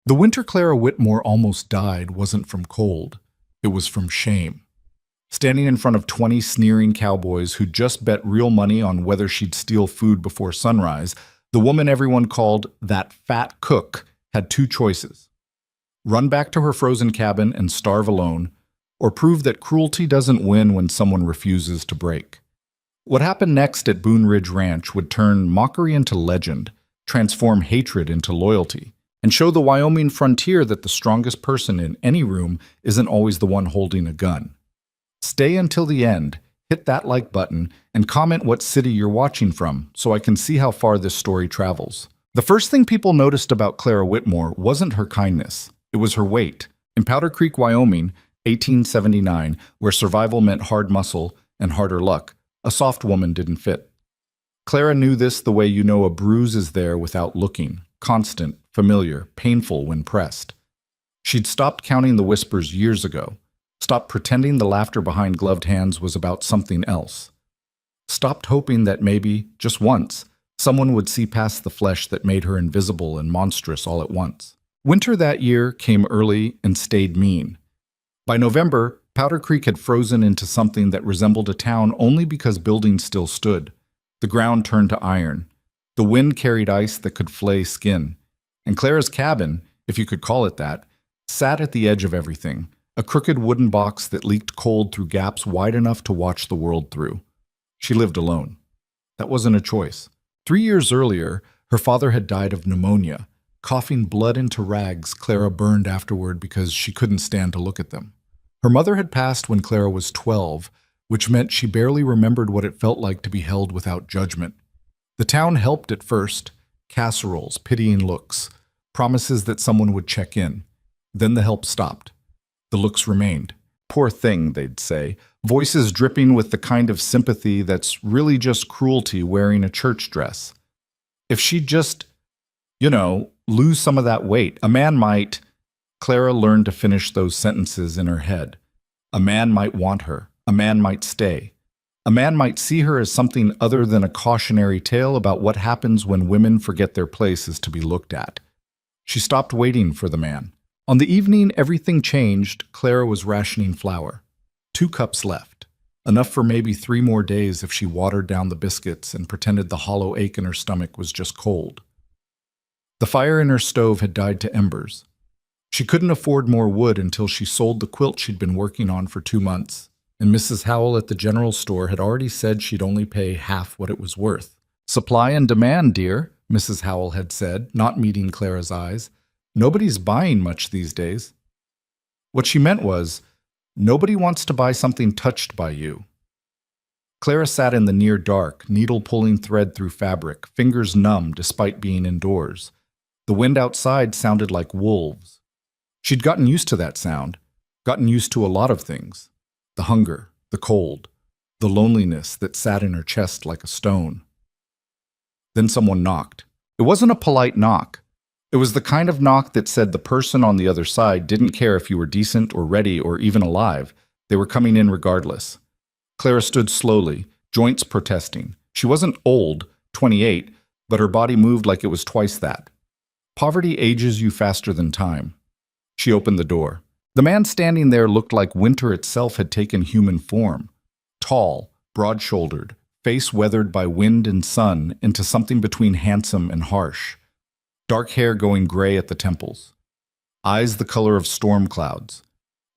The winter Clara Whitmore almost died wasn't from cold. It was from shame. Standing in front of 20 sneering cowboys who'd just bet real money on whether she'd steal food before sunrise, the woman everyone called that fat cook had two choices: run back to her frozen cabin and starve alone, or prove that cruelty doesn't win when someone refuses to break. What happened next at Boone Ridge Ranch would turn mockery into legend, transform hatred into loyalty, and show the Wyoming frontier that the strongest person in any room isn't always the one holding a gun. Stay until the end, hit that like button, and comment what city you're watching from so I can see how far this story travels. The first thing people noticed about Clara Whitmore wasn't her kindness, it was her weight. In Powder Creek, Wyoming, 1879, where survival meant hard muscle and harder luck, a soft woman didn't fit. Clara knew this the way you know a bruise is there without looking, constant, familiar, painful when pressed. She'd stopped counting the whispers years ago, stopped pretending the laughter behind gloved hands was about something else, stopped hoping that maybe, just once, someone would see past the flesh that made her invisible and monstrous all at once. Winter that year came early and stayed mean. By November, Powder Creek had frozen into something that resembled a town only because buildings still stood. The ground turned to iron. The wind carried ice that could flay skin. And Clara's cabin, if you could call it that, sat at the edge of everything, a crooked wooden box that leaked cold through gaps wide enough to watch the world through. She lived alone. That wasn't a choice. 3 years earlier, her father had died of pneumonia. Coughing blood into rags, Clara burned afterward because she couldn't stand to look at them. Her mother had passed when Clara was 12, which meant she barely remembered what it felt like to be held without judgment. The town helped at first: casseroles, pitying looks, promises that someone would check in. Then the help stopped. The looks remained. Poor thing, they'd say, voices dripping with the kind of sympathy that's really just cruelty wearing a church dress. If she'd just, lose some of that weight, a man might— Clara learned to finish those sentences in her head. A man might want her. A man might stay. A man might see her as something other than a cautionary tale about what happens when women forget their place is to be looked at. She stopped waiting for the man. On the evening everything changed, Clara was rationing flour. 2 cups left. Enough for maybe 3 more days if she watered down the biscuits and pretended the hollow ache in her stomach was just cold. The fire in her stove had died to embers. She couldn't afford more wood until she sold the quilt she'd been working on for 2 months, and Mrs. Howell at the general store had already said she'd only pay half what it was worth. "Supply and demand, dear," Mrs. Howell had said, not meeting Clara's eyes. "Nobody's buying much these days." What she meant was, nobody wants to buy something touched by you. Clara sat in the near dark, needle pulling thread through fabric, fingers numb despite being indoors. The wind outside sounded like wolves. She'd gotten used to that sound, gotten used to a lot of things. The hunger, the cold, the loneliness that sat in her chest like a stone. Then someone knocked. It wasn't a polite knock. It was the kind of knock that said the person on the other side didn't care if you were decent or ready or even alive. They were coming in regardless. Clara stood slowly, joints protesting. She wasn't old, 28, but her body moved like it was twice that. Poverty ages you faster than time. She opened the door. The man standing there looked like winter itself had taken human form. Tall, broad-shouldered, face weathered by wind and sun into something between handsome and harsh. Dark hair going gray at the temples. Eyes the color of storm clouds.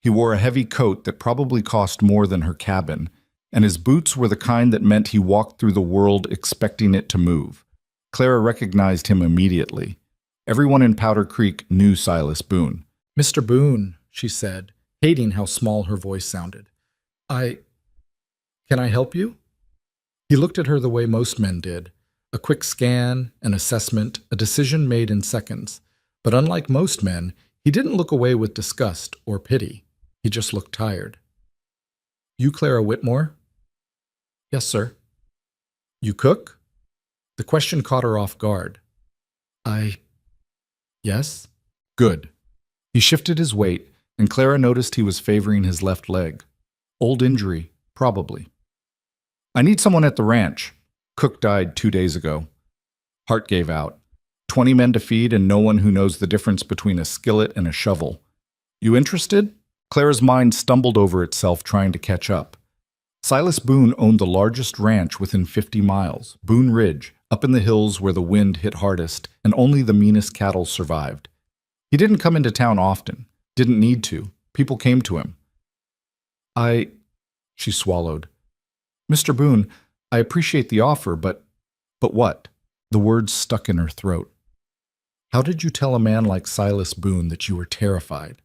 He wore a heavy coat that probably cost more than her cabin, and his boots were the kind that meant he walked through the world expecting it to move. Clara recognized him immediately. Everyone in Powder Creek knew Silas Boone. "Mr. Boone," she said, hating how small her voice sounded. Can I help you?" He looked at her the way most men did. A quick scan, an assessment, a decision made in seconds. But unlike most men, he didn't look away with disgust or pity. He just looked tired. "You Clara Whitmore?" "Yes, sir." "You cook?" The question caught her off guard. Yes?" "Good." He shifted his weight, and Clara noticed he was favoring his left leg. Old injury, probably. "I need someone at the ranch. Cook died 2 days ago." Heart gave out. 20 men to feed and no one who knows the difference between a skillet and a shovel. You interested? Clara's mind stumbled over itself trying to catch up. Silas Boone owned the largest ranch within 50 miles, Boone Ridge, up in the hills where the wind hit hardest and only the meanest cattle survived. He didn't come into town often, didn't need to. People came to him. She swallowed. Mr. Boone, I appreciate the offer, but what? The words stuck in her throat. How did you tell a man like Silas Boone that you were terrified?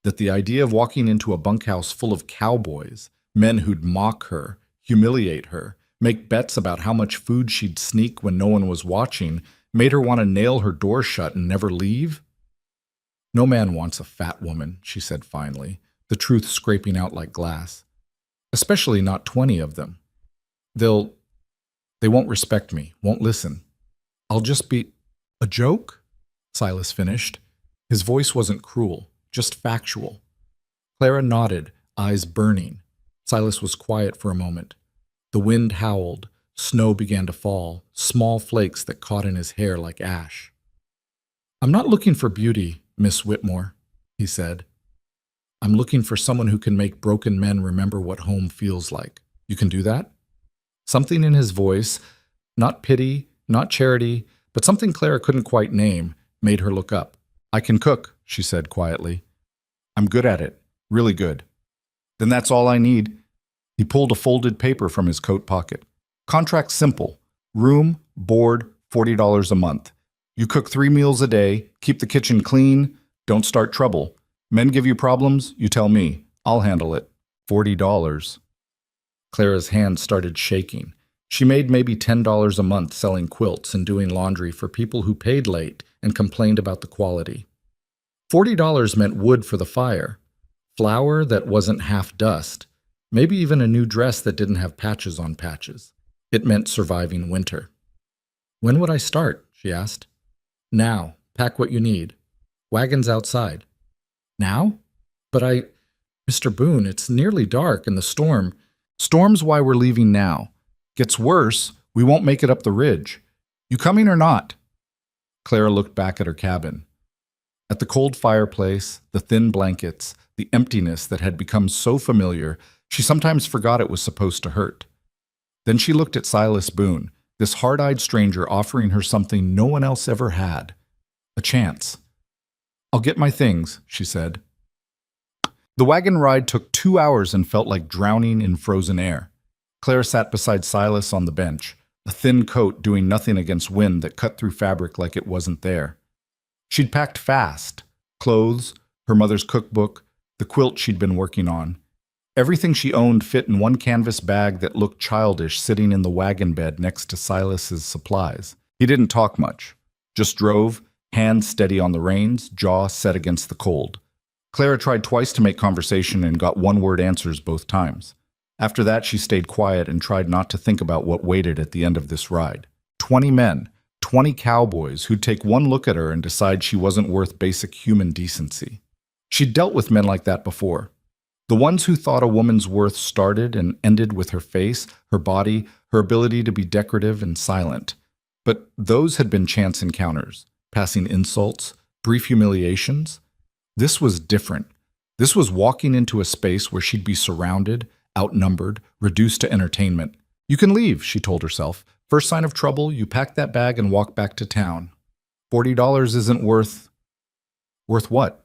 That the idea of walking into a bunkhouse full of cowboys, men who'd mock her, humiliate her, make bets about how much food she'd sneak when no one was watching, made her want to nail her door shut and never leave? No man wants a fat woman, she said finally, the truth scraping out like glass. Especially not 20 of them. They won't respect me, won't listen. I'll just be... A joke? Silas finished. His voice wasn't cruel, just factual. Clara nodded, eyes burning. Silas was quiet for a moment. The wind howled, snow began to fall, small flakes that caught in his hair like ash. I'm not looking for beauty, Miss Whitmore, he said. I'm looking for someone who can make broken men remember what home feels like. You can do that? Something in his voice, not pity, not charity, but something Clara couldn't quite name, made her look up. I can cook, she said quietly. I'm good at it, really good. Then that's all I need. He pulled a folded paper from his coat pocket. Contract simple. Room, board, $40 a month. You cook 3 meals a day, keep the kitchen clean, don't start trouble. Men give you problems, you tell me. I'll handle it. $40. Clara's hand started shaking. She made maybe $10 a month selling quilts and doing laundry for people who paid late and complained about the quality. $40 meant wood for the fire, flour that wasn't half dust, maybe even a new dress that didn't have patches on patches. It meant surviving winter. When would I start? She asked. Now. Pack what you need. Wagon's outside. Now? But Mr. Boone, it's nearly dark and the storm. Storm's why we're leaving now. Gets worse, we won't make it up the ridge. You coming or not? Clara looked back at her cabin. At the cold fireplace, the thin blankets, the emptiness that had become so familiar, she sometimes forgot it was supposed to hurt. Then she looked at Silas Boone, this hard-eyed stranger offering her something no one else ever had. A chance. I'll get my things, she said. The wagon ride took 2 hours and felt like drowning in frozen air. Claire sat beside Silas on the bench, a thin coat doing nothing against wind that cut through fabric like it wasn't there. She'd packed fast. Clothes, her mother's cookbook, the quilt she'd been working on. Everything she owned fit in one canvas bag that looked childish sitting in the wagon bed next to Silas's supplies. He didn't talk much, just drove, hands steady on the reins, jaw set against the cold. Clara tried twice to make conversation and got one-word answers both times. After that, she stayed quiet and tried not to think about what waited at the end of this ride. 20 men, 20 cowboys who'd take one look at her and decide she wasn't worth basic human decency. She'd dealt with men like that before. The ones who thought a woman's worth started and ended with her face, her body, her ability to be decorative and silent. But those had been chance encounters, passing insults, brief humiliations. This was different. This was walking into a space where she'd be surrounded, outnumbered, reduced to entertainment. You can leave, she told herself. First sign of trouble, you pack that bag and walk back to town. $40 isn't worth... Worth what?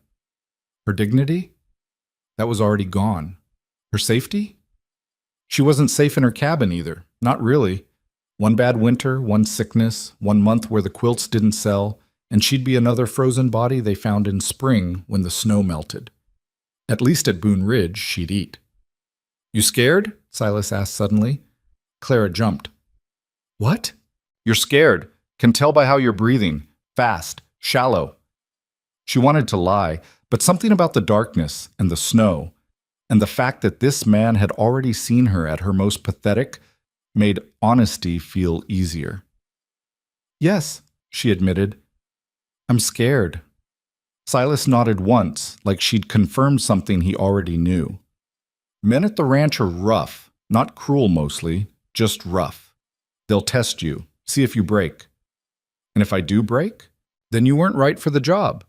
Her dignity? That was already gone. Her safety? She wasn't safe in her cabin either. Not really. One bad winter, one sickness, 1 month where the quilts didn't sell, and she'd be another frozen body they found in spring when the snow melted. At least at Boone Ridge, she'd eat. You scared? Silas asked suddenly. Clara jumped. What? You're scared. Can tell by how you're breathing. Fast. Shallow. She wanted to lie, but something about the darkness and the snow and the fact that this man had already seen her at her most pathetic made honesty feel easier. Yes, she admitted. I'm scared. Silas nodded once, like she'd confirmed something he already knew. Men at the ranch are rough, not cruel mostly, just rough. They'll test you, see if you break. And if I do break? Then you weren't right for the job.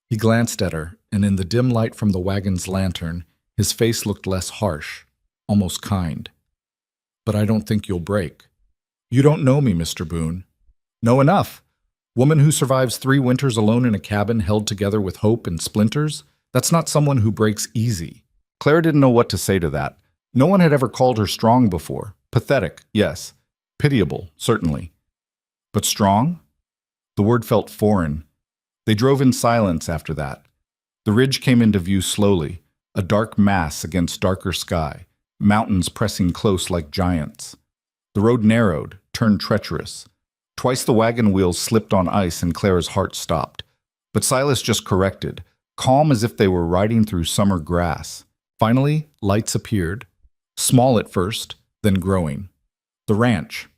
He glanced at her, and in the dim light from the wagon's lantern, his face looked less harsh, almost kind. But I don't think you'll break. You don't know me, Mr. Boone. Know enough. Woman who survives 3 winters alone in a cabin held together with hope and splinters, that's not someone who breaks easy. Claire didn't know what to say to that. No one had ever called her strong before. Pathetic, yes. Pitiable, certainly. But strong? The word felt foreign. They drove in silence after that. The ridge came into view slowly, a dark mass against darker sky, mountains pressing close like giants. The road narrowed, turned treacherous. Twice the wagon wheels slipped on ice and Clara's heart stopped. But Silas just corrected, calm as if they were riding through summer grass. Finally, lights appeared. Small at first, then growing. The ranch.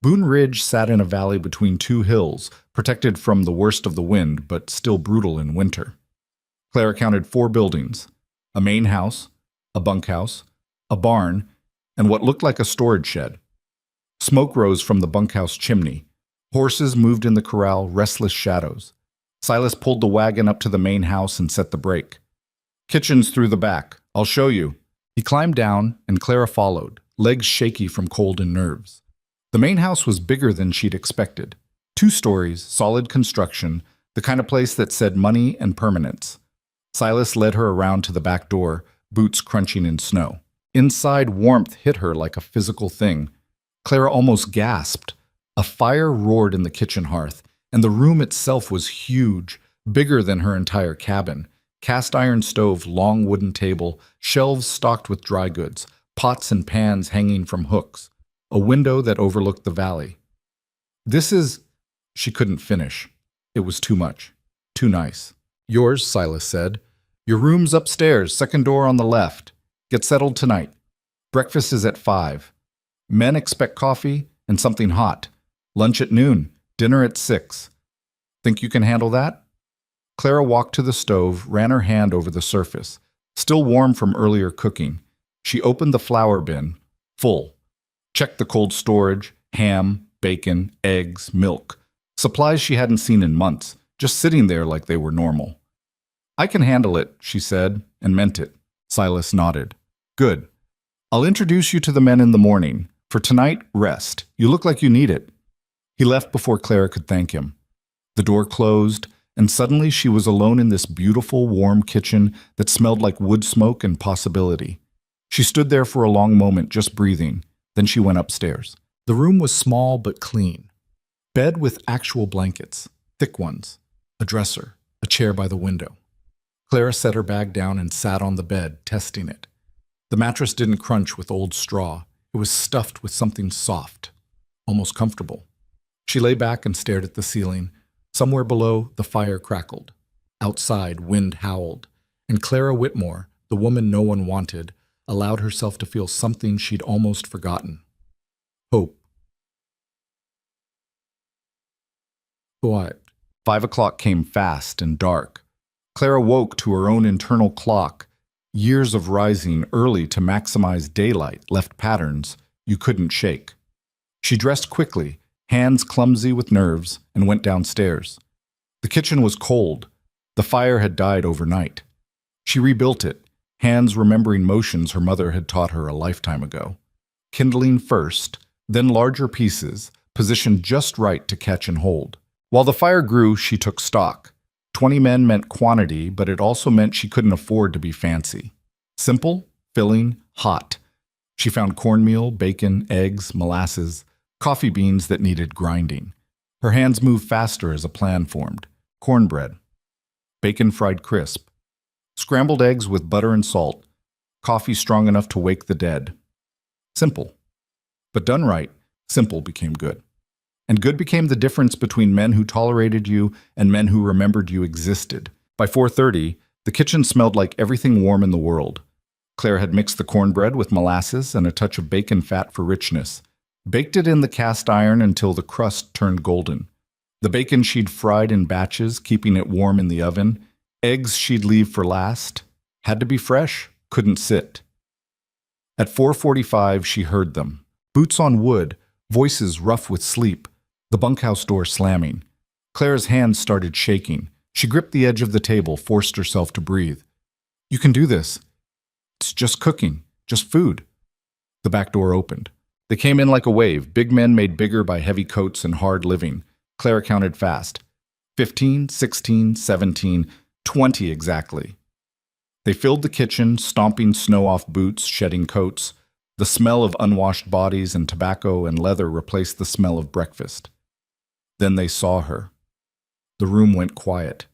Boone Ridge sat in a valley between 2 hills, protected from the worst of the wind, but still brutal in winter. Clara counted 4 buildings, a main house, a bunkhouse, a barn, and what looked like a storage shed. Smoke rose from the bunkhouse chimney. Horses moved in the corral, restless shadows. Silas pulled the wagon up to the main house and set the brake. Kitchen's through the back. I'll show you. He climbed down, and Clara followed, legs shaky from cold and nerves. The main house was bigger than she'd expected. 2 stories, solid construction, the kind of place that said money and permanence. Silas led her around to the back door, boots crunching in snow. Inside, warmth hit her like a physical thing. Clara almost gasped. A fire roared in the kitchen hearth, and the room itself was huge, bigger than her entire cabin. Cast iron stove, long wooden table, shelves stocked with dry goods, pots and pans hanging from hooks, a window that overlooked the valley. This is... She couldn't finish. It was too much. Too nice. Yours, Silas said. Your room's upstairs, second door on the left. Get settled tonight. Breakfast is at 5. Men expect coffee and something hot. Lunch at noon. Dinner at 6. Think you can handle that? Clara walked to the stove, ran her hand over the surface. Still warm from earlier cooking. She opened the flour bin. Full. Checked the cold storage, ham, bacon, eggs, milk. Supplies she hadn't seen in months, just sitting there like they were normal. I can handle it, she said, and meant it. Silas nodded. Good. I'll introduce you to the men in the morning. For tonight, rest. You look like you need it. He left before Clara could thank him. The door closed, and suddenly she was alone in this beautiful, warm kitchen that smelled like wood smoke and possibility. She stood there for a long moment, just breathing. Then she went upstairs. The room was small but clean. Bed with actual blankets, thick ones, a dresser, a chair by the window. Clara set her bag down and sat on the bed, testing it. The mattress didn't crunch with old straw. It was stuffed with something soft, almost comfortable. She lay back and stared at the ceiling. Somewhere below, the fire crackled. Outside, wind howled. And Clara Whitmore, the woman no one wanted, allowed herself to feel something she'd almost forgotten. Hope. What? 5 o'clock came fast and dark. Clara woke to her own internal clock. Years of rising early to maximize daylight left patterns you couldn't shake. She dressed quickly, hands clumsy with nerves, and went downstairs. The kitchen was cold. The fire had died overnight. She rebuilt it, hands remembering motions her mother had taught her a lifetime ago. Kindling first, then larger pieces, positioned just right to catch and hold. While the fire grew, she took stock. 20 men meant quantity, but it also meant she couldn't afford to be fancy. Simple, filling, hot. She found cornmeal, bacon, eggs, molasses, coffee beans that needed grinding. Her hands moved faster as a plan formed. Cornbread. Bacon fried crisp. Scrambled eggs with butter and salt. Coffee strong enough to wake the dead. Simple. But done right, simple became good. And good became the difference between men who tolerated you and men who remembered you existed. By 4:30, the kitchen smelled like everything warm in the world. Claire had mixed the cornbread with molasses and a touch of bacon fat for richness. Baked it in the cast iron until the crust turned golden. The bacon she'd fried in batches, keeping it warm in the oven. Eggs she'd leave for last. Had to be fresh, couldn't sit. At 4:45, she heard them. Boots on wood, voices rough with sleep, the bunkhouse door slamming. Clara's hands started shaking. She gripped the edge of the table, forced herself to breathe. "You can do this. It's just cooking, just food." The back door opened. They came in like a wave, big men made bigger by heavy coats and hard living. Clara counted fast. 15, 16, 17, 20 exactly. They filled the kitchen, stomping snow off boots, shedding coats. The smell of unwashed bodies and tobacco and leather replaced the smell of breakfast. Then they saw her. The room went quiet.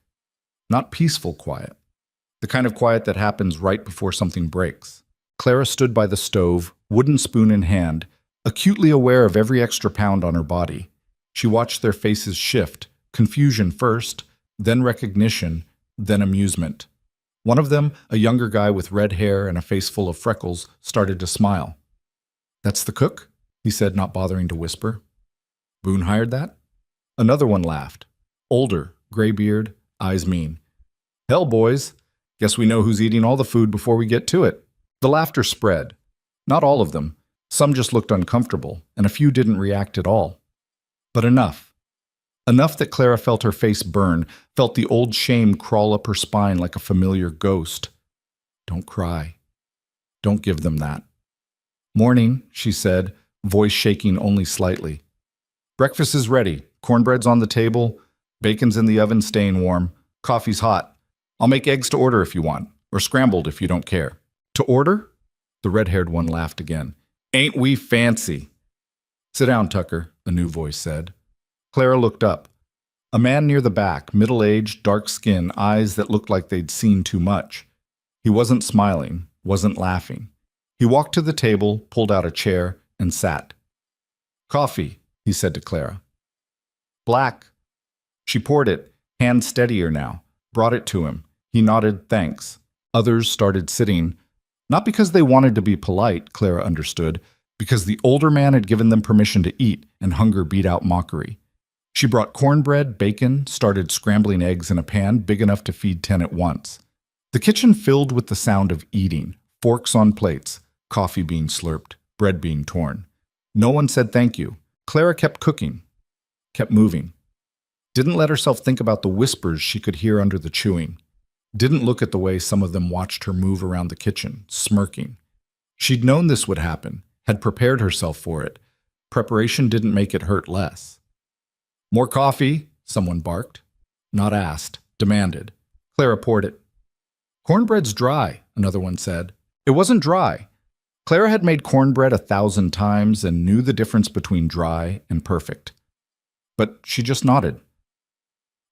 Not peaceful quiet. The kind of quiet that happens right before something breaks. Clara stood by the stove, wooden spoon in hand, acutely aware of every extra pound on her body. She watched their faces shift, confusion first, then recognition, then amusement. One of them, a younger guy with red hair and a face full of freckles, started to smile. "That's the cook?" he said, not bothering to whisper. "Boone hired that?" Another one laughed. Older, gray beard, eyes mean. "Hell, boys, guess we know who's eating all the food before we get to it." The laughter spread. Not all of them. Some just looked uncomfortable, and a few didn't react at all. But enough. Enough that Clara felt her face burn, felt the old shame crawl up her spine like a familiar ghost. "Don't cry. Don't give them that." "Morning," she said, voice shaking only slightly. "Breakfast is ready. Cornbread's on the table. Bacon's in the oven staying warm. Coffee's hot. I'll make eggs to order if you want, or scrambled if you don't care." "To order?" The red-haired one laughed again. "Ain't we fancy?" "Sit down, Tucker," a new voice said. Clara looked up. A man near the back, middle-aged, dark skin, eyes that looked like they'd seen too much. He wasn't smiling, wasn't laughing. He walked to the table, pulled out a chair, and sat. "Coffee," he said to Clara. "Black." She poured it, hand steadier now, brought it to him. He nodded thanks. Others started sitting, not because they wanted to be polite, Clara understood, because the older man had given them permission to eat, and hunger beat out mockery. She brought cornbread, bacon, started scrambling eggs in a pan big enough to feed 10 at once. The kitchen filled with the sound of eating, forks on plates, coffee being slurped, bread being torn. No one said thank you. Clara kept cooking, kept moving. Didn't let herself think about the whispers she could hear under the chewing. Didn't look at the way some of them watched her move around the kitchen, smirking. She'd known this would happen, had prepared herself for it. Preparation didn't make it hurt less. "More coffee," someone barked. Not asked, demanded. Clara poured it. "Cornbread's dry," another one said. It wasn't dry. Clara had made cornbread 1,000 times and knew the difference between dry and perfect. But she just nodded.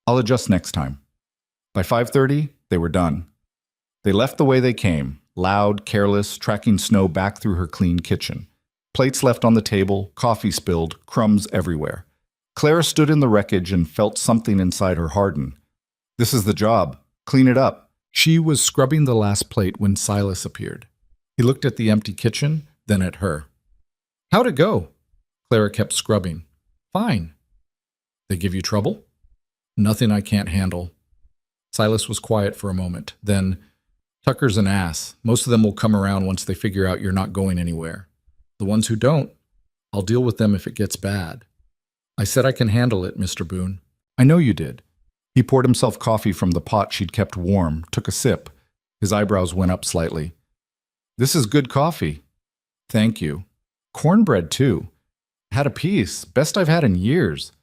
"I'll adjust next time." By 5:30, they were done. They left the way they came, loud, careless, tracking snow back through her clean kitchen. Plates left on the table, coffee spilled, crumbs everywhere. Clara stood in the wreckage and felt something inside her harden. This is the job. Clean it up. She was scrubbing the last plate when Silas appeared. He looked at the empty kitchen, then at her. "How'd it go?" Clara kept scrubbing. "Fine." "They give you trouble?" "Nothing I can't handle." Silas was quiet for a moment. Then, "Tucker's an ass. Most of them will come around once they figure out you're not going anywhere. The ones who don't, I'll deal with them if it gets bad." "I said I can handle it, Mr. Boone." "I know you did." He poured himself coffee from the pot she'd kept warm, took a sip. His eyebrows went up slightly. "This is good coffee." "Thank you." "Cornbread, too. Had a piece. Best I've had in years."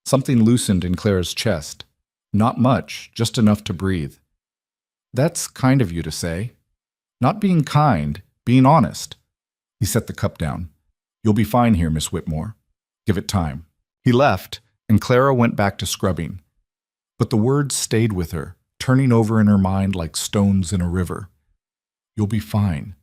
Something loosened in Clara's chest. Not much, just enough to breathe. "That's kind of you to say." "Not being kind, being honest." He set the cup down. "You'll be fine here, Miss Whitmore. Give it time." He left, and Clara went back to scrubbing. But the words stayed with her, turning over in her mind like stones in a river. "You'll be fine."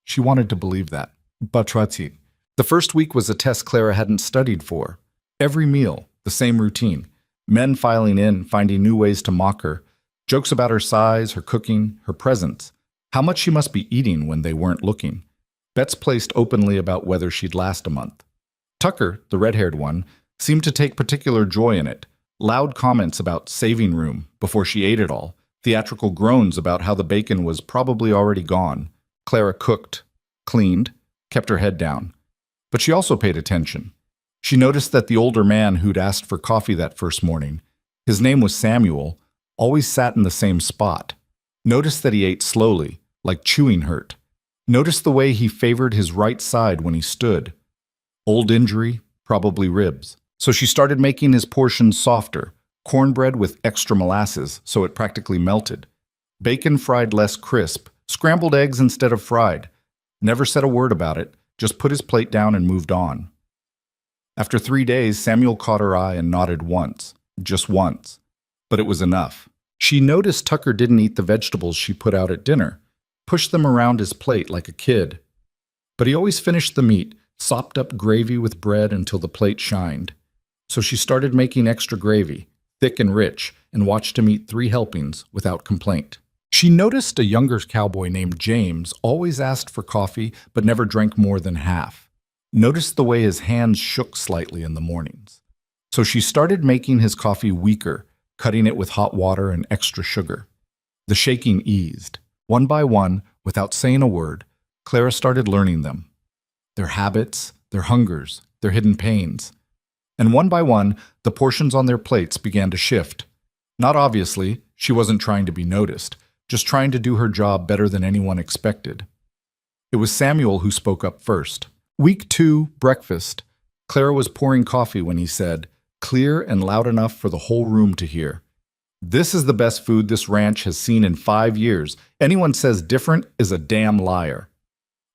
She wanted to believe that. Batrati. The first week was a test Clara hadn't studied for. Every meal, the same routine. Men filing in, finding new ways to mock her. Jokes about her size, her cooking, her presence. How much she must be eating when they weren't looking. Bets placed openly about whether she'd last a month. Tucker, the red-haired one, seemed to take particular joy in it. Loud comments about saving room before she ate it all. Theatrical groans about how the bacon was probably already gone. Clara cooked, cleaned, kept her head down. But she also paid attention. She noticed that the older man who'd asked for coffee that first morning, His name was Samuel, always sat in the same spot. Noticed that he ate slowly, like chewing hurt. Noticed the way he favored his right side when he stood. Old injury, probably ribs. So she started making his portions softer, cornbread with extra molasses so it practically melted. Bacon fried less crisp, scrambled eggs instead of fried. Never said a word about it, just put his plate down and moved on. After 3 days, Samuel caught her eye and nodded once. Just once. But it was enough. She noticed Tucker didn't eat the vegetables she put out at dinner, pushed them around his plate like a kid. But he always finished the meat, sopped up gravy with bread until the plate shined. So she started making extra gravy, thick and rich, and watched him eat 3 helpings without complaint. She noticed a younger cowboy named James always asked for coffee but never drank more than half. Noticed the way his hands shook slightly in the mornings. So she started making his coffee weaker, cutting it with hot water and extra sugar. The shaking eased. One by one, without saying a word, Clara started learning them. Their habits, their hungers, their hidden pains. And one by one, the portions on their plates began to shift. Not obviously, she wasn't trying to be noticed, just trying to do her job better than anyone expected. It was Samuel who spoke up first. Week 2, breakfast. Clara was pouring coffee when he said, clear and loud enough for the whole room to hear, "This is the best food this ranch has seen in 5 years. Anyone says different is a damn liar."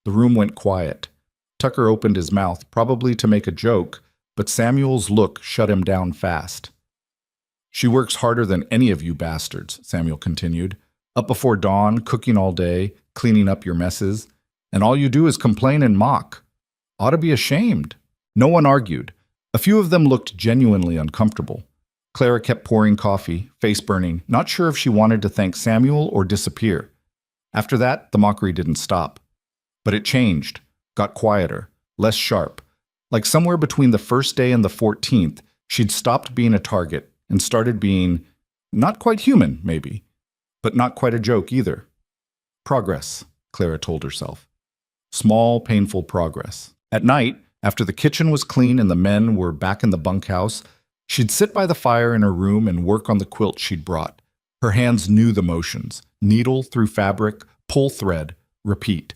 The room went quiet. Tucker opened his mouth, probably to make a joke, but Samuel's look shut him down fast. "She works harder than any of you bastards," Samuel continued. "Up before dawn, cooking all day, cleaning up your messes, and all you do is complain and mock. Ought to be ashamed." No one argued. A few of them looked genuinely uncomfortable. Clara kept pouring coffee, face burning, not sure if she wanted to thank Samuel or disappear. After that, the mockery didn't stop. But it changed, got quieter, less sharp. Like somewhere between the first day and the 14th, she'd stopped being a target and started being not quite human, maybe, but not quite a joke either. Progress, Clara told herself. Small, painful progress. At night, after the kitchen was clean and the men were back in the bunkhouse, she'd sit by the fire in her room and work on the quilt she'd brought. Her hands knew the motions. Needle through fabric, pull thread, repeat.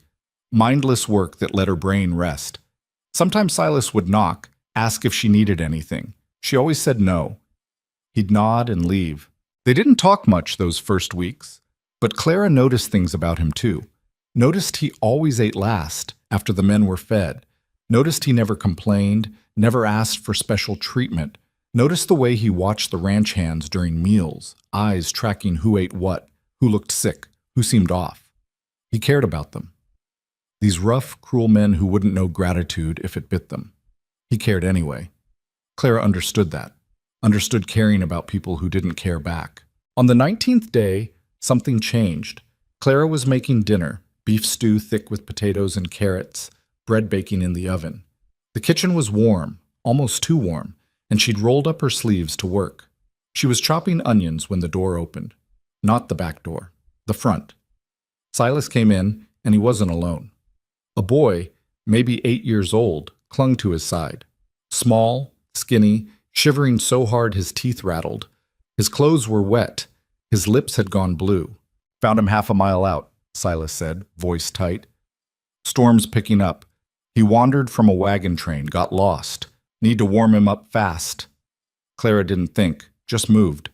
Mindless work that let her brain rest. Sometimes Silas would knock, ask if she needed anything. She always said no. He'd nod and leave. They didn't talk much those first weeks, but Clara noticed things about him too. Noticed he always ate last, after the men were fed. Noticed he never complained, never asked for special treatment. Noticed the way he watched the ranch hands during meals, eyes tracking who ate what, who looked sick, who seemed off. He cared about them. These rough, cruel men who wouldn't know gratitude if it bit them. He cared anyway. Clara understood that. Understood caring about people who didn't care back. On the 19th day, something changed. Clara was making dinner, beef stew thick with potatoes and carrots, bread baking in the oven. The kitchen was warm, almost too warm, and she'd rolled up her sleeves to work. She was chopping onions when the door opened. Not the back door, the front. Silas came in, and he wasn't alone. A boy, maybe 8 years old, clung to his side. Small, skinny, shivering so hard his teeth rattled. His clothes were wet. His lips had gone blue. "Found him half a mile out," Silas said, voice tight. "Storm's picking up. He wandered from a wagon train, got lost. Need to warm him up fast." Clara didn't think, just moved.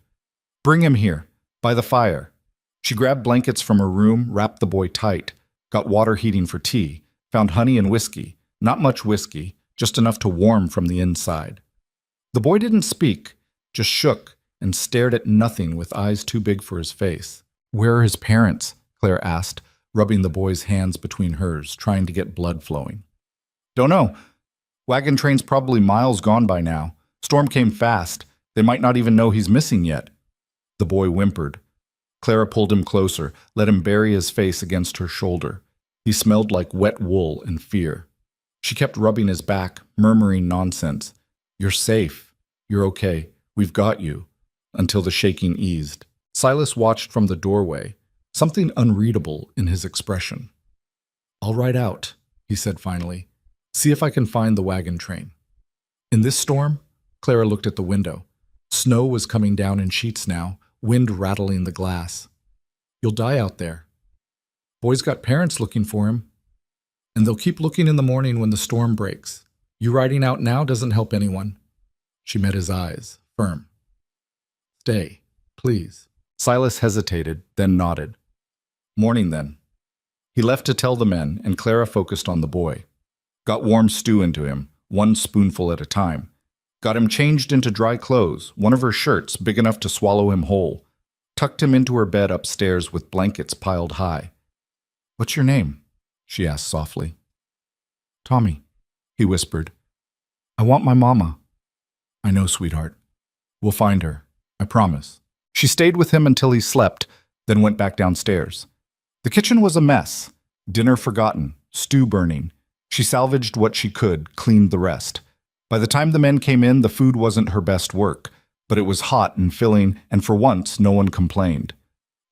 "Bring him here, by the fire." She grabbed blankets from her room, wrapped the boy tight, got water heating for tea, found honey and whiskey. Not much whiskey, just enough to warm from the inside. The boy didn't speak, just shook and stared at nothing with eyes too big for his face. "Where are his parents?" Claire asked, rubbing the boy's hands between hers, trying to get blood flowing. "Don't know. Wagon train's probably miles gone by now. Storm came fast. They might not even know he's missing yet." The boy whimpered. Clara pulled him closer, let him bury his face against her shoulder. He smelled like wet wool and fear. She kept rubbing his back, murmuring nonsense. "You're safe. You're okay. We've got you." Until the shaking eased. Silas watched from the doorway, something unreadable in his expression. "I'll ride out," he said finally. "See if I can find the wagon train." In this storm, Clara looked at the window. Snow was coming down in sheets now, wind rattling the glass. You'll die out there. Boy's got parents looking for him. And they'll keep looking in the morning when the storm breaks. You riding out now doesn't help anyone. She met his eyes, firm. Stay, please. Silas hesitated, then nodded. Morning, then. He left to tell the men, and Clara focused on the boy. Got warm stew into him, one spoonful at a time. Got him changed into dry clothes, one of her shirts big enough to swallow him whole. Tucked him into her bed upstairs with blankets piled high. What's your name? She asked softly. Tommy, he whispered. I want my mama. I know, sweetheart. We'll find her. I promise. She stayed with him until he slept, then went back downstairs. The kitchen was a mess. Dinner forgotten, stew burning. She salvaged what she could, cleaned the rest. By the time the men came in, the food wasn't her best work, but it was hot and filling, and for once, no one complained.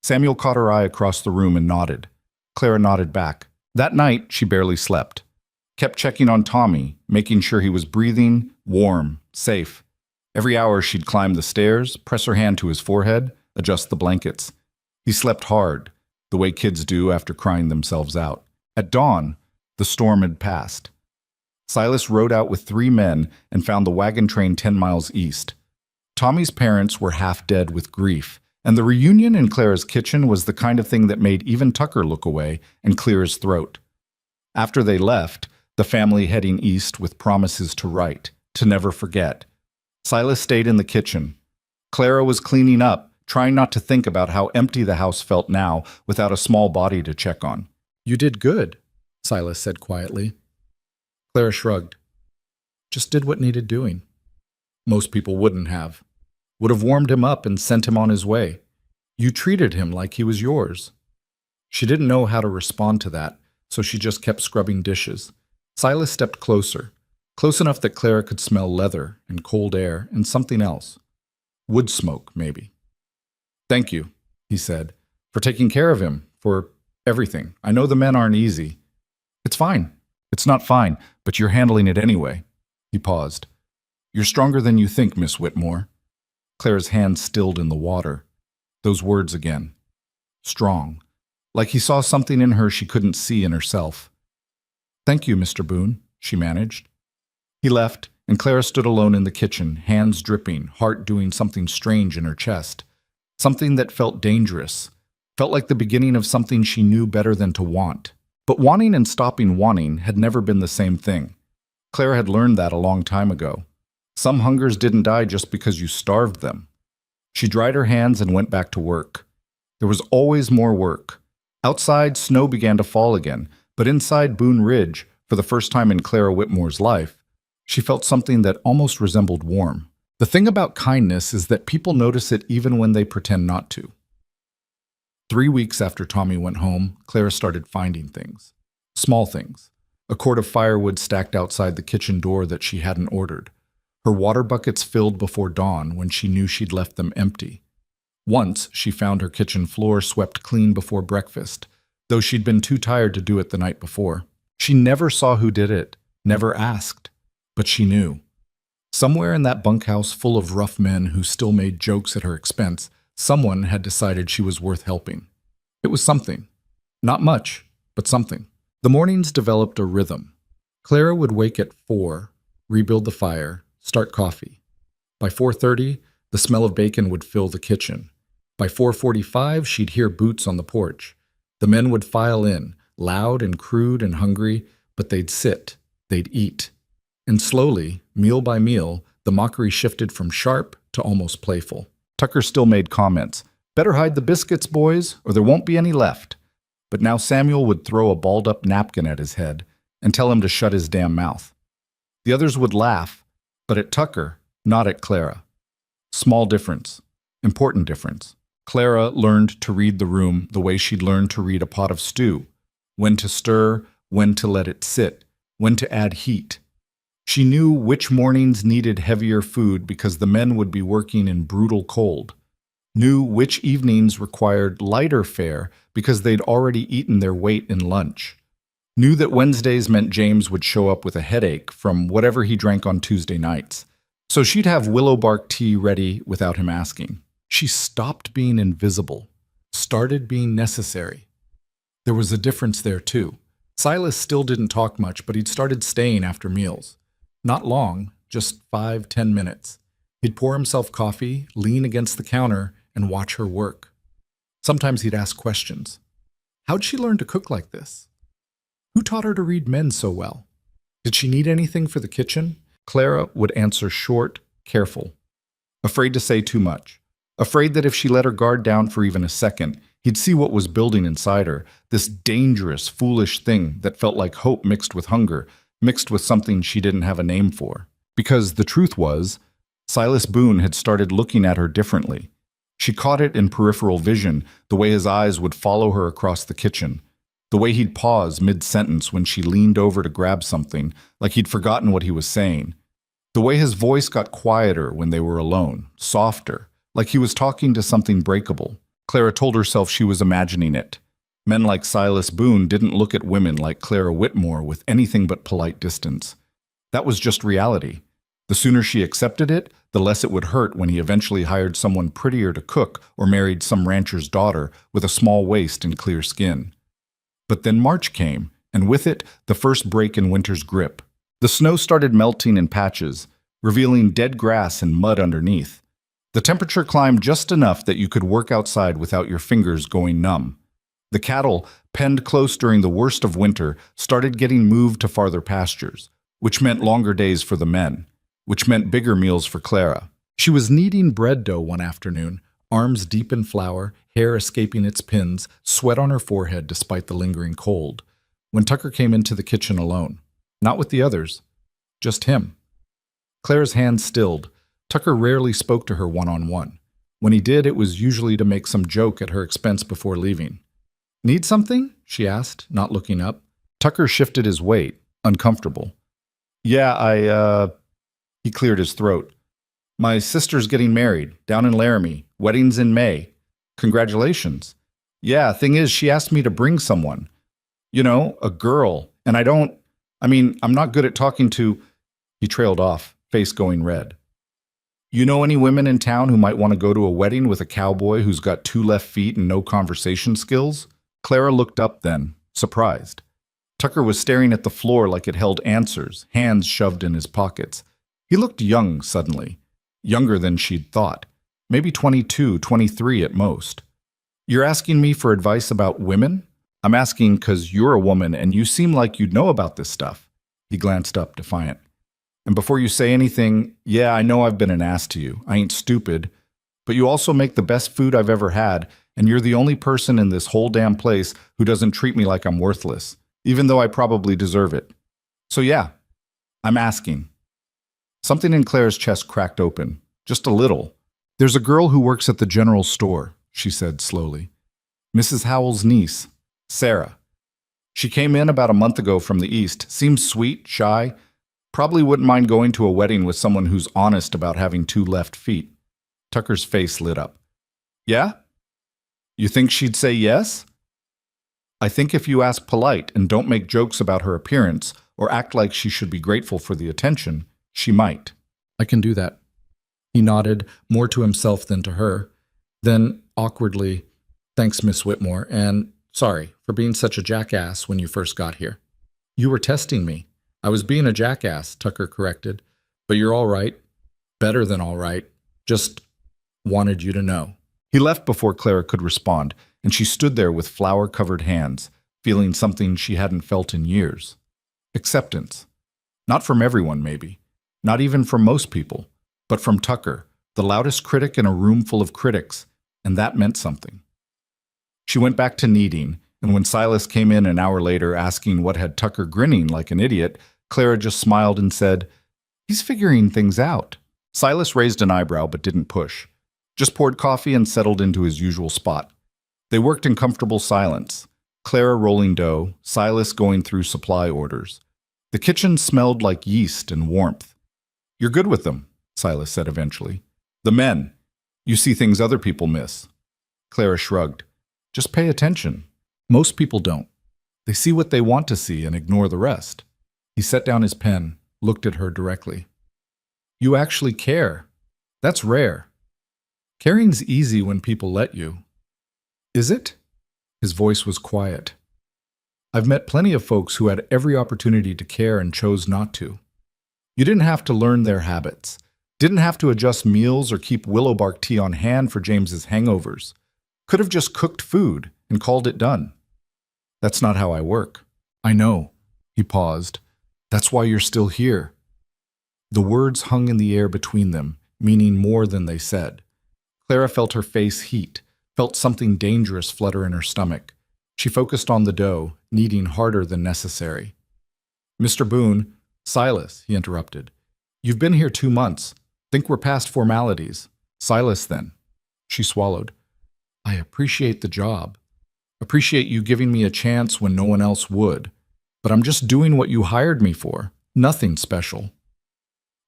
Samuel caught her eye across the room and nodded. Clara nodded back. That night, she barely slept. Kept checking on Tommy, making sure he was breathing, warm, safe. Every hour she'd climb the stairs, press her hand to his forehead, adjust the blankets. He slept hard, the way kids do after crying themselves out. At dawn, the storm had passed. Silas rode out with 3 men and found the wagon train 10 miles east. Tommy's parents were half dead with grief, and the reunion in Clara's kitchen was the kind of thing that made even Tucker look away and clear his throat. After they left, the family heading east with promises to write, to never forget. Silas stayed in the kitchen. Clara was cleaning up, trying not to think about how empty the house felt now without a small body to check on. You did good, Silas said quietly. Clara shrugged. Just did what needed doing. Most people wouldn't have. Would have warmed him up and sent him on his way. You treated him like he was yours. She didn't know how to respond to that, so she just kept scrubbing dishes. Silas stepped closer, close enough that Clara could smell leather and cold air and something else. Wood smoke, maybe. Thank you, he said, for taking care of him, for everything. I know the men aren't easy. It's fine. It's not fine, but you're handling it anyway. He paused. You're stronger than you think, Miss Whitmore. Clara's hand stilled in the water. Those words again. Strong. Like he saw something in her she couldn't see in herself. Thank you, Mr. Boone, she managed. He left, and Clara stood alone in the kitchen, hands dripping, heart doing something strange in her chest. Something that felt dangerous. Felt like the beginning of something she knew better than to want. But wanting and stopping wanting had never been the same thing. Clara had learned that a long time ago. Some hungers didn't die just because you starved them. She dried her hands and went back to work. There was always more work. Outside, snow began to fall again, but inside Boone Ridge, for the first time in Clara Whitmore's life, she felt something that almost resembled warmth. The thing about kindness is that people notice it even when they pretend not to. 3 weeks after Tommy went home, Clara started finding things. Small things. A cord of firewood stacked outside the kitchen door that she hadn't ordered. Her water buckets filled before dawn when she knew she'd left them empty. Once, she found her kitchen floor swept clean before breakfast, though she'd been too tired to do it the night before. She never saw who did it, never asked, but she knew. Somewhere in that bunkhouse full of rough men who still made jokes at her expense, someone had decided she was worth helping. It was something. Not much, but something. The mornings developed a rhythm. Clara would wake at 4, rebuild the fire, start coffee. By 4:30, the smell of bacon would fill the kitchen. By 4:45, she'd hear boots on the porch. The men would file in, loud and crude and hungry, but they'd sit, they'd eat. And slowly, meal by meal, the mockery shifted from sharp to almost playful. Tucker still made comments. Better hide the biscuits, boys, or there won't be any left. But now Samuel would throw a balled-up napkin at his head and tell him to shut his damn mouth. The others would laugh, but at Tucker, not at Clara. Small difference. Important difference. Clara learned to read the room the way she'd learned to read a pot of stew. When to stir, when to let it sit, when to add heat. She knew which mornings needed heavier food because the men would be working in brutal cold. Knew which evenings required lighter fare because they'd already eaten their weight in lunch. Knew that Wednesdays meant James would show up with a headache from whatever he drank on Tuesday nights. So she'd have willow bark tea ready without him asking. She stopped being invisible, started being necessary. There was a difference there, too. Silas still didn't talk much, but he'd started staying after meals. Not long, just 5-10 minutes. He'd pour himself coffee, lean against the counter, and watch her work. Sometimes he'd ask questions. How'd she learn to cook like this? Who taught her to read men so well? Did she need anything for the kitchen? Clara would answer short, careful. Afraid to say too much. Afraid that if she let her guard down for even a second, he'd see what was building inside her, this dangerous, foolish thing that felt like hope mixed with hunger, mixed with something she didn't have a name for. Because the truth was, Silas Boone had started looking at her differently. She caught it in peripheral vision, the way his eyes would follow her across the kitchen, the way he'd pause mid-sentence when she leaned over to grab something, like he'd forgotten what he was saying, the way his voice got quieter when they were alone, softer, like he was talking to something breakable. Clara told herself she was imagining it. Men like Silas Boone didn't look at women like Clara Whitmore with anything but polite distance. That was just reality. The sooner she accepted it, the less it would hurt when he eventually hired someone prettier to cook or married some rancher's daughter with a small waist and clear skin. But then March came, and with it, the first break in winter's grip. The snow started melting in patches, revealing dead grass and mud underneath. The temperature climbed just enough that you could work outside without your fingers going numb. The cattle, penned close during the worst of winter, started getting moved to farther pastures, which meant longer days for the men, which meant bigger meals for Clara. She was kneading bread dough one afternoon, arms deep in flour, hair escaping its pins, sweat on her forehead despite the lingering cold, when Tucker came into the kitchen alone. Not with the others, just him. Clara's hands stilled. Tucker rarely spoke to her one-on-one. When he did, it was usually to make some joke at her expense before leaving. "Need something?" she asked, not looking up. Tucker shifted his weight, uncomfortable. "Yeah, He cleared his throat. "My sister's getting married, down in Laramie. Wedding's in May. Congratulations." "Yeah, thing is, she asked me to bring someone. You know, a girl, and I'm not good at talking to—" He trailed off, face going red. "You know any women in town who might want to go to a wedding with a cowboy who's got 2 left feet and no conversation skills?" Clara looked up then, surprised. Tucker was staring at the floor like it held answers, hands shoved in his pockets. He looked young suddenly, younger than she'd thought, maybe 22, 23 at most. "You're asking me for advice about women?" "I'm asking 'cause you're a woman and you seem like you'd know about this stuff." He glanced up, defiant. "And before you say anything, yeah, I know I've been an ass to you. I ain't stupid. But you also make the best food I've ever had, and you're the only person in this whole damn place who doesn't treat me like I'm worthless, even though I probably deserve it. So yeah, I'm asking." Something in Claire's chest cracked open, just a little. "There's a girl who works at the general store," she said slowly. "Mrs. Howell's niece, Sarah. She came in about a month ago from the east, seems sweet, shy, probably wouldn't mind going to a wedding with someone who's honest about having 2 left feet." Tucker's face lit up. "Yeah? You think she'd say yes?" "I think if you ask polite and don't make jokes about her appearance or act like she should be grateful for the attention, she might." "I can do that." He nodded, more to himself than to her. Then, awkwardly, "Thanks, Miss Whitmore, and sorry for being such a jackass when you first got here." "You were testing me." "I was being a jackass," Tucker corrected. "But you're all right. Better than all right. Just wanted you to know." He left before Clara could respond, and she stood there with flour-covered hands, feeling something she hadn't felt in years. Acceptance. Not from everyone, maybe. Not even from most people. But from Tucker, the loudest critic in a room full of critics, and that meant something. She went back to kneading, and when Silas came in an hour later asking what had Tucker grinning like an idiot, Clara just smiled and said, "He's figuring things out." Silas raised an eyebrow but didn't push. Just poured coffee and settled into his usual spot. They worked in comfortable silence. Clara rolling dough, Silas going through supply orders. The kitchen smelled like yeast and warmth. "You're good with them," Silas said eventually. "The men. You see things other people miss." Clara shrugged. "Just pay attention. Most people don't. They see what they want to see and ignore the rest." He set down his pen, looked at her directly. You actually care. That's rare. Caring's easy when people let you. Is it? His voice was quiet. I've met plenty of folks who had every opportunity to care and chose not to. You didn't have to learn their habits. Didn't have to adjust meals or keep willow bark tea on hand for James's hangovers. Could have just cooked food and called it done. That's not how I work. I know. He paused. That's why you're still here. The words hung in the air between them, meaning more than they said. Clara felt her face heat, felt something dangerous flutter in her stomach. She focused on the dough, kneading harder than necessary. Mr. Boone, Silas, he interrupted. You've been here 2 months. Think we're past formalities. Silas, then. She swallowed. I appreciate the job. Appreciate you giving me a chance when no one else would. But I'm just doing what you hired me for. Nothing special.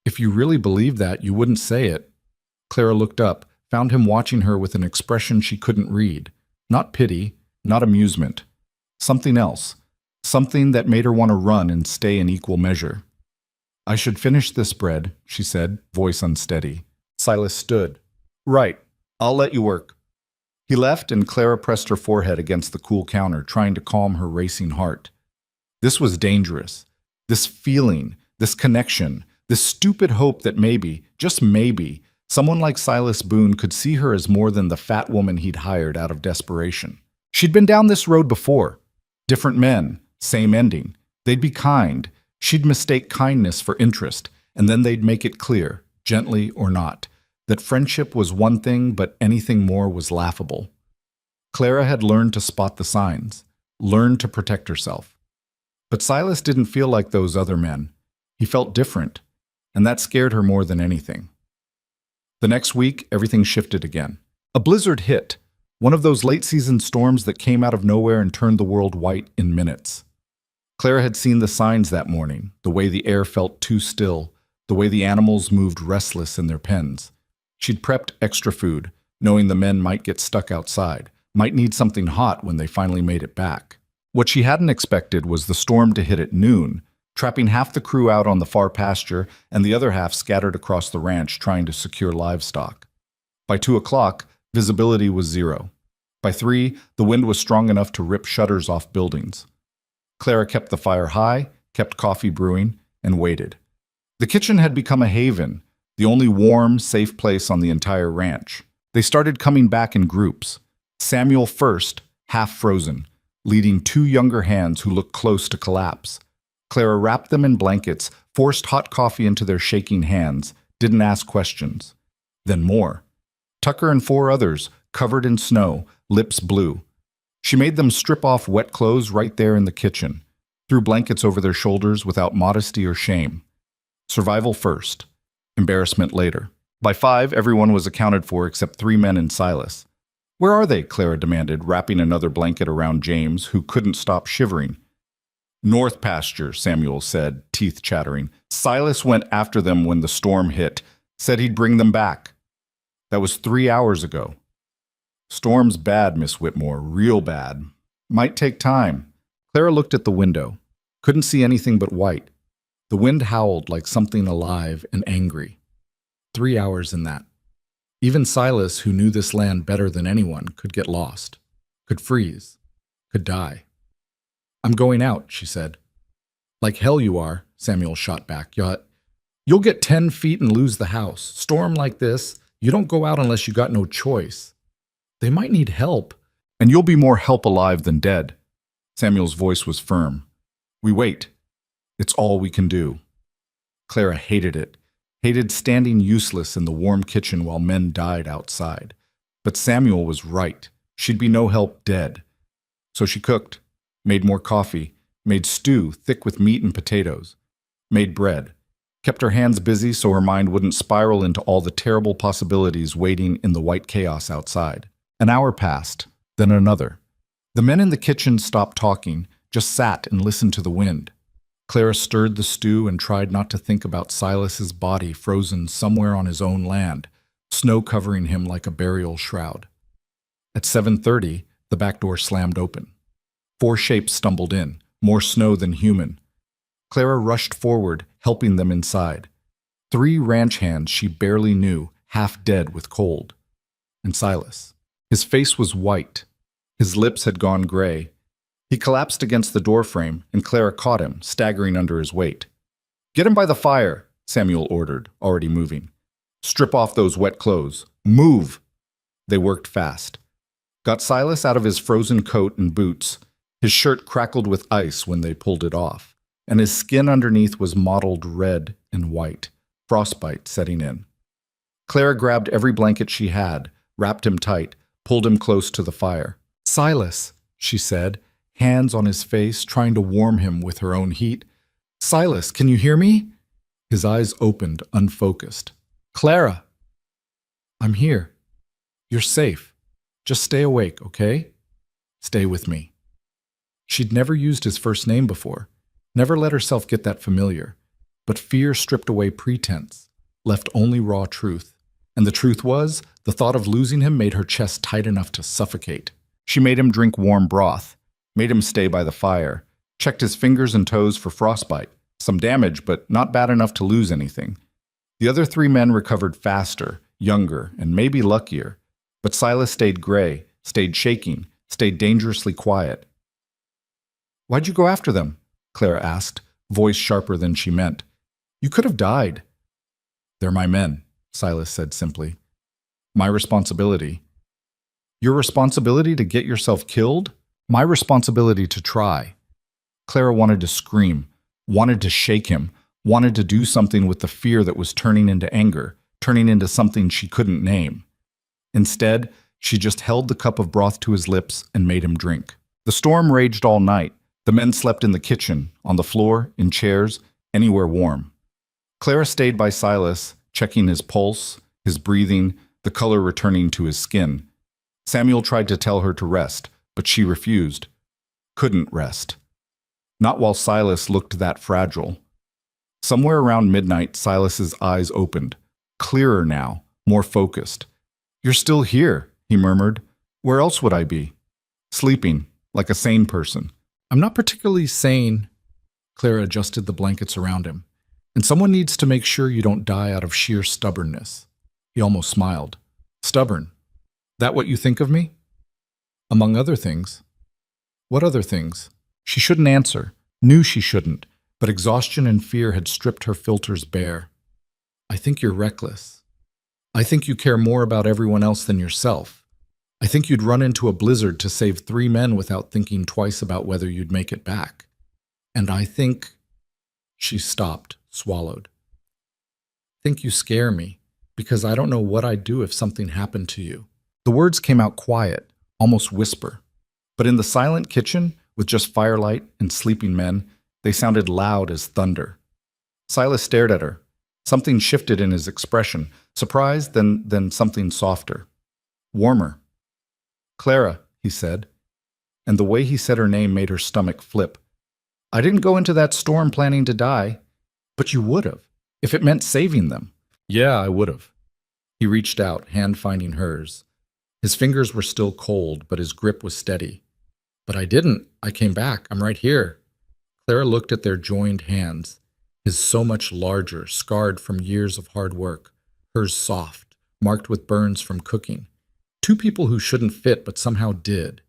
If you really believed that, you wouldn't say it. Clara looked up, found him watching her with an expression she couldn't read. Not pity, not amusement. Something else. Something that made her want to run and stay in equal measure. I should finish this bread, she said, voice unsteady. Silas stood. Right. I'll let you work. He left, and Clara pressed her forehead against the cool counter, trying to calm her racing heart. This was dangerous. This feeling, this connection, this stupid hope that maybe, just maybe, someone like Silas Boone could see her as more than the fat woman he'd hired out of desperation. She'd been down this road before. Different men, same ending. They'd be kind. She'd mistake kindness for interest, and then they'd make it clear, gently or not, that friendship was one thing, but anything more was laughable. Clara had learned to spot the signs, learned to protect herself. But Silas didn't feel like those other men. He felt different, and that scared her more than anything. The next week, everything shifted again. A blizzard hit, one of those late-season storms that came out of nowhere and turned the world white in minutes. Clara had seen the signs that morning, the way the air felt too still, the way the animals moved restless in their pens. She'd prepped extra food, knowing the men might get stuck outside, might need something hot when they finally made it back. What she hadn't expected was the storm to hit at noon, trapping half the crew out on the far pasture and the other half scattered across the ranch trying to secure livestock. By 2 o'clock, visibility was 0. By 3, the wind was strong enough to rip shutters off buildings. Clara kept the fire high, kept coffee brewing, and waited. The kitchen had become a haven, the only warm, safe place on the entire ranch. They started coming back in groups. Samuel first, half frozen, leading 2 younger hands who looked close to collapse. Clara wrapped them in blankets, forced hot coffee into their shaking hands, didn't ask questions. Then more. Tucker and 4 others, covered in snow, lips blue. She made them strip off wet clothes right there in the kitchen, threw blankets over their shoulders without modesty or shame. Survival first, embarrassment later. By 5, everyone was accounted for except 3 men and Silas. Where are they? Clara demanded, wrapping another blanket around James, who couldn't stop shivering. North pasture, Samuel said, teeth chattering. Silas went after them when the storm hit, said he'd bring them back. That was 3 hours ago. Storm's bad, Miss Whitmore, real bad. Might take time. Clara looked at the window. Couldn't see anything but white. The wind howled like something alive and angry. 3 hours in that. Even Silas, who knew this land better than anyone, could get lost, could freeze, could die. I'm going out, she said. Like hell you are, Samuel shot back. You'll get 10 feet and lose the house. Storm like this, you don't go out unless you got no choice. They might need help. And you'll be more help alive than dead. Samuel's voice was firm. We wait. It's all we can do. Clara hated it. Hated standing useless in the warm kitchen while men died outside. But Samuel was right. She'd be no help dead. So she cooked, made more coffee, made stew thick with meat and potatoes, made bread, kept her hands busy so her mind wouldn't spiral into all the terrible possibilities waiting in the white chaos outside. An hour passed, then another. The men in the kitchen stopped talking, just sat and listened to the wind. Clara stirred the stew and tried not to think about Silas's body frozen somewhere on his own land, snow covering him like a burial shroud. At 7:30, the back door slammed open. 4 shapes stumbled in, more snow than human. Clara rushed forward, helping them inside. 3 ranch hands she barely knew, half dead with cold. And Silas. His face was white. His lips had gone gray. He collapsed against the doorframe, and Clara caught him, staggering under his weight. "Get him by the fire," Samuel ordered, already moving. "Strip off those wet clothes. Move!" They worked fast. Got Silas out of his frozen coat and boots. His shirt crackled with ice when they pulled it off, and his skin underneath was mottled red and white, frostbite setting in. Clara grabbed every blanket she had, wrapped him tight, pulled him close to the fire. "Silas," she said, hands on his face, trying to warm him with her own heat. "Silas, can you hear me?" His eyes opened, unfocused. "Clara!" "I'm here. You're safe. Just stay awake, okay? Stay with me." She'd never used his first name before, never let herself get that familiar. But fear stripped away pretense, left only raw truth. And the truth was, the thought of losing him made her chest tight enough to suffocate. She made him drink warm broth, made him stay by the fire, checked his fingers and toes for frostbite, some damage, but not bad enough to lose anything. The other 3 men recovered faster, younger, and maybe luckier. But Silas stayed gray, stayed shaking, stayed dangerously quiet. "Why'd you go after them?" Clara asked, voice sharper than she meant. "You could have died." "They're my men," Silas said simply. "My responsibility." "Your responsibility to get yourself killed?" "My responsibility to try." Clara wanted to scream, wanted to shake him, wanted to do something with the fear that was turning into anger, turning into something she couldn't name. Instead, she just held the cup of broth to his lips and made him drink. The storm raged all night. The men slept in the kitchen, on the floor, in chairs, anywhere warm. Clara stayed by Silas, checking his pulse, his breathing, the color returning to his skin. Samuel tried to tell her to rest, but she refused. Couldn't rest. Not while Silas looked that fragile. Somewhere around midnight, Silas's eyes opened, clearer now, more focused. "You're still here," he murmured. "Where else would I be?" "Sleeping, like a sane person." "I'm not particularly sane." Clara adjusted the blankets around him. "And someone needs to make sure you don't die out of sheer stubbornness." He almost smiled. "Stubborn? That what you think of me?" "Among other things." "What other things?" She shouldn't answer, knew she shouldn't, but exhaustion and fear had stripped her filters bare. "I think you're reckless. I think you care more about everyone else than yourself. I think you'd run into a blizzard to save 3 men without thinking twice about whether you'd make it back. And I think—" She stopped, swallowed. "Think you scare me, because I don't know what I'd do if something happened to you." The words came out quiet, almost whisper. But in the silent kitchen, with just firelight and sleeping men, they sounded loud as thunder. Silas stared at her. Something shifted in his expression, surprised, then something softer. Warmer. "Clara," he said, and the way he said her name made her stomach flip. "I didn't go into that storm planning to die." "But you would have, if it meant saving them." "Yeah, I would have." He reached out, hand finding hers. His fingers were still cold, but his grip was steady. "But I didn't. I came back. I'm right here." Clara looked at their joined hands, his so much larger, scarred from years of hard work, hers soft, marked with burns from cooking. 2 people who shouldn't fit, but somehow did.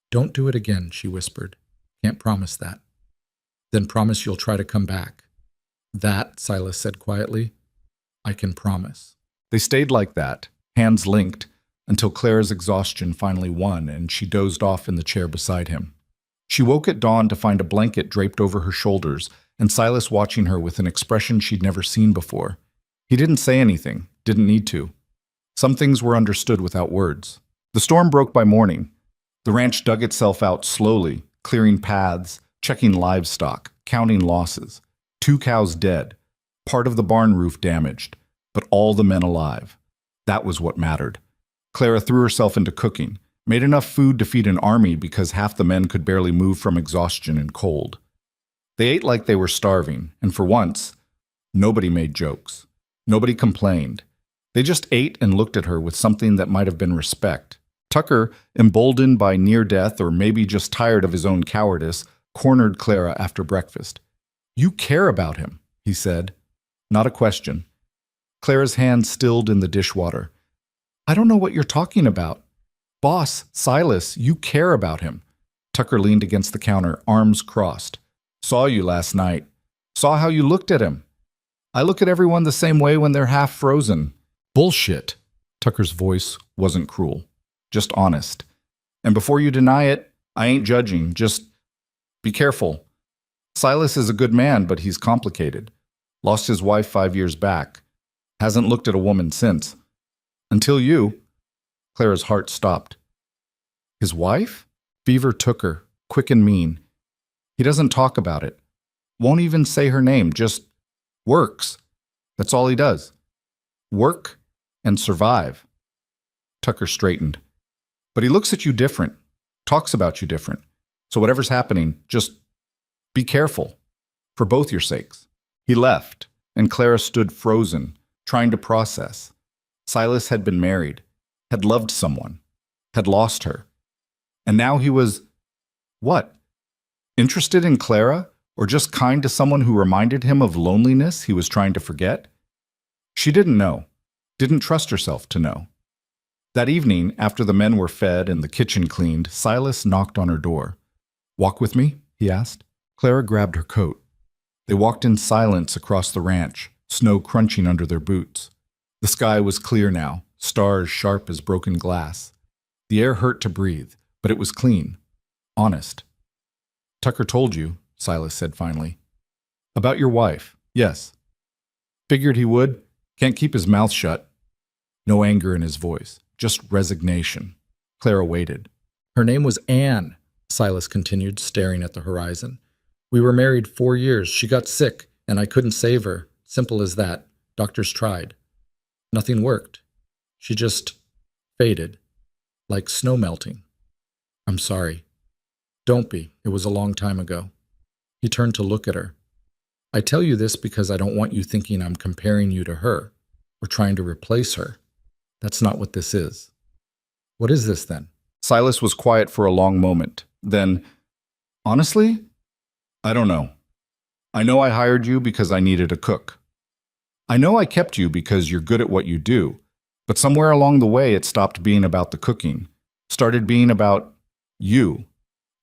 "Don't do it again," she whispered. "Can't promise that." "Then promise you'll try to come back." "That," Silas said quietly, "I can promise." They stayed like that, hands linked, until Clara's exhaustion finally won and she dozed off in the chair beside him. She woke at dawn to find a blanket draped over her shoulders and Silas watching her with an expression she'd never seen before. He didn't say anything, didn't need to. Some things were understood without words. The storm broke by morning. The ranch dug itself out slowly, clearing paths, checking livestock, counting losses. 2 cows dead, part of the barn roof damaged, but all the men alive. That was what mattered. Clara threw herself into cooking, made enough food to feed an army because half the men could barely move from exhaustion and cold. They ate like they were starving, and for once, nobody made jokes. Nobody complained. They just ate and looked at her with something that might have been respect. Tucker, emboldened by near death or maybe just tired of his own cowardice, cornered Clara after breakfast. "You care about him," he said. not a question. Clara's hand stilled in the dishwater. I don't know what you're talking about. Boss, Silas, you care about him. Tucker leaned against the counter, arms crossed. Saw you last night. Saw how you looked at him. I look at everyone the same way when they're half frozen. Bullshit. Tucker's voice wasn't cruel, just honest. And before you deny it, I ain't judging, just be careful. Silas is a good man, but he's complicated. Lost his wife 5 years back. Hasn't looked at a woman since. Until you. Clara's heart stopped. His wife? Fever took her, quick and mean. He doesn't talk about it. Won't even say her name, just works. That's all he does. Work and survive. Tucker straightened. But he looks at you different, talks about you different. So whatever's happening, just be careful, for both your sakes. He left, and Clara stood frozen, trying to process. Silas had been married, had loved someone, had lost her. And now he was, what? Interested in Clara, or just kind to someone who reminded him of loneliness he was trying to forget? She didn't know, didn't trust herself to know. That evening, after the men were fed and the kitchen cleaned, Silas knocked on her door. Walk with me? He asked. Clara grabbed her coat. They walked in silence across the ranch, snow crunching under their boots. The sky was clear now, stars sharp as broken glass. The air hurt to breathe, but it was clean, honest. Tucker told you, Silas said finally. About your wife, yes. Figured he would. Can't keep his mouth shut. No anger in his voice, just resignation. Clara waited. Her name was Anne, Silas continued, staring at the horizon. We were married 4 years. She got sick, and I couldn't save her. Simple as that. Doctors tried. Nothing worked. She just faded, like snow melting. I'm sorry. Don't be. It was a long time ago. He turned to look at her. I tell you this because I don't want you thinking I'm comparing you to her or trying to replace her. That's not what this is. What is this then? Silas was quiet for a long moment. Then, honestly, I don't know. I know I hired you because I needed a cook. I know I kept you because you're good at what you do, but somewhere along the way it stopped being about the cooking, started being about you,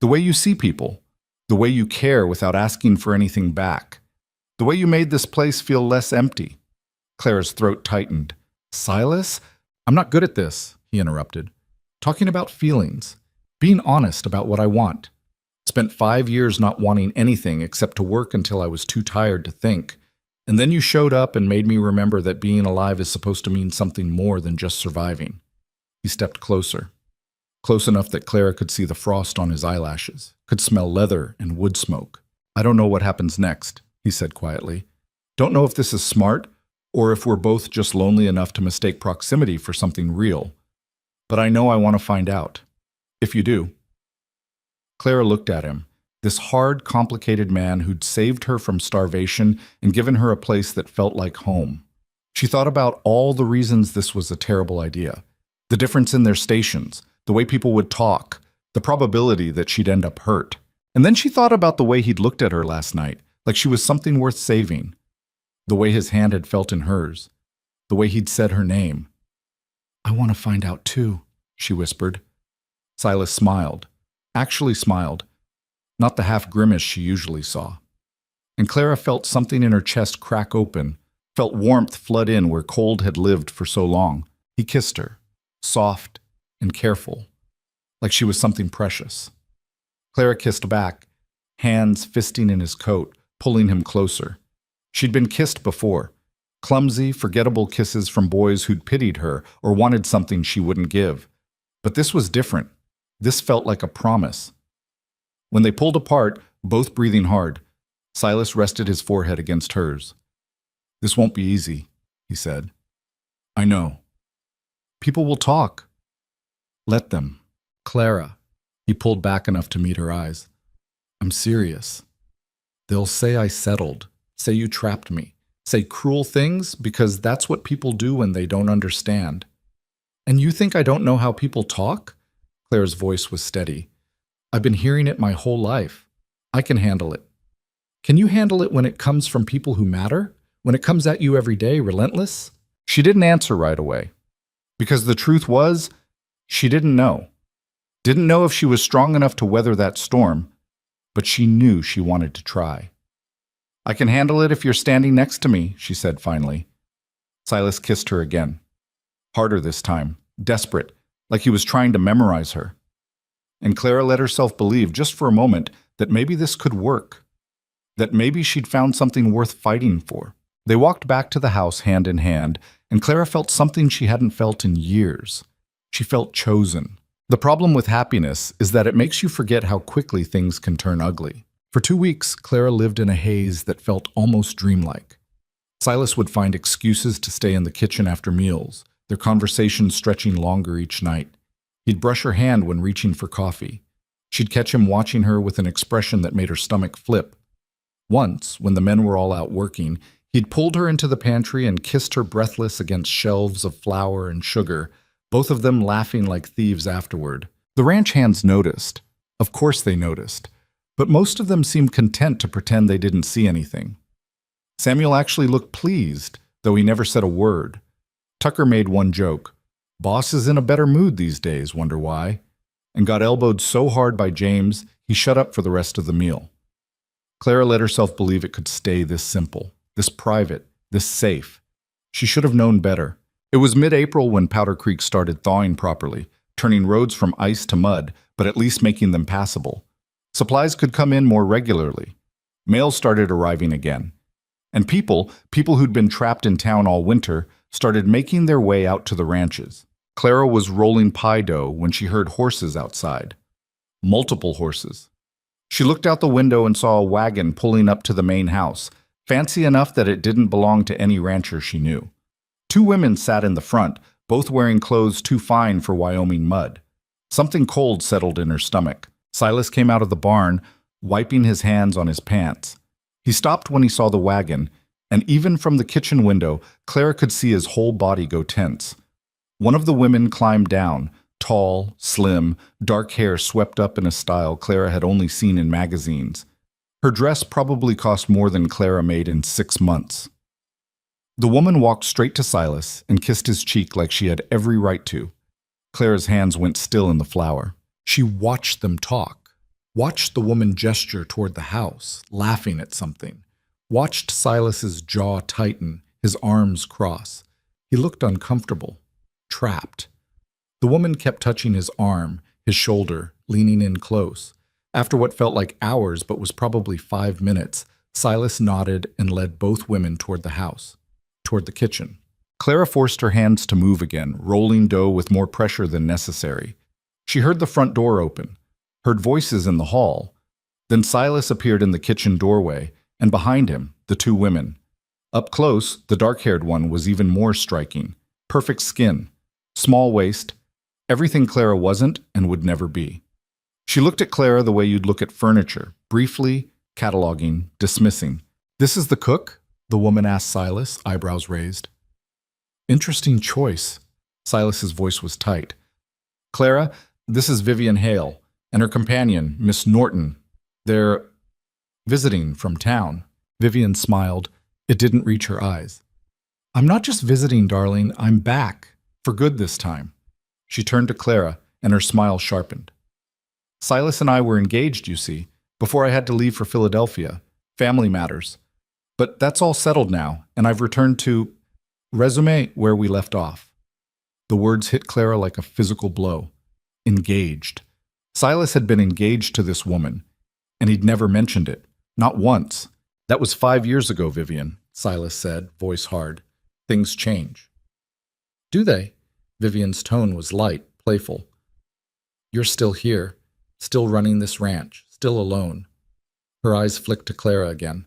the way you see people, the way you care without asking for anything back, the way you made this place feel less empty. Clara's throat tightened. Silas? I'm not good at this, he interrupted. Talking about feelings, being honest about what I want. Spent 5 years not wanting anything except to work until I was too tired to think. And then you showed up and made me remember that being alive is supposed to mean something more than just surviving. He stepped closer. Close enough that Clara could see the frost on his eyelashes, could smell leather and wood smoke. I don't know what happens next, he said quietly. Don't know if this is smart, or if we're both just lonely enough to mistake proximity for something real. But I know I want to find out. If you do. Clara looked at him, this hard, complicated man who'd saved her from starvation and given her a place that felt like home. She thought about all the reasons this was a terrible idea. The difference in their stations, the way people would talk, the probability that she'd end up hurt. And then she thought about the way he'd looked at her last night, like she was something worth saving. The way his hand had felt in hers. The way he'd said her name. I want to find out too, she whispered. Silas smiled. Actually smiled. Not the half grimace she usually saw. And Clara felt something in her chest crack open, felt warmth flood in where cold had lived for so long. He kissed her, soft and careful, like she was something precious. Clara kissed back, hands fisting in his coat, pulling him closer. She'd been kissed before, clumsy, forgettable kisses from boys who'd pitied her or wanted something she wouldn't give. But this was different. This felt like a promise. When they pulled apart, both breathing hard, Silas rested his forehead against hers. This won't be easy, he said. I know. People will talk. Let them. Clara. He pulled back enough to meet her eyes. I'm serious. They'll say I settled, say you trapped me, say cruel things because that's what people do when they don't understand. And you think I don't know how people talk? Claire's voice was steady. I've been hearing it my whole life. I can handle it. Can you handle it when it comes from people who matter? When it comes at you every day, relentless? She didn't answer right away. Because the truth was, she didn't know. Didn't know if she was strong enough to weather that storm, but she knew she wanted to try. I can handle it if you're standing next to me, she said finally. Silas kissed her again. Harder this time, desperate, like he was trying to memorize her. And Clara let herself believe, just for a moment, that maybe this could work. That maybe she'd found something worth fighting for. They walked back to the house hand in hand, and Clara felt something she hadn't felt in years. She felt chosen. The problem with happiness is that it makes you forget how quickly things can turn ugly. For 2 weeks, Clara lived in a haze that felt almost dreamlike. Silas would find excuses to stay in the kitchen after meals, their conversations stretching longer each night. He'd brush her hand when reaching for coffee. She'd catch him watching her with an expression that made her stomach flip. Once, when the men were all out working, he'd pulled her into the pantry and kissed her breathless against shelves of flour and sugar, both of them laughing like thieves afterward. The ranch hands noticed. Of course they noticed. But most of them seemed content to pretend they didn't see anything. Samuel actually looked pleased, though he never said a word. Tucker made one joke. Boss is in a better mood these days, wonder why? And got elbowed so hard by James, he shut up for the rest of the meal. Clara let herself believe it could stay this simple, this private, this safe. She should have known better. It was mid-April when Powder Creek started thawing properly, turning roads from ice to mud, but at least making them passable. Supplies could come in more regularly. Mail started arriving again. And people who'd been trapped in town all winter, started making their way out to the ranches. Clara was rolling pie dough when she heard horses outside. Multiple horses. She looked out the window and saw a wagon pulling up to the main house, fancy enough that it didn't belong to any rancher she knew. 2 women sat in the front, both wearing clothes too fine for Wyoming mud. Something cold settled in her stomach. Silas came out of the barn, wiping his hands on his pants. He stopped when he saw the wagon, and even from the kitchen window, Clara could see his whole body go tense. One of the women climbed down, tall, slim, dark hair swept up in a style Clara had only seen in magazines. Her dress probably cost more than Clara made in 6 months. The woman walked straight to Silas and kissed his cheek like she had every right to. Clara's hands went still in the flour. She watched them talk, watched the woman gesture toward the house, laughing at something, watched Silas's jaw tighten, his arms cross. He looked uncomfortable, trapped. The woman kept touching his arm, his shoulder, leaning in close. After what felt like hours but was probably 5 minutes, Silas nodded and led both women toward the house, toward the kitchen. Clara forced her hands to move again, rolling dough with more pressure than necessary. She heard the front door open, heard voices in the hall. Then Silas appeared in the kitchen doorway, and behind him, the 2 women. Up close, the dark-haired one was even more striking. Perfect skin, small waist, everything Clara wasn't and would never be. She looked at Clara the way you'd look at furniture, briefly, cataloging, dismissing. "This is the cook?" the woman asked Silas, eyebrows raised. "Interesting choice." Silas's voice was tight. "Clara, this is Vivian Hale, and her companion, Miss Norton. They're visiting from town." Vivian smiled. It didn't reach her eyes. "I'm not just visiting, darling. I'm back. For good this time." She turned to Clara, and her smile sharpened. "Silas and I were engaged, you see, before I had to leave for Philadelphia. Family matters. But that's all settled now, and I've returned to resume where we left off." The words hit Clara like a physical blow. Engaged. Silas had been engaged to this woman, and he'd never mentioned it. Not once. "That was 5 years ago, Vivian," Silas said, voice hard. "Things change." "Do they?" Vivian's tone was light, playful. "You're still here, still running this ranch, still alone." Her eyes flicked to Clara again.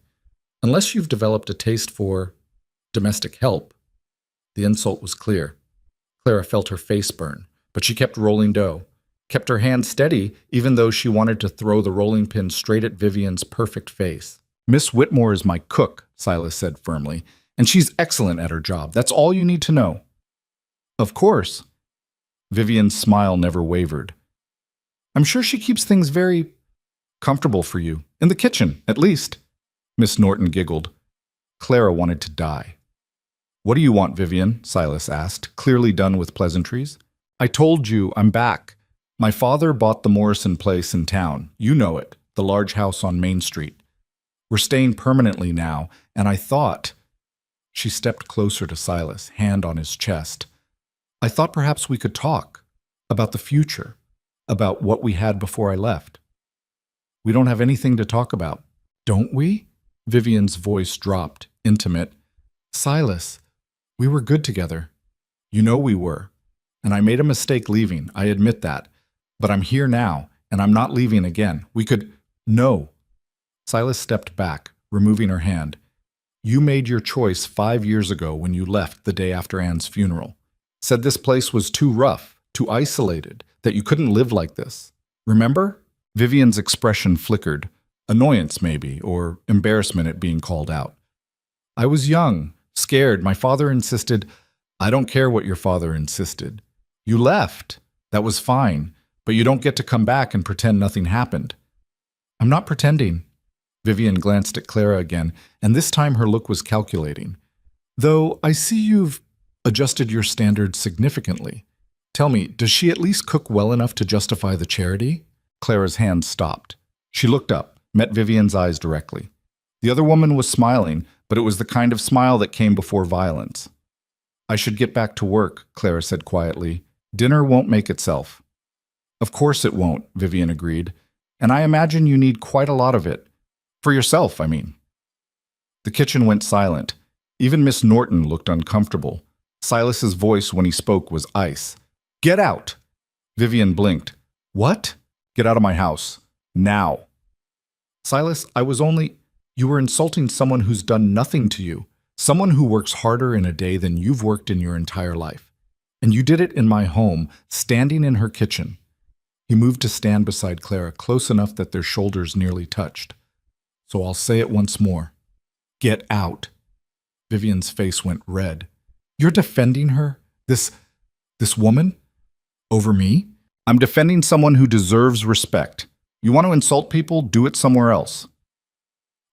"Unless you've developed a taste for domestic help." The insult was clear. Clara felt her face burn, but she kept rolling dough, kept her hand steady even though she wanted to throw the rolling pin straight at Vivian's perfect face. "Miss Whitmore is my cook," Silas said firmly, "and she's excellent at her job. That's all you need to know." "Of course." Vivian's smile never wavered. "I'm sure she keeps things very comfortable for you. In the kitchen, at least." Miss Norton giggled. Clara wanted to die. "What do you want, Vivian?" Silas asked, clearly done with pleasantries. "I told you, I'm back. My father bought the Morrison place in town. You know it, the large house on Main Street. We're staying permanently now, and I thought—" She stepped closer to Silas, hand on his chest. "I thought perhaps we could talk about the future, about what we had before I left." "We don't have anything to talk about, don't we?" Vivian's voice dropped, intimate. "Silas, we were good together. You know we were. And I made a mistake leaving, I admit that. But I'm here now, and I'm not leaving again. We could—" "No." Silas stepped back, removing her hand. "You made your choice 5 years ago when you left the day after Anne's funeral. Said this place was too rough, too isolated, that you couldn't live like this. Remember?" Vivian's expression flickered. Annoyance, maybe, or embarrassment at being called out. "I was young, scared. My father insisted—" "I don't care what your father insisted. You left. That was fine. But you don't get to come back and pretend nothing happened." "I'm not pretending." Vivian glanced at Clara again, and this time her look was calculating. "Though I see you've adjusted your standards significantly. Tell me, does she at least cook well enough to justify the charity?" Clara's hand stopped. She looked up, met Vivian's eyes directly. The other woman was smiling, but it was the kind of smile that came before violence. "I should get back to work," Clara said quietly. "Dinner won't make itself." "Of course it won't," Vivian agreed. "And I imagine you need quite a lot of it. For yourself, I mean." The kitchen went silent. Even Miss Norton looked uncomfortable. Silas's voice when he spoke was ice. "Get out!" Vivian blinked. "What?" "Get out of my house. Now." "Silas, I was only—" "You were insulting someone who's done nothing to you. Someone who works harder in a day than you've worked in your entire life. And you did it in my home, standing in her kitchen." He moved to stand beside Clara, close enough that their shoulders nearly touched. "So I'll say it once more. Get out." Vivian's face went red. "You're defending her? This woman? Over me?" "I'm defending someone who deserves respect. You want to insult people? Do it somewhere else."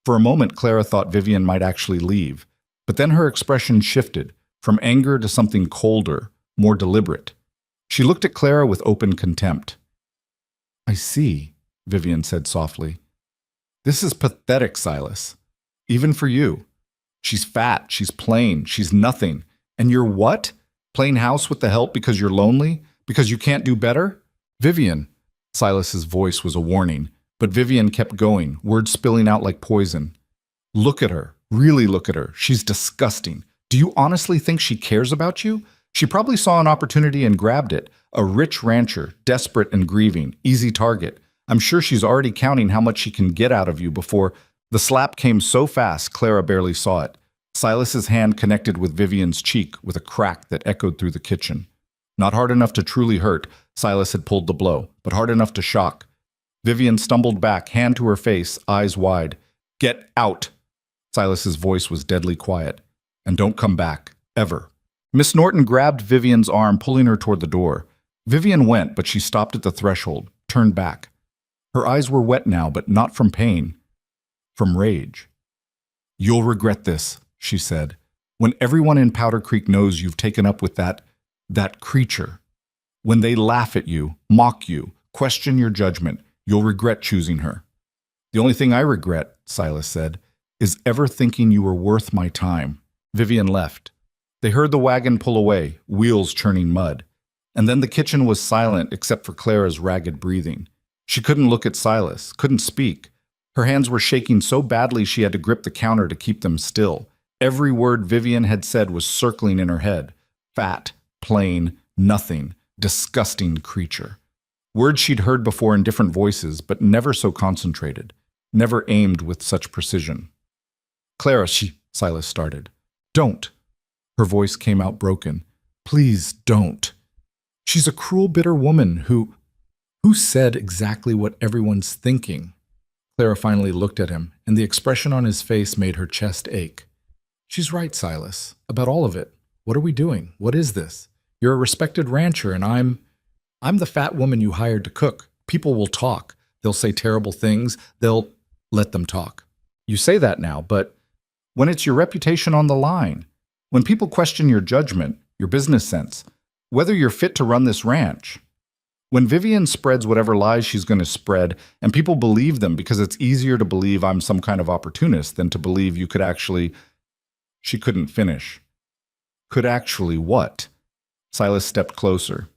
For a moment, Clara thought Vivian might actually leave, but then her expression shifted, from anger to something colder, more deliberate. She looked at Clara with open contempt. "I see," Vivian said softly. "This is pathetic, Silas. Even for you. She's fat, she's plain, she's nothing. And you're what? Playing house with the help because you're lonely? Because you can't do better? Vivian." Silas's voice was a warning, but Vivian kept going, words spilling out like poison. "Look at her. Really look at her. She's disgusting. Do you honestly think she cares about you? She probably saw an opportunity and grabbed it. A rich rancher, desperate and grieving, easy target. I'm sure she's already counting how much she can get out of you before—" The slap came so fast Clara barely saw it. Silas's hand connected with Vivian's cheek with a crack that echoed through the kitchen. Not hard enough to truly hurt, Silas had pulled the blow, but hard enough to shock. Vivian stumbled back, hand to her face, eyes wide. "Get out!" Silas's voice was deadly quiet. "And don't come back. Ever." Miss Norton grabbed Vivian's arm, pulling her toward the door. Vivian went, but she stopped at the threshold, turned back. Her eyes were wet now, but not from pain. From rage. "You'll regret this," she said. "When everyone in Powder Creek knows you've taken up with that creature. When they laugh at you, mock you, question your judgment, you'll regret choosing her." "The only thing I regret," Silas said, "is ever thinking you were worth my time." Vivian left. They heard the wagon pull away, wheels churning mud. And then the kitchen was silent except for Clara's ragged breathing. She couldn't look at Silas, couldn't speak. Her hands were shaking so badly she had to grip the counter to keep them still. Every word Vivian had said was circling in her head. Fat, plain, nothing, disgusting creature. Words she'd heard before in different voices, but never so concentrated, never aimed with such precision. "Clara, Silas started. "Don't." Her voice came out broken. "Please don't. She's a cruel, bitter woman who said exactly what everyone's thinking." Clara finally looked at him, and the expression on his face made her chest ache. "She's right, Silas, about all of it. What are we doing? What is this? You're a respected rancher, and I'm the fat woman you hired to cook. People will talk. They'll say terrible things. They'll let them talk. You say that now, but When it's your reputation on the line. When people question your judgment, your business sense, whether you're fit to run this ranch. When Vivian spreads whatever lies she's going to spread, and people believe them because it's easier to believe I'm some kind of opportunist than to believe you could actually. She couldn't finish. Could actually what? Silas stepped closer.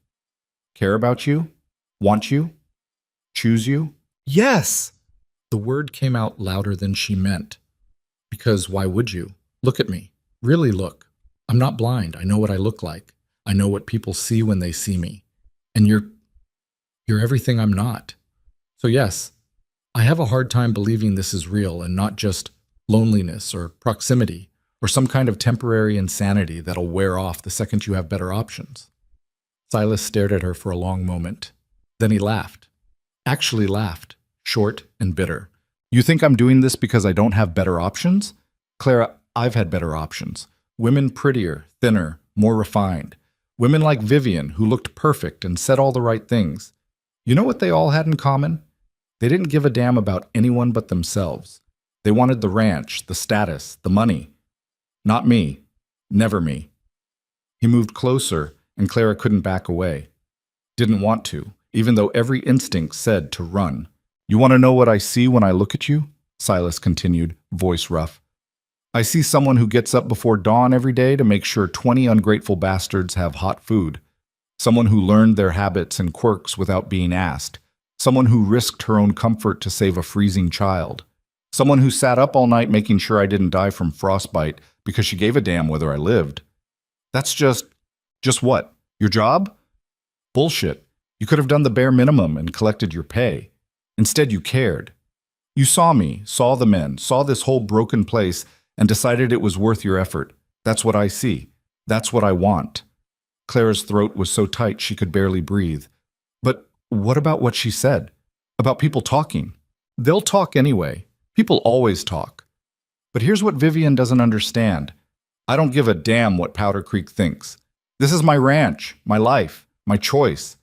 Care about you? Want you? Choose you? Yes! The word came out louder than she meant. Because why would you? Look at me. Really look. I'm not blind. I know what I look like. I know what people see when they see me. And you're everything I'm not. So yes, I have a hard time believing this is real and not just loneliness or proximity or some kind of temporary insanity that'll wear off the second you have better options. Silas stared at her for a long moment. Then he laughed. Actually laughed, short and bitter. You think I'm doing this because I don't have better options? Clara, I've had better options. Women prettier, thinner, more refined. Women like Vivian who looked perfect and said all the right things. You know what they all had in common? They didn't give a damn about anyone but themselves. They wanted the ranch, the status, the money. Not me. Never me. He moved closer, and Clara couldn't back away. Didn't want to, even though every instinct said to run. You want to know what I see when I look at you? Silas continued, voice rough. I see someone who gets up before dawn every day to make sure 20 ungrateful bastards have hot food. Someone who learned their habits and quirks without being asked. Someone who risked her own comfort to save a freezing child. Someone who sat up all night making sure I didn't die from frostbite because she gave a damn whether I lived. That's just what? Your job? Bullshit. You could have done the bare minimum and collected your pay. Instead, you cared. You saw me, saw the men, saw this whole broken place, and decided it was worth your effort. That's what I see. That's what I want. Clara's throat was so tight she could barely breathe. But what about what she said? About people talking? They'll talk anyway. People always talk. But here's what Vivian doesn't understand. I don't give a damn what Powder Creek thinks. This is my ranch, my life, my choice.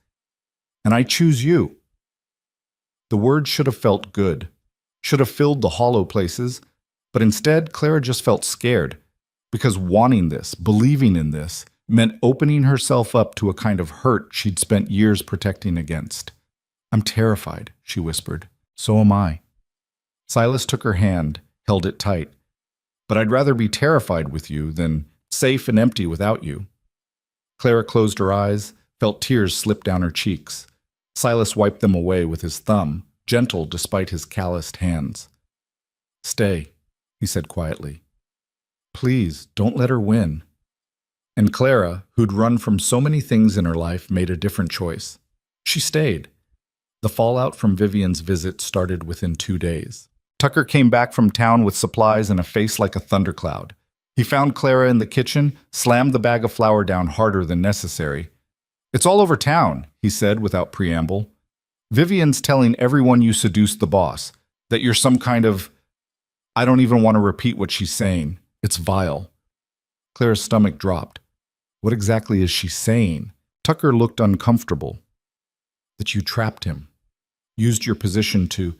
And I choose you. The words should have felt good, should have filled the hollow places, but instead Clara just felt scared, because wanting this, believing in this, meant opening herself up to a kind of hurt she'd spent years protecting against. I'm terrified, she whispered. So am I. Silas took her hand, held it tight. But I'd rather be terrified with you than safe and empty without you. Clara closed her eyes, felt tears slip down her cheeks. Silas wiped them away with his thumb, gentle despite his calloused hands. Stay, he said quietly. Please, don't let her win. And Clara, who'd run from so many things in her life, made a different choice. She stayed. The fallout from Vivian's visit started within 2 days. Tucker came back from town with supplies and a face like a thundercloud. He found Clara in the kitchen, slammed the bag of flour down harder than necessary. It's all over town, he said without preamble. Vivian's telling everyone you seduced the boss, that you're some kind of... I don't even want to repeat what she's saying. It's vile. Clara's stomach dropped. What exactly is she saying? Tucker looked uncomfortable. That you trapped him. Used your position to...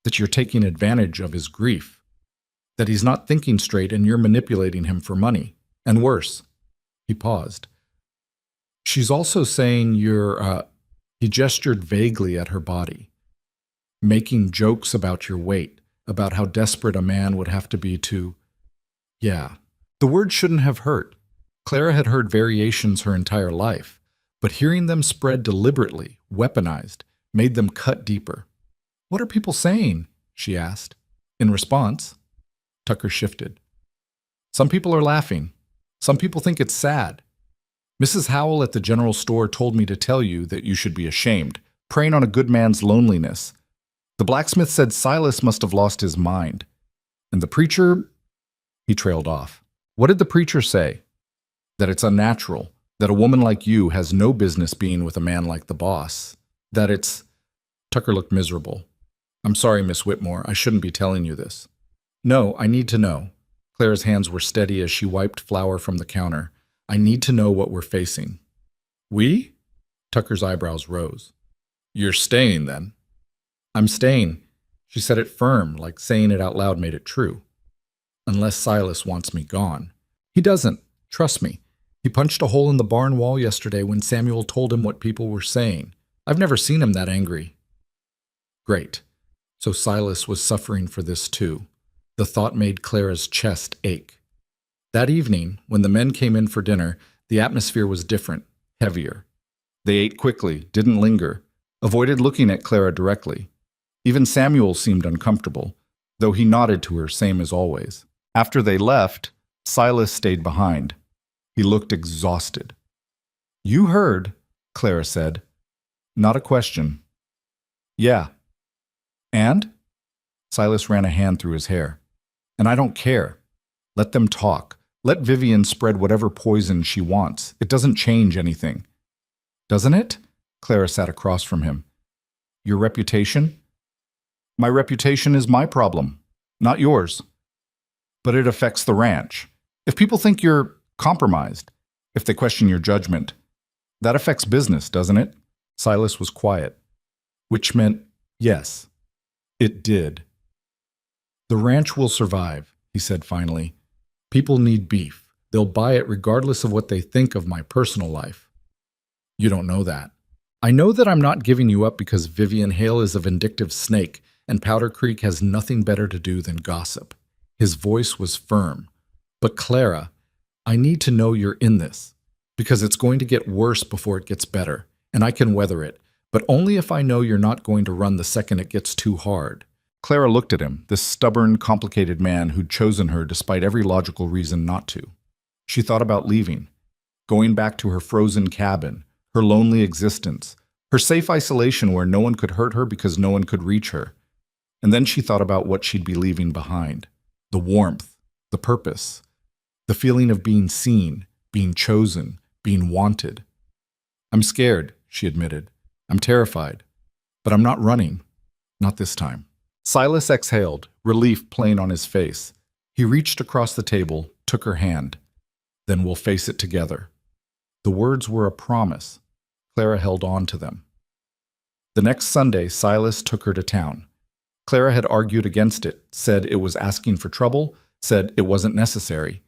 that you're taking advantage of his grief. That he's not thinking straight and you're manipulating him for money. And worse. He paused. She's also saying you're, he gestured vaguely at her body. Making jokes about your weight, about how desperate a man would have to be to... Yeah. The word shouldn't have hurt. Clara had heard variations her entire life, but hearing them spread deliberately, weaponized, made them cut deeper. What are people saying? She asked. In response, Tucker shifted. Some people are laughing. Some people think it's sad. Mrs. Howell at the general store told me to tell you that you should be ashamed, preying on a good man's loneliness. The blacksmith said Silas must have lost his mind. And the preacher... He trailed off. What did the preacher say? That it's unnatural, that a woman like you has no business being with a man like the boss. That it's... Tucker looked miserable. I'm sorry, Miss Whitmore, I shouldn't be telling you this. No, I need to know. Clara's hands were steady as she wiped flour from the counter. I need to know what we're facing. We? Tucker's eyebrows rose. You're staying, then? I'm staying. She said it firm, like saying it out loud made it true. unless Silas wants me gone. He doesn't. Trust me. He punched a hole in the barn wall yesterday when Samuel told him what people were saying. I've never seen him that angry. Great. So Silas was suffering for this too. The thought made Clara's chest ache. That evening, when the men came in for dinner, the atmosphere was different, heavier. They ate quickly, didn't linger, avoided looking at Clara directly. Even Samuel seemed uncomfortable, though he nodded to her, same as always. After they left, Silas stayed behind. He looked exhausted. "You heard," Clara said. Not a question. "Yeah." "And?" Silas ran a hand through his hair. "And I don't care. Let them talk. Let Vivian spread whatever poison she wants. It doesn't change anything." "Doesn't it?" Clara sat across from him. "Your reputation?" "My reputation is my problem, not yours. But it affects the ranch. If people think you're compromised, if they question your judgment, that affects business, doesn't it?" Silas was quiet, which meant yes, it did. "The ranch will survive," he said finally. "People need beef. They'll buy it regardless of what they think of my personal life." "You don't know that." "I know that I'm not giving you up because Vivian Hale is a vindictive snake and Powder Creek has nothing better to do than gossip." His voice was firm. "But Clara, I need to know you're in this, because it's going to get worse before it gets better, and I can weather it, but only if I know you're not going to run the second it gets too hard." Clara looked at him, this stubborn, complicated man who'd chosen her despite every logical reason not to. She thought about leaving, going back to her frozen cabin, her lonely existence, her safe isolation where no one could hurt her because no one could reach her. And then she thought about what she'd be leaving behind. The warmth, the purpose, the feeling of being seen, being chosen, being wanted. "I'm scared," she admitted. "I'm terrified. But I'm not running. Not this time." Silas exhaled, relief plain on his face. He reached across the table, took her hand. "Then we'll face it together." The words were a promise. Clara held on to them. The next Sunday, Silas took her to town. Clara had argued against it, said it was asking for trouble, said it wasn't necessary.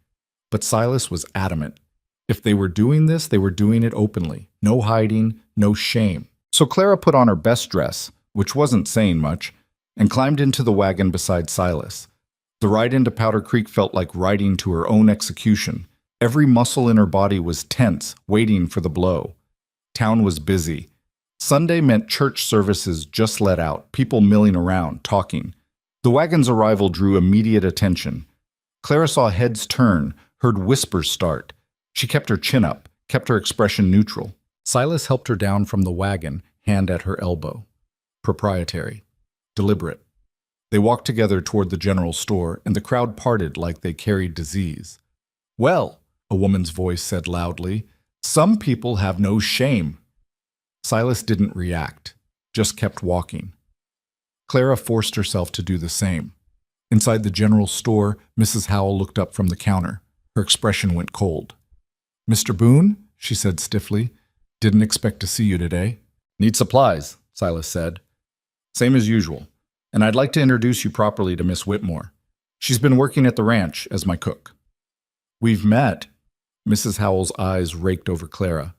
But Silas was adamant. If they were doing this, they were doing it openly. No hiding, no shame. So Clara put on her best dress, which wasn't saying much, and climbed into the wagon beside Silas. The ride into Powder Creek felt like riding to her own execution. Every muscle in her body was tense, waiting for the blow. Town was busy. Sunday meant church services just let out, people milling around, talking. The wagon's arrival drew immediate attention. Clara saw heads turn, heard whispers start. She kept her chin up, kept her expression neutral. Silas helped her down from the wagon, hand at her elbow. Proprietary. Deliberate. They walked together toward the general store, and the crowd parted like they carried disease. "Well," a woman's voice said loudly, "some people have no shame." Silas didn't react, just kept walking. Clara forced herself to do the same. Inside the general store, Mrs. Howell looked up from the counter. Her expression went cold. "Mr. Boone?" she said stiffly. "Didn't expect to see you today." "Need supplies," Silas said. "Same as usual. And I'd like to introduce you properly to Miss Whitmore. She's been working at the ranch as my cook." "We've met." Mrs. Howell's eyes raked over Clara.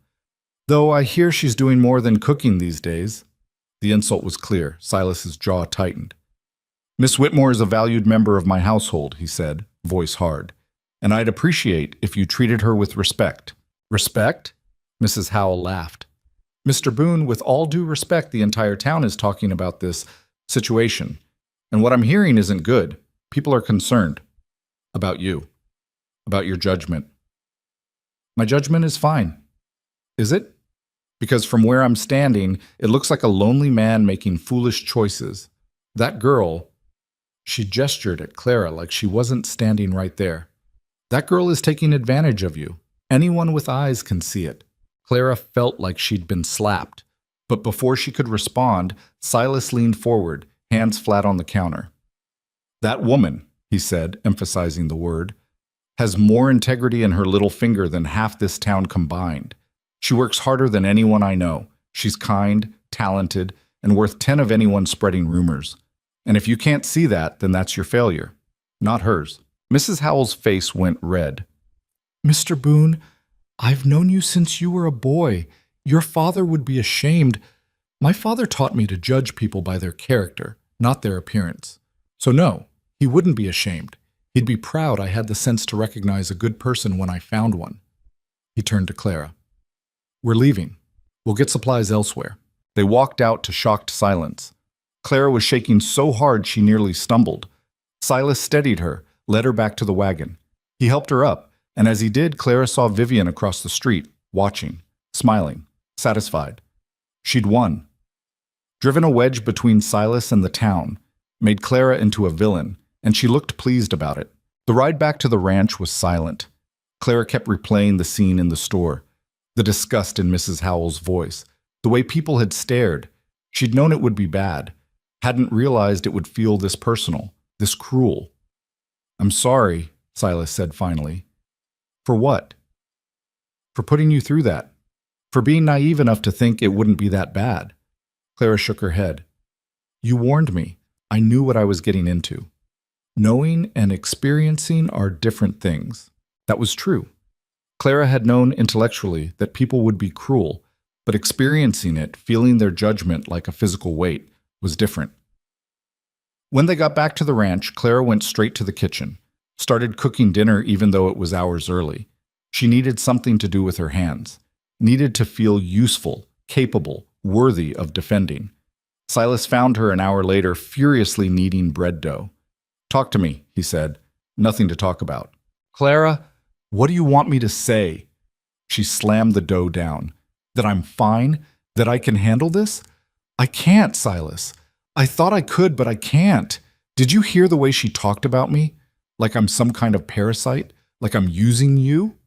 "Though I hear she's doing more than cooking these days." The insult was clear. Silas's jaw tightened. "Miss Whitmore is a valued member of my household," he said, voice hard. "And I'd appreciate if you treated her with respect." "Respect?" Mrs. Howell laughed. "Mr. Boone, with all due respect, the entire town is talking about this situation. And what I'm hearing isn't good. People are concerned. About you. About your judgment." "My judgment is fine." "Is it?" "Because from where I'm standing, it looks like a lonely man making foolish choices. That girl," she gestured at Clara like she wasn't standing right there. "That girl is taking advantage of you. Anyone with eyes can see it." Clara felt like she'd been slapped. But before she could respond, Silas leaned forward, hands flat on the counter. "That woman," he said, emphasizing the word, "has more integrity in her little finger than half this town combined. She works harder than anyone I know. She's kind, talented, and worth 10 of anyone spreading rumors. And if you can't see that, then that's your failure, not hers." Mrs. Howell's face went red. Mr. Boone, I've known you since you were a boy. Your father would be ashamed. My father taught me to judge people by their character, not their appearance. So no, he wouldn't be ashamed. He'd be proud I had the sense to recognize a good person when I found one. He turned to Clara. We're leaving. We'll get supplies elsewhere. They walked out to shocked silence. Clara was shaking so hard she nearly stumbled. Silas steadied her, led her back to the wagon. He helped her up, and as he did, Clara saw Vivian across the street, watching, smiling, satisfied. She'd won. Driven a wedge between Silas and the town, made Clara into a villain, and she looked pleased about it. The ride back to the ranch was silent. Clara kept replaying the scene in the store, the disgust in Mrs. Howell's voice, the way people had stared. She'd known it would be bad, hadn't realized it would feel this personal, this cruel. I'm sorry, Silas said finally. For what? For putting you through that. For being naive enough to think it wouldn't be that bad. Clara shook her head. You warned me. I knew what I was getting into. Knowing and experiencing are different things. That was true. Clara had known intellectually that people would be cruel, but experiencing it, feeling their judgment like a physical weight, was different. When they got back to the ranch, Clara went straight to the kitchen, started cooking dinner even though it was hours early. She needed something to do with her hands, needed to feel useful, capable, worthy of defending. Silas found her an hour later, furiously kneading bread dough. Talk to me, he said. Nothing to talk about. Clara, what do you want me to say? She slammed the dough down. That I'm fine? That I can handle this? I can't, Silas. I thought I could, but I can't. Did you hear the way she talked about me? Like I'm some kind of parasite? Like I'm using you?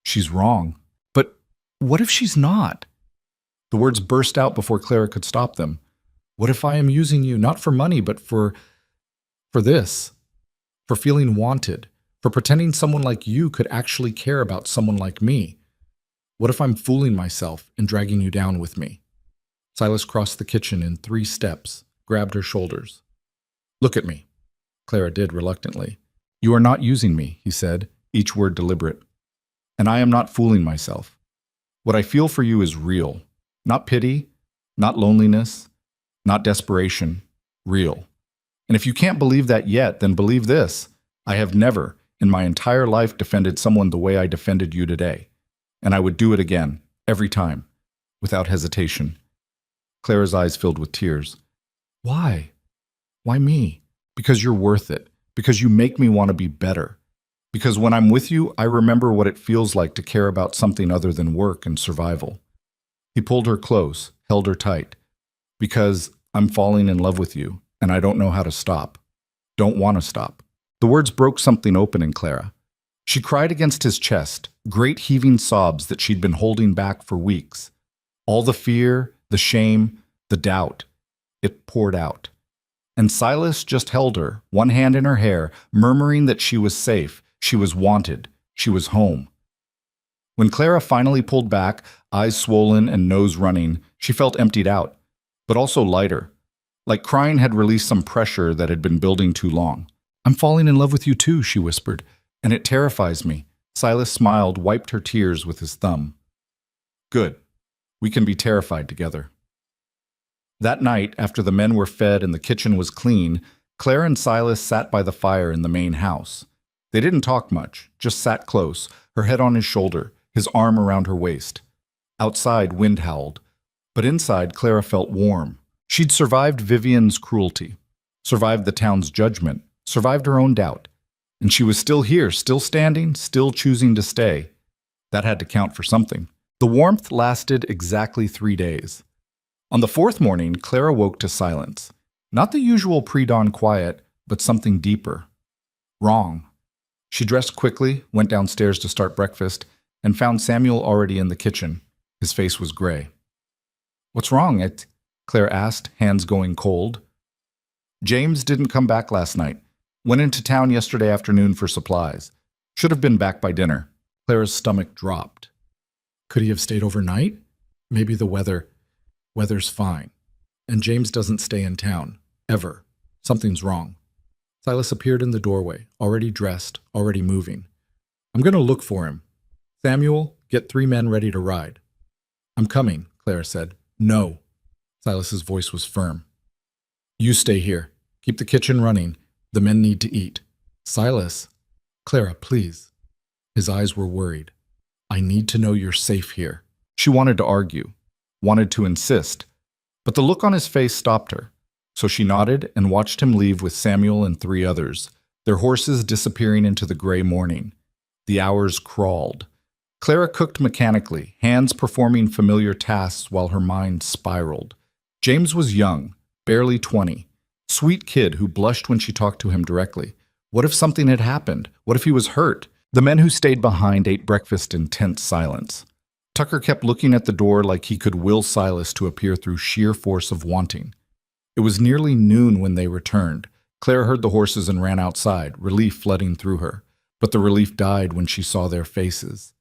She's wrong. But what if she's not? The words burst out before Clara could stop them. What if I am using you, not for money, but for this? For feeling wanted? For pretending someone like you could actually care about someone like me? What if I'm fooling myself and dragging you down with me? Silas crossed the kitchen in 3 steps, grabbed her shoulders. Look at me. Clara did reluctantly. You are not using me, he said, each word deliberate. And I am not fooling myself. What I feel for you is real. Not pity, not loneliness, not desperation. Real. And if you can't believe that yet, then believe this. I have never, in my entire life, defended someone the way I defended you today. And I would do it again, every time, without hesitation. Clara's eyes filled with tears. Why? Why me? Because you're worth it. Because you make me want to be better. Because when I'm with you, I remember what it feels like to care about something other than work and survival. He pulled her close, held her tight. Because I'm falling in love with you, and I don't know how to stop. Don't want to stop. The words broke something open in Clara. She cried against his chest, great heaving sobs that she'd been holding back for weeks. All the fear, the shame, the doubt. It poured out. And Silas just held her, one hand in her hair, murmuring that she was safe, she was wanted, she was home. When Clara finally pulled back, eyes swollen and nose running, she felt emptied out, but also lighter. Like crying had released some pressure that had been building too long. I'm falling in love with you too, she whispered, and it terrifies me. Silas smiled, wiped her tears with his thumb. Good. We can be terrified together. That night, after the men were fed and the kitchen was clean, Claire and Silas sat by the fire in the main house. They didn't talk much, just sat close, her head on his shoulder, his arm around her waist. Outside, wind howled, but inside, Clara felt warm. She'd survived Vivian's cruelty, survived the town's judgment, survived her own doubt. And she was still here, still standing, still choosing to stay. That had to count for something. The warmth lasted exactly 3 days. On the 4th morning, Clara woke to silence. Not the usual pre-dawn quiet, but something deeper. Wrong. She dressed quickly, went downstairs to start breakfast, and found Samuel already in the kitchen. His face was gray. What's wrong, Claire asked, hands going cold. James didn't come back last night. Went into town yesterday afternoon for supplies. Should have been back by dinner. Clara's stomach dropped. Could he have stayed overnight? Maybe the weather's fine. And James doesn't stay in town. Ever. Something's wrong. Silas appeared in the doorway, already dressed, already moving. I'm going to look for him. Samuel, get 3 men ready to ride. I'm coming, Clara said. No. Silas's voice was firm. You stay here. Keep the kitchen running. The men need to eat. Silas. Clara, please. His eyes were worried. I need to know you're safe here. She wanted to argue, wanted to insist, but the look on his face stopped her. So she nodded and watched him leave with Samuel and 3 others, their horses disappearing into the gray morning. The hours crawled. Clara cooked mechanically, hands performing familiar tasks while her mind spiraled. James was young, barely 20. Sweet kid who blushed when she talked to him directly. What if something had happened? What if he was hurt? The men who stayed behind ate breakfast in tense silence. Tucker kept looking at the door like he could will Silas to appear through sheer force of wanting. It was nearly noon when they returned. Clara heard the horses and ran outside, relief flooding through her. But the relief died when she saw their faces.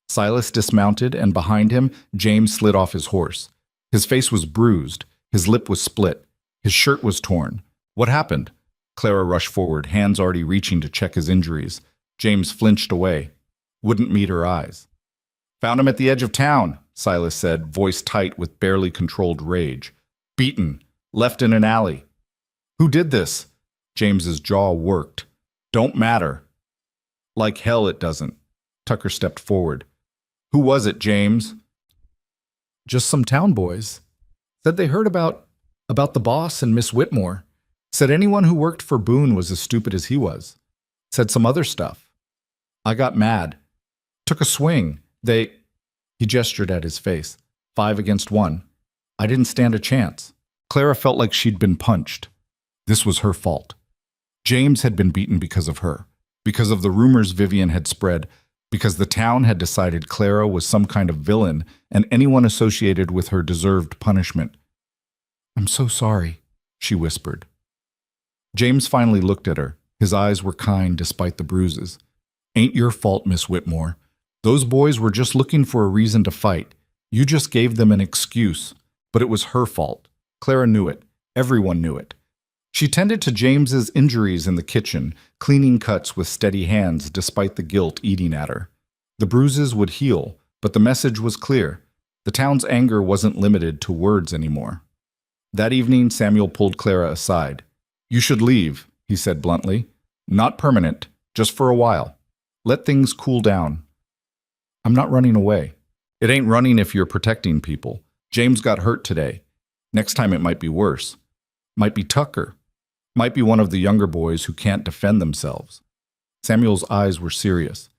Silas dismounted, and behind him, James slid off his horse. His face was bruised. His lip was split. His shirt was torn. What happened? Clara rushed forward, hands already reaching to check his injuries. James flinched away. Wouldn't meet her eyes. Found him at the edge of town, Silas said, voice tight with barely controlled rage. Beaten. Left in an alley. Who did this? James's jaw worked. Don't matter. Like hell it doesn't. Tucker stepped forward. Who was it, James? Just some town boys. Said they heard about the boss and Miss Whitmore. Said anyone who worked for Boone was as stupid as he was. Said some other stuff. I got mad. Took a swing. He gestured at his face. 5 against 1. I didn't stand a chance. Clara felt like she'd been punched. This was her fault. James had been beaten because of her, because of the rumors Vivian had spread, because the town had decided Clara was some kind of villain and anyone associated with her deserved punishment. I'm so sorry, she whispered. James finally looked at her. His eyes were kind despite the bruises. Ain't your fault, Miss Whitmore. Those boys were just looking for a reason to fight. You just gave them an excuse, but it was her fault. Clara knew it. Everyone knew it. She tended to James's injuries in the kitchen, cleaning cuts with steady hands despite the guilt eating at her. The bruises would heal, but the message was clear. The town's anger wasn't limited to words anymore. That evening, Samuel pulled Clara aside. You should leave, he said bluntly. Not permanent, just for a while. Let things cool down. I'm not running away. It ain't running if you're protecting people. James got hurt today. Next time it might be worse. Might be Tucker. Might be one of the younger boys who can't defend themselves. Samuel's eyes were serious.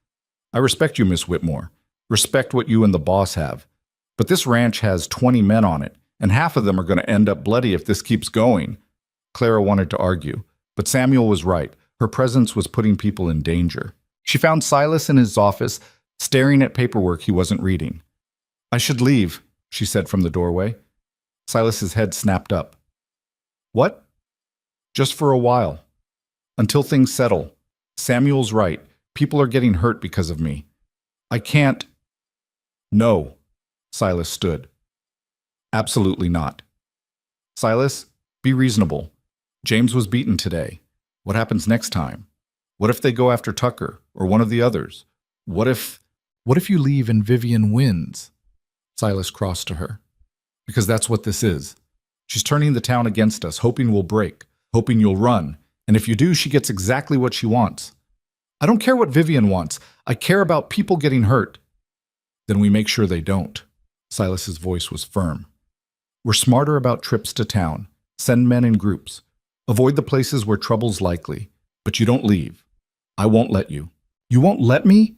I respect you, Miss Whitmore. Respect what you and the boss have. But this ranch has 20 men on it, and half of them are going to end up bloody if this keeps going. Clara wanted to argue, but Samuel was right. Her presence was putting people in danger. She found Silas in his office, staring at paperwork he wasn't reading. I should leave, she said from the doorway. Silas's head snapped up. What? Just for a while. Until things settle. Samuel's right. People are getting hurt because of me. I can't. No. Silas stood. Absolutely not. Silas, be reasonable. James was beaten today. What happens next time? What if they go after Tucker or one of the others? What if you leave and Vivian wins? Silas crossed to her. Because that's what this is. She's turning the town against us, hoping we'll break, hoping you'll run. And if you do, she gets exactly what she wants. I don't care what Vivian wants. I care about people getting hurt. Then we make sure they don't. Silas's voice was firm. We're smarter about trips to town. Send men in groups. Avoid the places where trouble's likely. But you don't leave. I won't let you. You won't let me?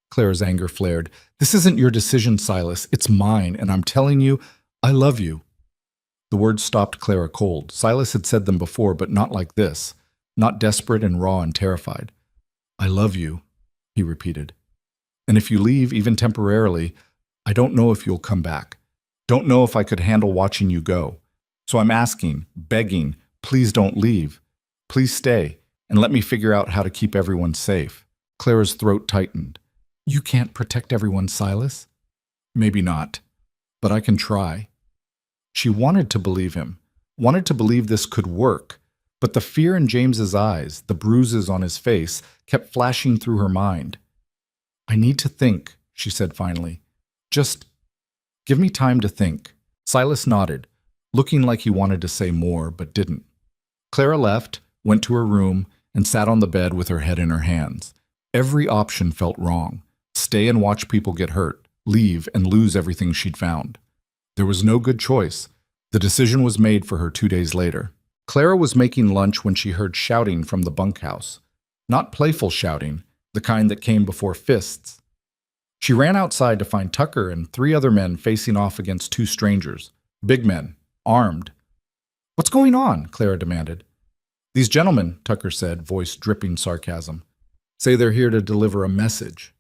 Clara's anger flared. This isn't your decision, Silas. It's mine, and I'm telling you, I love you. The words stopped Clara cold. Silas had said them before, but not like this. Not desperate and raw and terrified. I love you, he repeated. And if you leave, even temporarily, I don't know if you'll come back. Don't know if I could handle watching you go. So I'm asking, begging, please don't leave. Please stay, and let me figure out how to keep everyone safe. Clara's throat tightened. You can't protect everyone, Silas. Maybe not, but I can try. She wanted to believe him, wanted to believe this could work, But the fear in James's eyes, the bruises on his face, kept flashing through her mind. "I need to think," she said finally. "Just give me time to think." Silas nodded, looking like he wanted to say more, but didn't. Clara left, went to her room, and sat on the bed with her head in her hands. Every option felt wrong. Stay and watch people get hurt, leave and lose everything she'd found. There was no good choice. The decision was made for her 2 days later. Clara was making lunch when she heard shouting from the bunkhouse. Not playful shouting, the kind that came before fists. She ran outside to find Tucker and 3 other men facing off against 2 strangers. Big men, armed. "What's going on?" Clara demanded. "These gentlemen," Tucker said, voice dripping sarcasm, "say they're here to deliver a message."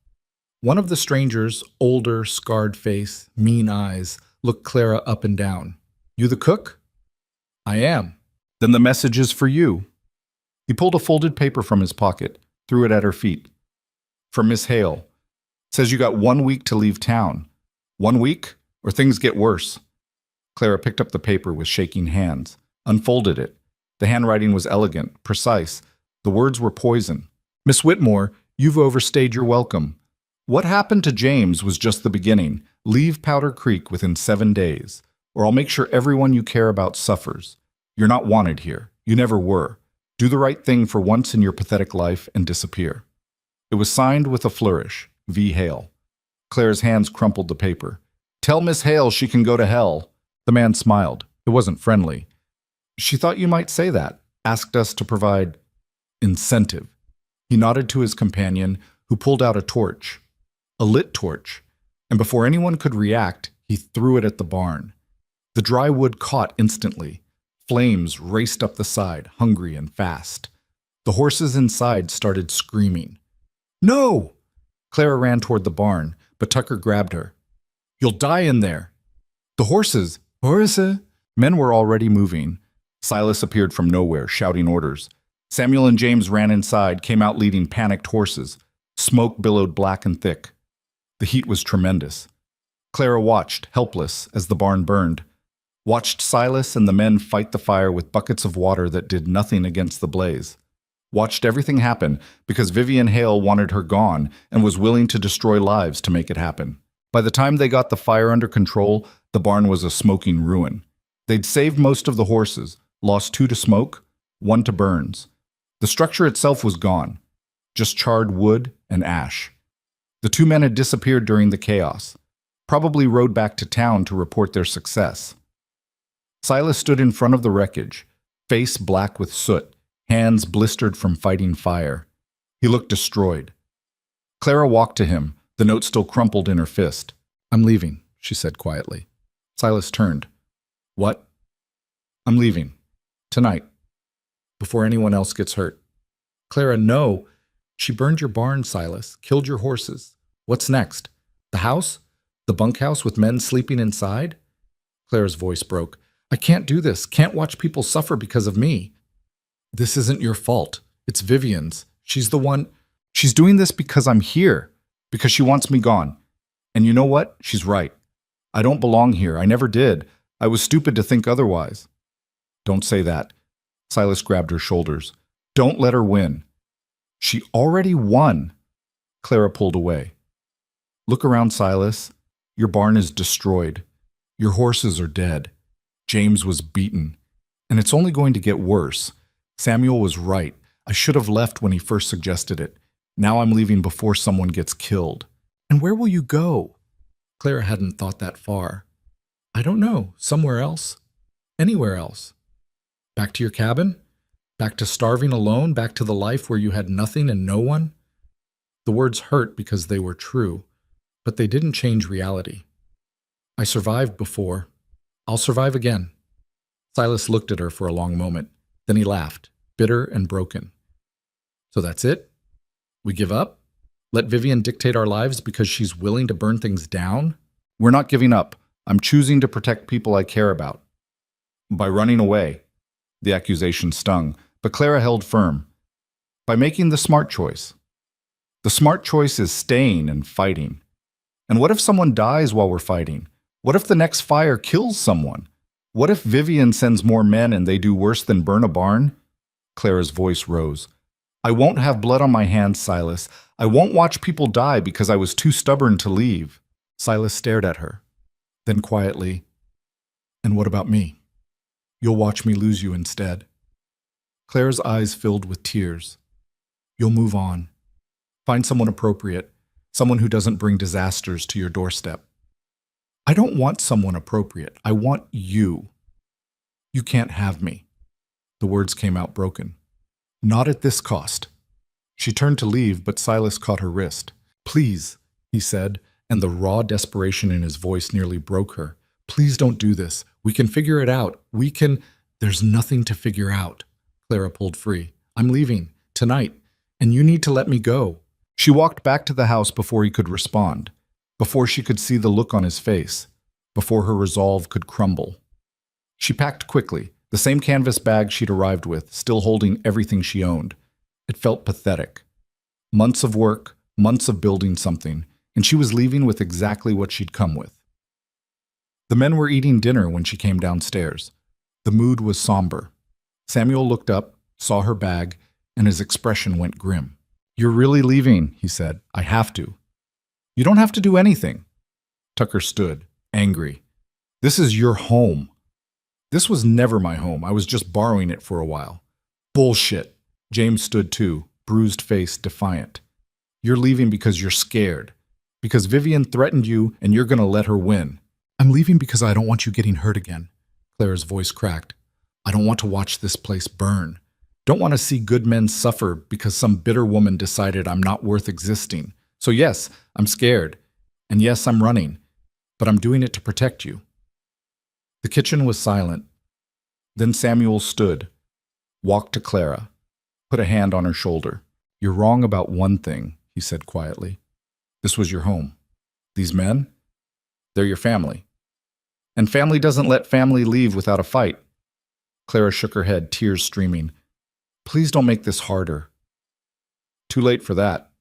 One of the strangers, older, scarred face, mean eyes, looked Clara up and down. "You the cook?" "I am." "Then the message is for you." He pulled a folded paper from his pocket, threw it at her feet. "For Miss Hale. Says you got 1 week to leave town. 1 week, or things get worse." Clara picked up the paper with shaking hands, unfolded it. The handwriting was elegant, precise. The words were poison. "Miss Whitmore, you've overstayed your welcome. What happened to James was just the beginning. Leave Powder Creek within 7 days, or I'll make sure everyone you care about suffers. You're not wanted here. You never were. Do the right thing for once in your pathetic life and disappear." It was signed with a flourish, V. Hale. Clara's hands crumpled the paper. "Tell Miss Hale she can go to hell." The man smiled. It wasn't friendly. "She thought you might say that. Asked us to provide incentive." He nodded to his companion, who pulled out a torch. A lit torch. And before anyone could react, he threw it at the barn. The dry wood caught instantly. Flames raced up the side, hungry and fast. The horses inside started screaming. "No!" Clara ran toward the barn, but Tucker grabbed her. "You'll die in there." "The horses! Horse!" Men were already moving. Silas appeared from nowhere, shouting orders. Samuel and James ran inside, came out leading panicked horses. Smoke billowed black and thick. The heat was tremendous. Clara watched, helpless, as the barn burned. Watched Silas and the men fight the fire with buckets of water that did nothing against the blaze. Watched everything happen because Vivian Hale wanted her gone and was willing to destroy lives to make it happen. By the time they got the fire under control, the barn was a smoking ruin. They'd saved most of the horses, lost 2 to smoke, 1 to burns. The structure itself was gone, just charred wood and ash. The 2 men had disappeared during the chaos, probably rode back to town to report their success. Silas stood in front of the wreckage, face black with soot, hands blistered from fighting fire. He looked destroyed. Clara walked to him, the note still crumpled in her fist. "I'm leaving," she said quietly. Silas turned. "What?" "I'm leaving. Tonight. Before anyone else gets hurt." "Clara, no. She burned your barn, Silas. Killed your horses. What's next? The house? The bunkhouse with men sleeping inside?" Clara's voice broke. "I can't do this. Can't watch people suffer because of me." "This isn't your fault. It's Vivian's. She's the one. She's doing this because I'm here. Because she wants me gone. And you know what? She's right. I don't belong here. I never did. I was stupid to think otherwise." "Don't say that." Silas grabbed her shoulders. "Don't let her win." "She already won." Clara pulled away. "Look around, Silas. Your barn is destroyed. Your horses are dead. James was beaten. And it's only going to get worse. Samuel was right. I should have left when he first suggested it. Now I'm leaving before someone gets killed. And where will you go?" Clara hadn't thought that far. "I don't know. Somewhere else. Anywhere else. Back to your cabin? Back to starving alone? Back to the life where you had nothing and no one?" The words hurt because they were true, but they didn't change reality. "I survived before. I'll survive again." Silas looked at her for a long moment. Then he laughed, bitter and broken. "So that's it? We give up? Let Vivian dictate our lives because she's willing to burn things down?" "We're not giving up. I'm choosing to protect people I care about." "By running away." The accusation stung, but Clara held firm. "By making the smart choice." "The smart choice is staying and fighting. And what if someone dies while we're fighting? What if the next fire kills someone? What if Vivian sends more men and they do worse than burn a barn? Clara's voice rose. I won't have blood on my hands, Silas. I won't watch people die because I was too stubborn to leave. Silas stared at her. Then quietly, and what about me? You'll watch me lose you instead. Clara's eyes filled with tears. You'll move on. Find someone appropriate, someone who doesn't bring disasters to your doorstep. I don't want someone appropriate. I want you. You can't have me. The words came out broken. Not at this cost. She turned to leave, but Silas caught her wrist. Please, he said, and the raw desperation in his voice nearly broke her. Please don't do this. We can figure it out. We can... There's nothing to figure out. Clara pulled free. I'm leaving. Tonight. And you need to let me go. She walked back to the house before he could respond, before she could see the look on his face, before her resolve could crumble. She packed quickly, the same canvas bag she'd arrived with, still holding everything she owned. It felt pathetic. Months of work, months of building something, and she was leaving with exactly what she'd come with. The men were eating dinner when she came downstairs. The mood was somber. Samuel looked up, saw her bag, and his expression went grim. You're really leaving, he said. I have to. You don't have to do anything. Tucker stood, angry. This is your home. This was never my home. I was just borrowing it for a while. Bullshit. James stood too, bruised face, defiant. You're leaving because you're scared. Because Vivian threatened you and you're going to let her win. I'm leaving because I don't want you getting hurt again. Clara's voice cracked. I don't want to watch this place burn. Don't want to see good men suffer because some bitter woman decided I'm not worth existing. So yes, I'm scared. And yes, I'm running. But I'm doing it to protect you. The kitchen was silent. Then Samuel stood, walked to Clara, put a hand on her shoulder. You're wrong about one thing, he said quietly. This was your home. These men, they're your family. And family doesn't let family leave without a fight. Clara shook her head, tears streaming. Please don't make this harder. Too late for that.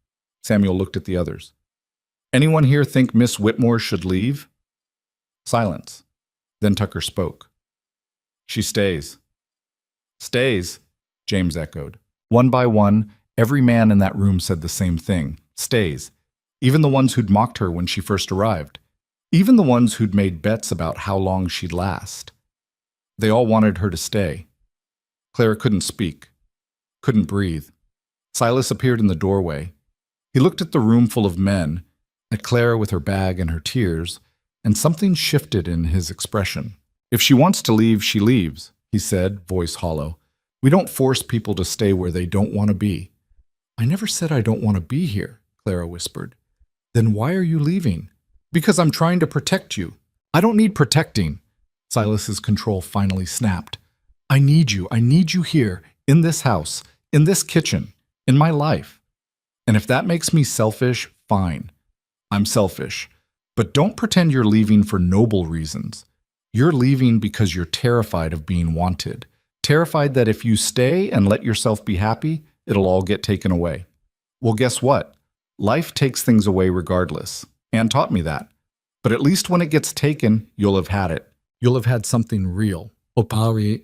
Samuel looked at the others. Anyone here think Miss Whitmore should leave? Silence. Then Tucker spoke. She stays. Stays, James echoed. One by one, every man in that room said the same thing. Stays. Even the ones who'd mocked her when she first arrived. Even the ones who'd made bets about how long she'd last. They all wanted her to stay. Clara couldn't speak. Couldn't breathe. Silas appeared in the doorway. He looked at the room full of men, at Clara with her bag and her tears, and something shifted in his expression. If she wants to leave, she leaves, he said, voice hollow. We don't force people to stay where they don't want to be. I never said I don't want to be here, Clara whispered. Then why are you leaving? Because I'm trying to protect you. I don't need protecting. Silas's control finally snapped. I need you here, in this house, in this kitchen, in my life. And if that makes me selfish, fine. I'm selfish. But don't pretend you're leaving for noble reasons. You're leaving because you're terrified of being wanted. Terrified that if you stay and let yourself be happy, it'll all get taken away. Well, guess what? Life takes things away regardless. Anne taught me that. But at least when it gets taken, you'll have had it. You'll have had something real. Opari.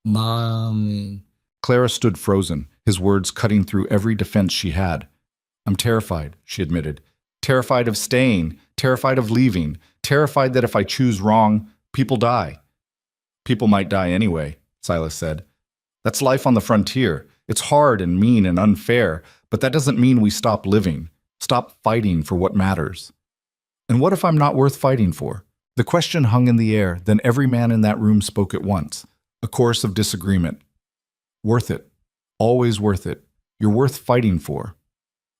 Mommy. Clara stood frozen, his words cutting through every defense she had. I'm terrified, she admitted. Terrified of staying, terrified of leaving, terrified that if I choose wrong, people die. People might die anyway, Silas said. That's life on the frontier. It's hard and mean and unfair, but that doesn't mean we stop living, stop fighting for what matters. And what if I'm not worth fighting for? The question hung in the air, then every man in that room spoke at once. A chorus of disagreement. Worth it. Always worth it. You're worth fighting for.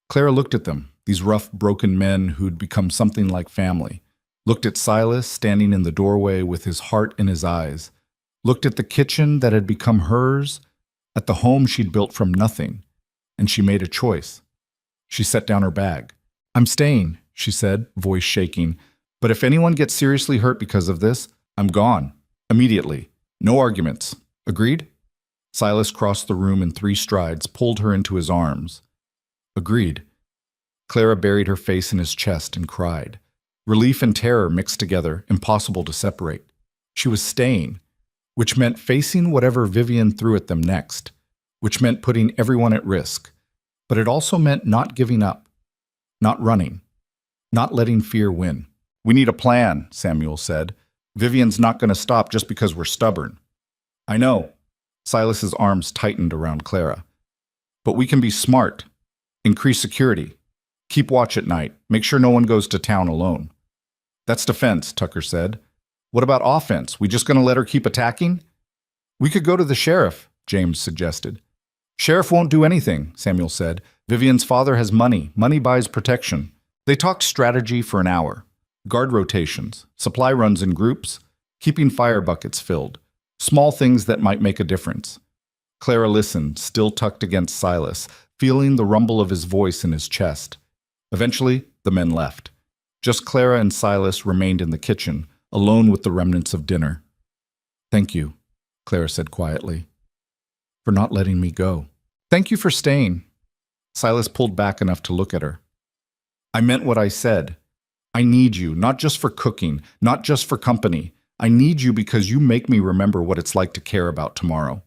Clara looked at them, these rough, broken men who'd become something like family. Looked at Silas standing in the doorway with his heart in his eyes. Looked at the kitchen that had become hers, at the home she'd built from nothing. And she made a choice. She set down her bag. I'm staying, she said, voice shaking. But if anyone gets seriously hurt because of this, I'm gone. Immediately. No arguments. Agreed? Silas crossed the room in 3 strides, pulled her into his arms. Agreed. Clara buried her face in his chest and cried. Relief and terror mixed together, impossible to separate. She was staying, which meant facing whatever Vivian threw at them next. which meant putting everyone at risk. But it also meant not giving up, not running, not letting fear win. "We need a plan," Samuel said. "Vivian's not going to stop just because we're stubborn." "I know." Silas's arms tightened around Clara. "But we can be smart. Increase security. Keep watch at night. Make sure no one goes to town alone." "That's defense," Tucker said. "What about offense? We just going to let her keep attacking?" "We could go to the sheriff," James suggested. "Sheriff won't do anything," Samuel said. "Vivian's father has money. Money buys protection." They talked strategy for an hour. Guard rotations, supply runs in groups, keeping fire buckets filled. Small things that might make a difference. Clara listened, still tucked against Silas, feeling the rumble of his voice in his chest. Eventually, the men left. Just Clara and Silas remained in the kitchen, alone with the remnants of dinner. "Thank you," Clara said quietly, "for not letting me go." "Thank you for staying." Silas pulled back enough to look at her. "I meant what I said. I need you, not just for cooking, not just for company. I need you because you make me remember what it's like to care about tomorrow."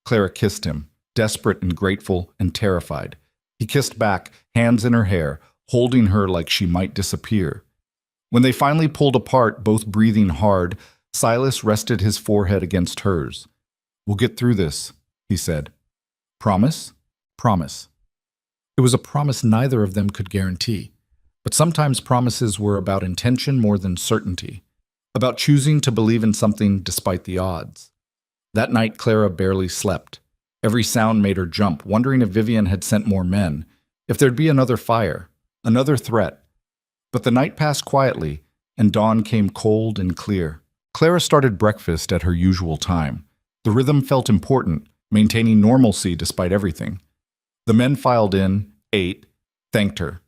Clara kissed him, desperate and grateful and terrified. He kissed back, hands in her hair, holding her like she might disappear. When they finally pulled apart, both breathing hard, Silas rested his forehead against hers. "We'll get through this," he said. "Promise?" "Promise." It was a promise neither of them could guarantee. But sometimes promises were about intention more than certainty, about choosing to believe in something despite the odds. That night, Clara barely slept. Every sound made her jump, wondering if Vivian had sent more men, if there'd be another fire, another threat. But the night passed quietly, and dawn came cold and clear. Clara started breakfast at her usual time. The rhythm felt important, maintaining normalcy despite everything. The men filed in, ate, thanked her.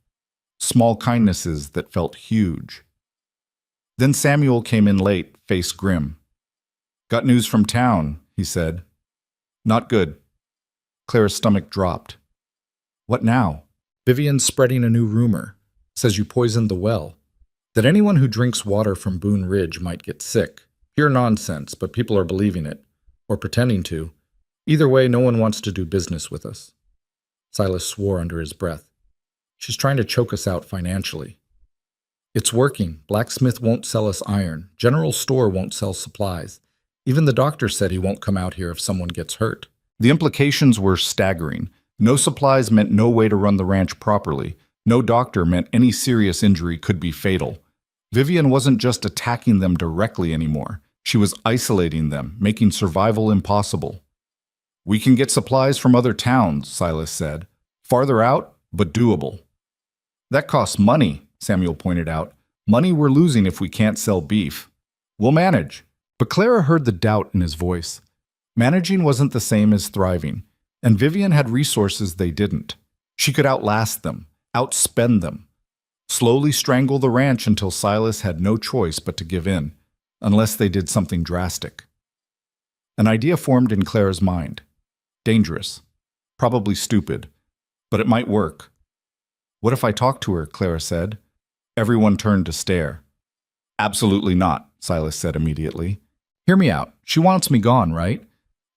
Small kindnesses that felt huge. Then Samuel came in late, face grim. "Got news from town," he said. "Not good." Clara's stomach dropped. "What now?" "Vivian's spreading a new rumor. Says you poisoned the well. That anyone who drinks water from Boone Ridge might get sick. Pure nonsense, but people are believing it. Or pretending to. Either way, no one wants to do business with us." Silas swore under his breath. "She's trying to choke us out financially." "It's working. Blacksmith won't sell us iron. General store won't sell supplies. Even the doctor said he won't come out here if someone gets hurt." The implications were staggering. No supplies meant no way to run the ranch properly. No doctor meant any serious injury could be fatal. Vivian wasn't just attacking them directly anymore. She was isolating them, making survival impossible. "We can get supplies from other towns," Silas said. "Farther out, but doable." "That costs money," Samuel pointed out. "Money we're losing if we can't sell beef." "We'll manage." But Clara heard the doubt in his voice. Managing wasn't the same as thriving, and Vivian had resources they didn't. She could outlast them, outspend them, slowly strangle the ranch until Silas had no choice but to give in, unless they did something drastic. An idea formed in Clara's mind. Dangerous, probably stupid, but it might work. "What if I talk to her?" Clara said. Everyone turned to stare. "Absolutely not," Silas said immediately. "Hear me out. She wants me gone, right?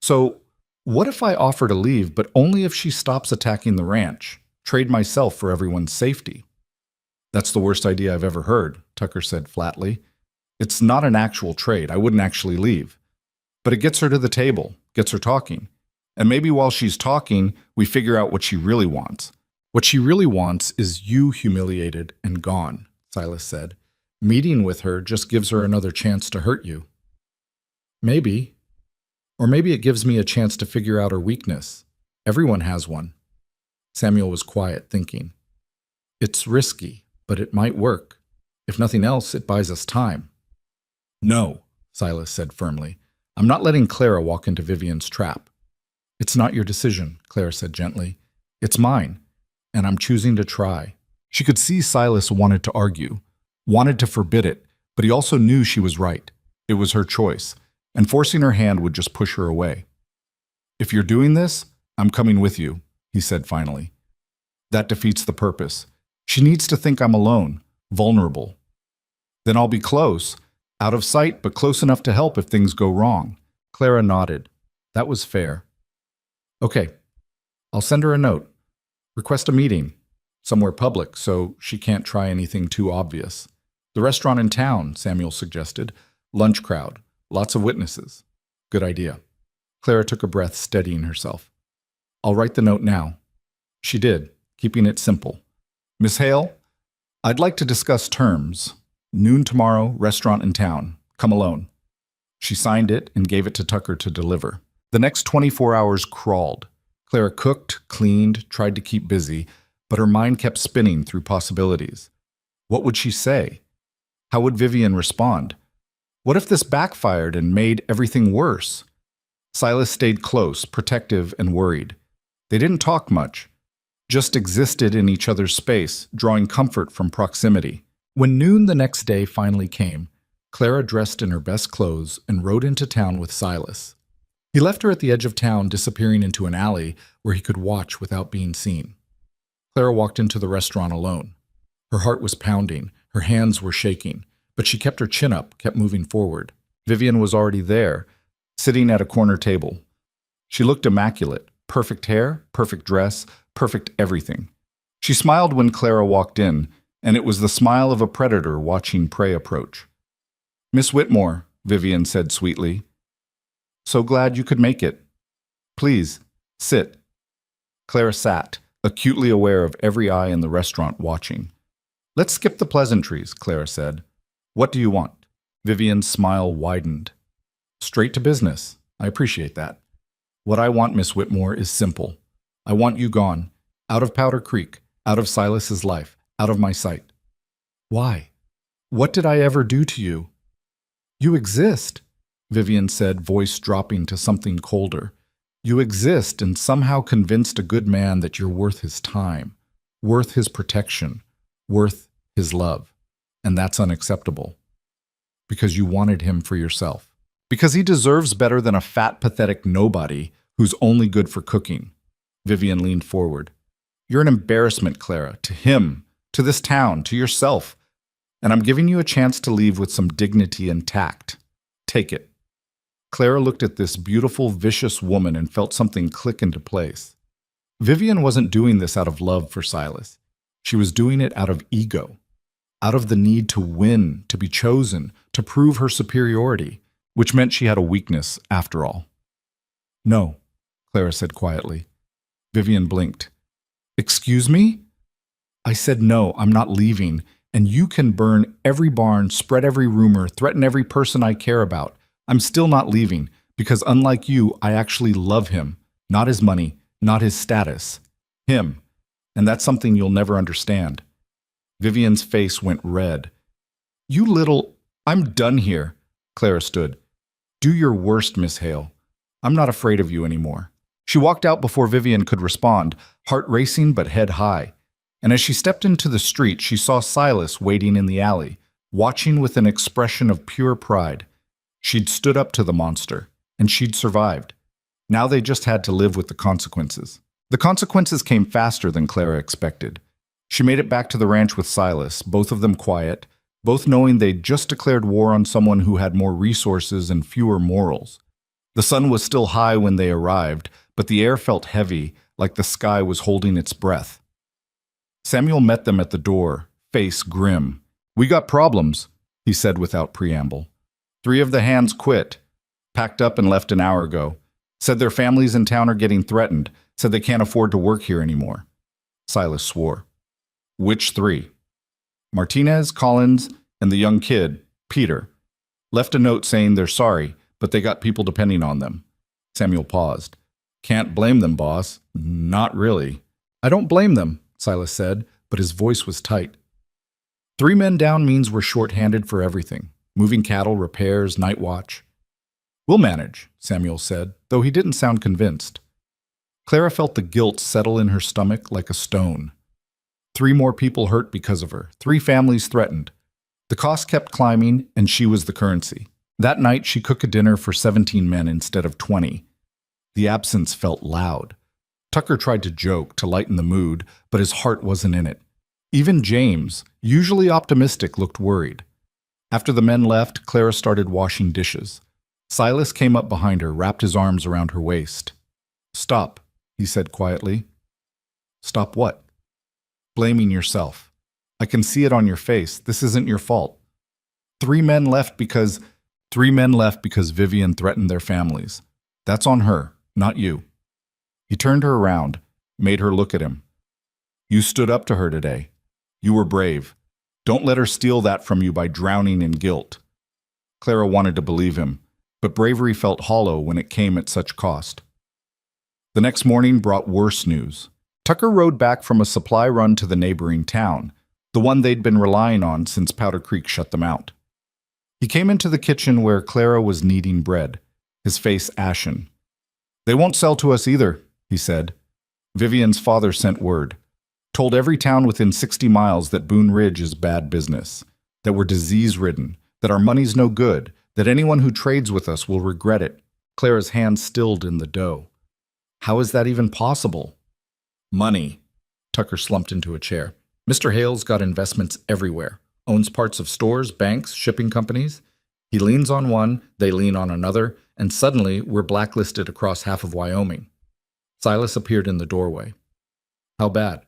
So, what if I offer to leave, but only if she stops attacking the ranch? Trade myself for everyone's safety." "That's the worst idea I've ever heard," Tucker said flatly. "It's not an actual trade. I wouldn't actually leave. But it gets her to the table, gets her talking. And maybe while she's talking, we figure out what she really wants." "What she really wants is you humiliated and gone," Silas said. "Meeting with her just gives her another chance to hurt you." "Maybe. Or maybe it gives me a chance to figure out her weakness. Everyone has one." Samuel was quiet, thinking. "It's risky, but it might work. If nothing else, it buys us time." "No," Silas said firmly. "I'm not letting Clara walk into Vivian's trap." "It's not your decision," Clara said gently. "It's mine, and I'm choosing to try." She could see Silas wanted to argue, wanted to forbid it, but he also knew she was right. It was her choice, and forcing her hand would just push her away. "If you're doing this, I'm coming with you," he said finally. "That defeats the purpose. She needs to think I'm alone, vulnerable. Then I'll be close, out of sight, but close enough to help if things go wrong." Clara nodded. That was fair. Okay, I'll send her a note. Request a meeting, somewhere public, so she can't try anything too obvious. The restaurant in town, Samuel suggested. Lunch crowd, lots of witnesses. Good idea. Clara took a breath, steadying herself. I'll write the note now. She did, keeping it simple. Miss Hale, I'd like to discuss terms. Noon tomorrow, restaurant in town. Come alone. She signed it and gave it to Tucker to deliver. The next 24 hours crawled. Clara cooked, cleaned, tried to keep busy, but her mind kept spinning through possibilities. What would she say? How would Vivian respond? What if this backfired and made everything worse? Silas stayed close, protective and worried. They didn't talk much, just existed in each other's space, drawing comfort from proximity. When noon the next day finally came, Clara dressed in her best clothes and rode into town with Silas. He left her at the edge of town, disappearing into an alley where he could watch without being seen. Clara walked into the restaurant alone. Her heart was pounding, her hands were shaking, but she kept her chin up, kept moving forward. Vivian was already there, sitting at a corner table. She looked immaculate, perfect hair, perfect dress, perfect everything. She smiled when Clara walked in, and it was the smile of a predator watching prey approach. Miss Whitmore, Vivian said sweetly. So glad you could make it. Please, sit. Clara sat, acutely aware of every eye in the restaurant watching. Let's skip the pleasantries, Clara said. What do you want? Vivian's smile widened. Straight to business. I appreciate that. What I want, Miss Whitmore, is simple. I want you gone, out of Powder Creek, out of Silas's life, out of my sight. Why? What did I ever do to you? You exist, Vivian said, voice dropping to something colder. You exist and somehow convinced a good man that you're worth his time, worth his protection, worth his love. And that's unacceptable. Because you wanted him for yourself. Because he deserves better than a fat, pathetic nobody who's only good for cooking. Vivian leaned forward. You're an embarrassment, Clara, to him, to this town, to yourself. And I'm giving you a chance to leave with some dignity and tact. Take it. Clara looked at this beautiful, vicious woman and felt something click into place. Vivian wasn't doing this out of love for Silas. She was doing it out of ego, out of the need to win, to be chosen, to prove her superiority, which meant she had a weakness after all. No, Clara said quietly. Vivian blinked. Excuse me? I said no, I'm not leaving, and you can burn every barn, spread every rumor, threaten every person I care about. I'm still not leaving, because unlike you, I actually love him. Not his money, not his status. Him. And that's something you'll never understand. Vivian's face went red. You little... I'm done here, Clara stood. Do your worst, Miss Hale. I'm not afraid of you anymore. She walked out before Vivian could respond, heart racing but head high. And as she stepped into the street, she saw Silas waiting in the alley, watching with an expression of pure pride. She'd stood up to the monster, and she'd survived. Now they just had to live with the consequences. The consequences came faster than Clara expected. She made it back to the ranch with Silas, both of them quiet, both knowing they'd just declared war on someone who had more resources and fewer morals. The sun was still high when they arrived, but the air felt heavy, like the sky was holding its breath. Samuel met them at the door, face grim. We got problems, he said without preamble. 3 of the hands quit, packed up and left an hour ago. Said their families in town are getting threatened, said they can't afford to work here anymore. Silas swore. Which 3? Martinez, Collins, and the young kid, Peter. Left a note saying they're sorry, but they got people depending on them. Samuel paused. Can't blame them, boss. Not really. I don't blame them, Silas said, but his voice was tight. 3 men down means we're short-handed for everything. Moving cattle, repairs, night watch. We'll manage, Samuel said, though he didn't sound convinced. Clara felt the guilt settle in her stomach like a stone. 3 more people hurt because of her, 3 families threatened. The cost kept climbing, and she was the currency. That night, she cooked a dinner for 17 men instead of 20. The absence felt loud. Tucker tried to joke to lighten the mood, but his heart wasn't in it. Even James, usually optimistic, looked worried. After the men left, Clara started washing dishes. Silas came up behind her, wrapped his arms around her waist. Stop, he said quietly. Stop what? Blaming yourself. I can see it on your face. This isn't your fault. Three men left because Vivian threatened their families. That's on her, not you. He turned her around, made her look at him. You stood up to her today. You were brave. Don't let her steal that from you by drowning in guilt. Clara wanted to believe him, but bravery felt hollow when it came at such cost. The next morning brought worse news. Tucker rode back from a supply run to the neighboring town, the one they'd been relying on since Powder Creek shut them out. He came into the kitchen where Clara was kneading bread, his face ashen. They won't sell to us either, he said. Vivian's father sent word. Told every town within 60 miles that Boone Ridge is bad business, that we're disease-ridden, that our money's no good, that anyone who trades with us will regret it. Clara's hand stilled in the dough. How is that even possible? Money. Tucker slumped into a chair. Mr. Hale's got investments everywhere. Owns parts of stores, banks, shipping companies. He leans on one, they lean on another, and suddenly we're blacklisted across half of Wyoming. Silas appeared in the doorway. How bad?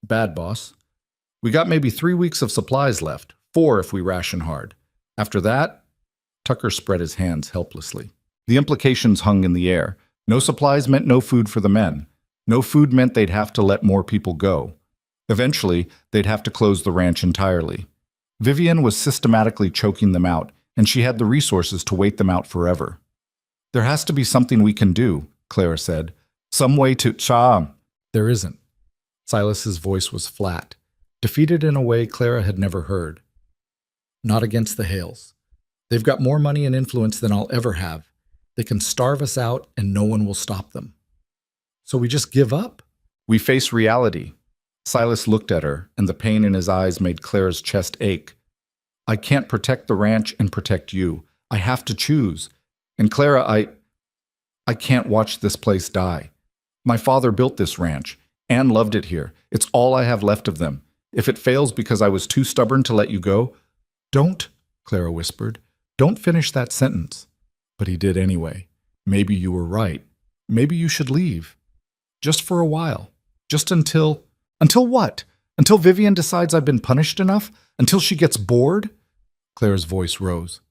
Bad, boss. We got maybe 3 weeks of supplies left, 4 if we ration hard. After that, Tucker spread his hands helplessly. The implications hung in the air. No supplies meant no food for the men. No food meant they'd have to let more people go. Eventually, they'd have to close the ranch entirely. Vivian was systematically choking them out, and she had the resources to wait them out forever. There has to be something we can do, Clara said. Some way to... There isn't. Silas's voice was flat, defeated in a way Clara had never heard. Not against the Hales. They've got more money and influence than I'll ever have. They can starve us out and no one will stop them. So we just give up? We face reality. Silas looked at her, and the pain in his eyes made Clara's chest ache. I can't protect the ranch and protect you. I have to choose. And Clara, I can't watch this place die. My father built this ranch. Anne loved it here. It's all I have left of them. If it fails because I was too stubborn to let you go... Don't, Clara whispered. Don't finish that sentence. But he did anyway. Maybe you were right. Maybe you should leave. Just for a while. Just until... Until what? Until Vivian decides I've been punished enough? Until she gets bored? Clara's voice rose.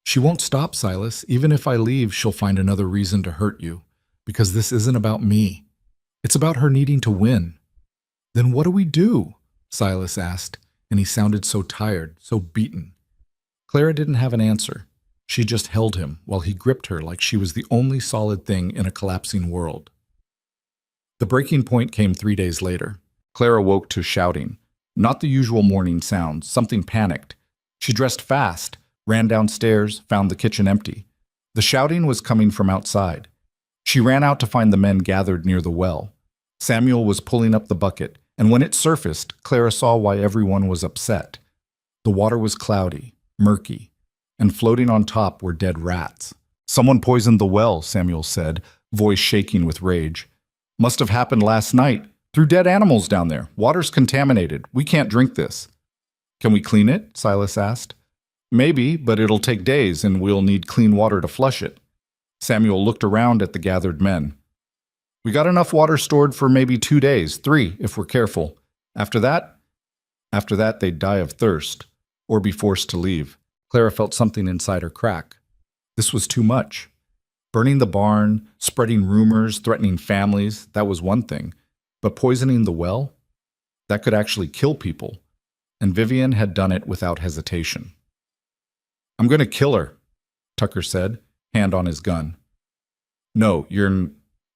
She won't stop, Silas. Even if I leave, she'll find another reason to hurt you. Because this isn't about me. It's about her needing to win. Then what do we do? Silas asked, and he sounded so tired, so beaten. Clara didn't have an answer. She just held him while he gripped her like she was the only solid thing in a collapsing world. The breaking point came 3 days later. Clara woke to shouting. Not the usual morning sounds, something panicked. She dressed fast, ran downstairs, found the kitchen empty. The shouting was coming from outside. She ran out to find the men gathered near the well. Samuel was pulling up the bucket, and when it surfaced, Clara saw why everyone was upset. The water was cloudy, murky, and floating on top were dead rats. Someone poisoned the well, Samuel said, voice shaking with rage. Must have happened last night. Threw dead animals down there. Water's contaminated. We can't drink this. Can we clean it? Silas asked. Maybe, but it'll take days, and we'll need clean water to flush it. Samuel looked around at the gathered men. We got enough water stored for maybe 2 days, 3 if we're careful. After that, they'd die of thirst, or be forced to leave. Clara felt something inside her crack. This was too much. Burning the barn, spreading rumors, threatening families, that was one thing. But poisoning the well? That could actually kill people. And Vivian had done it without hesitation. I'm going to kill her, Tucker said, hand on his gun. No, you're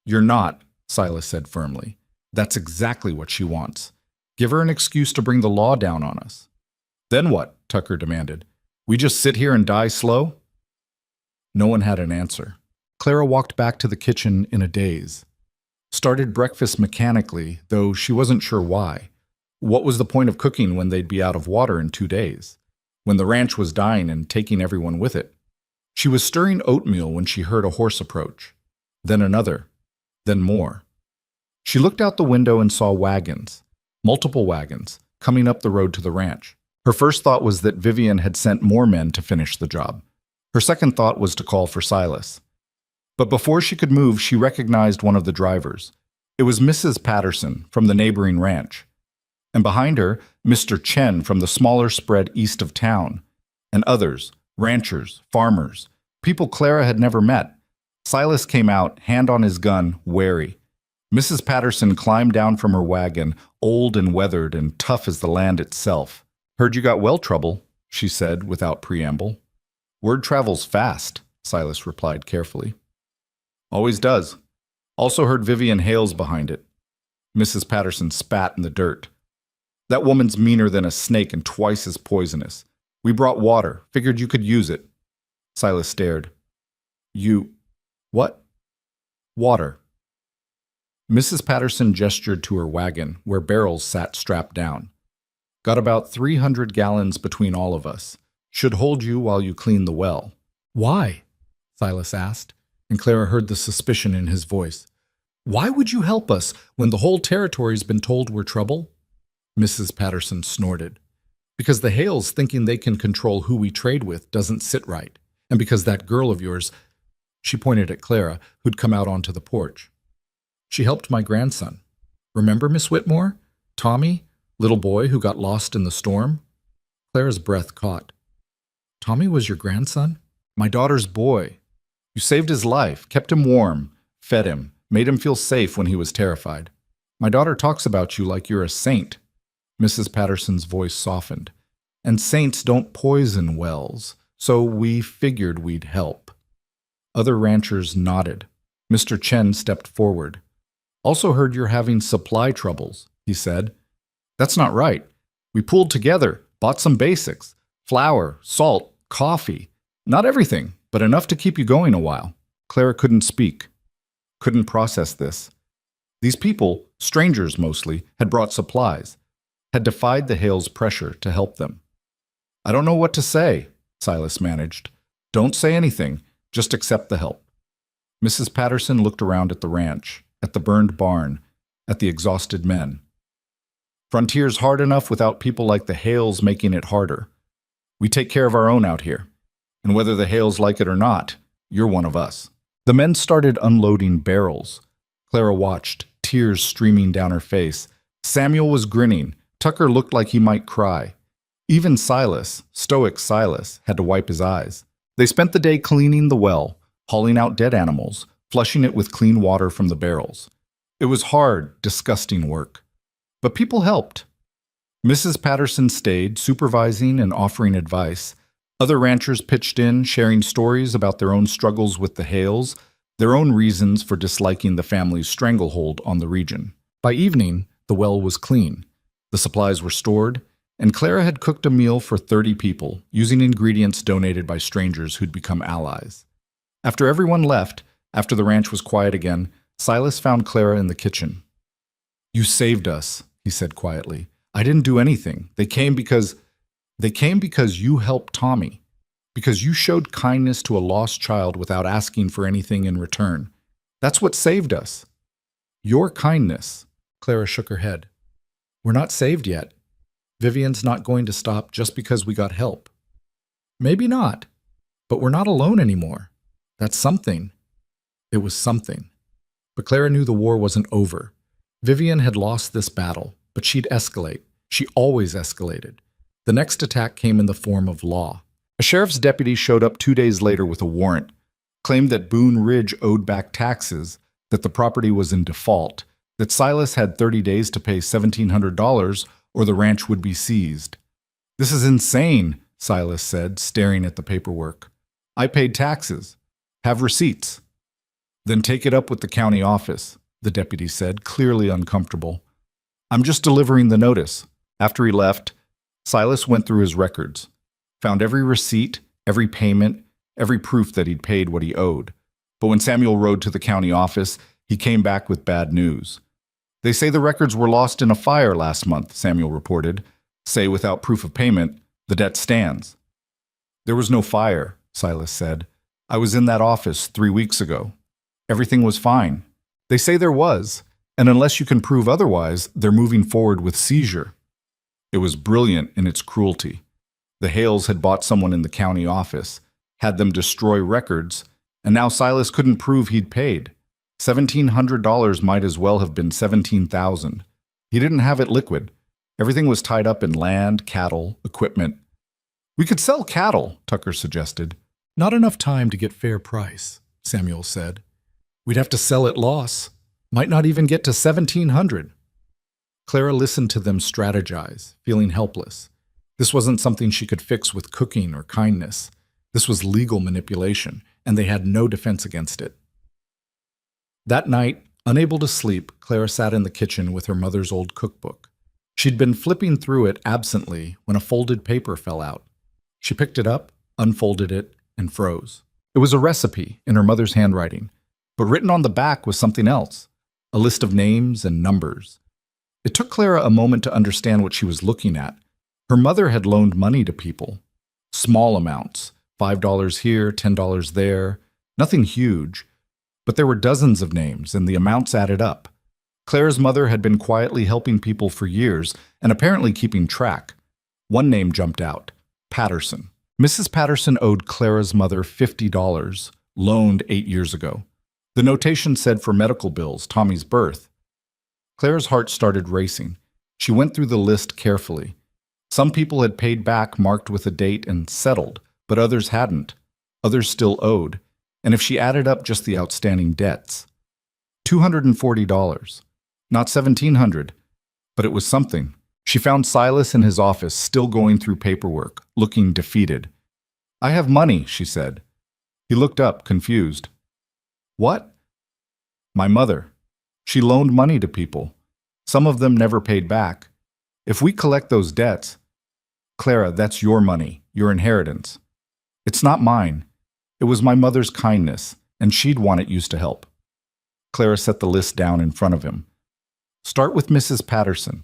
not, Silas said firmly. That's exactly what she wants. Give her an excuse to bring the law down on us. Then what? Tucker demanded. We just sit here and die slow? No one had an answer. Clara walked back to the kitchen in a daze. Started breakfast mechanically, though she wasn't sure why. What was the point of cooking when they'd be out of water in 2 days? When the ranch was dying and taking everyone with it? She was stirring oatmeal when she heard a horse approach. Then another. Then more. She looked out the window and saw wagons. Multiple wagons, coming up the road to the ranch. Her first thought was that Vivian had sent more men to finish the job. Her second thought was to call for Silas. But before she could move, she recognized one of the drivers. It was Mrs. Patterson from the neighboring ranch. And behind her, Mr. Chen from the smaller spread east of town. And others, ranchers, farmers, people Clara had never met. Silas came out, hand on his gun, wary. Mrs. Patterson climbed down from her wagon, old and weathered and tough as the land itself. "Heard you got well trouble," she said without preamble. "Word travels fast," Silas replied carefully. "Always does. Also heard Vivian Hale's behind it." Mrs. Patterson spat in the dirt. "That woman's meaner than a snake and twice as poisonous. We brought water. Figured you could use it." Silas stared. "You... what?" "Water." Mrs. Patterson gestured to her wagon, where barrels sat strapped down. "Got about 300 gallons between all of us. Should hold you while you clean the well." "Why?" Silas asked, and Clara heard the suspicion in his voice. "Why would you help us when the whole territory's been told we're trouble?" Mrs. Patterson snorted. "Because the Hales thinking they can control who we trade with doesn't sit right. And because that girl of yours," she pointed at Clara, who'd come out onto the porch. "She helped my grandson. Remember, Miss Whitmore? Tommy, little boy who got lost in the storm?" Clara's breath caught. "Tommy was your grandson?" "My daughter's boy. You saved his life, kept him warm, fed him, made him feel safe when he was terrified. My daughter talks about you like you're a saint." Mrs. Patterson's voice softened. "And saints don't poison wells, so we figured we'd help." Other ranchers nodded. Mr. Chen stepped forward. "Also heard you're having supply troubles," he said. "That's not right. We pooled together, bought some basics. Flour, salt, coffee. Not everything, but enough to keep you going a while." Clara couldn't speak, couldn't process this. These people, strangers mostly, had brought supplies, had defied the Hales' pressure to help them. "I don't know what to say," Silas managed. "Don't say anything, just accept the help." Mrs. Patterson looked around at the ranch, at the burned barn, at the exhausted men. "Frontier's hard enough without people like the Hales making it harder. We take care of our own out here. And whether the Hales like it or not, you're one of us." The men started unloading barrels. Clara watched, tears streaming down her face. Samuel was grinning. Tucker looked like he might cry. Even Silas, stoic Silas, had to wipe his eyes. They spent the day cleaning the well, hauling out dead animals, flushing it with clean water from the barrels. It was hard, disgusting work. But people helped. Mrs. Patterson stayed, supervising and offering advice. Other ranchers pitched in, sharing stories about their own struggles with the Hales, their own reasons for disliking the family's stranglehold on the region. By evening, the well was clean. The supplies were stored, and Clara had cooked a meal for 30 people, using ingredients donated by strangers who'd become allies. After everyone left, after the ranch was quiet again, Silas found Clara in the kitchen. "You saved us," he said quietly. "I didn't do anything. They came because you helped Tommy, because you showed kindness to a lost child without asking for anything in return. That's what saved us." "Your kindness." Clara shook her head. "We're not saved yet. Vivian's not going to stop just because we got help." "Maybe not, but we're not alone anymore. That's something." It was something. But Clara knew the war wasn't over. Vivian had lost this battle, but she'd escalate. She always escalated. The next attack came in the form of law. A sheriff's deputy showed up 2 days later with a warrant, claimed that Boone Ridge owed back taxes, that the property was in default, that Silas had 30 days to pay $1,700 or the ranch would be seized. "This is insane," Silas said, staring at the paperwork. "I paid taxes. Have receipts." "Then take it up with the county office," the deputy said, clearly uncomfortable. "I'm just delivering the notice." After he left, Silas went through his records, found every receipt, every payment, every proof that he'd paid what he owed. But when Samuel rode to the county office, he came back with bad news. "They say the records were lost in a fire last month," Samuel reported. "Say without proof of payment, the debt stands." "There was no fire," Silas said. "I was in that office 3 weeks ago. Everything was fine." "They say there was, and unless you can prove otherwise, they're moving forward with seizure." It was brilliant in its cruelty. The Hales had bought someone in the county office, had them destroy records, And now Silas couldn't prove he'd paid. $1,700 might as well have been $17,000. He didn't have it liquid. Everything was tied up in land, cattle, equipment. We could sell cattle, Tucker suggested. Not enough time to get fair price, Samuel said. We'd have to sell at loss. Might not even get to $1,700. Clara listened to them strategize, feeling helpless. This wasn't something she could fix with cooking or kindness. This was legal manipulation, and they had no defense against it. That night, unable to sleep, Clara sat in the kitchen with her mother's old cookbook. She'd been flipping through it absently when a folded paper fell out. She picked it up, unfolded it, and froze. It was a recipe in her mother's handwriting, but written on the back was something else, a list of names and numbers. It took Clara a moment to understand what she was looking at. Her mother had loaned money to people. Small amounts, $5 here, $10 there, nothing huge. But there were dozens of names, and the amounts added up. Clara's mother had been quietly helping people for years, and apparently keeping track. One name jumped out, Patterson. Mrs. Patterson owed Clara's mother $50, loaned 8 years ago. The notation said for medical bills, Tommy's birth. Clara's heart started racing. She went through the list carefully. Some people had paid back marked with a date and settled, but others hadn't. Others still owed. And if she added up just the outstanding debts, $240. Not $1,700, but it was something. She found Silas in his office, still going through paperwork, looking defeated. I have money, she said. He looked up, confused. What? My mother. She loaned money to people. Some of them never paid back. If we collect those debts, Clara, that's your money, your inheritance. It's not mine. It was my mother's kindness, and she'd want it used to help. Clara set the list down in front of him. Start with Mrs. Patterson.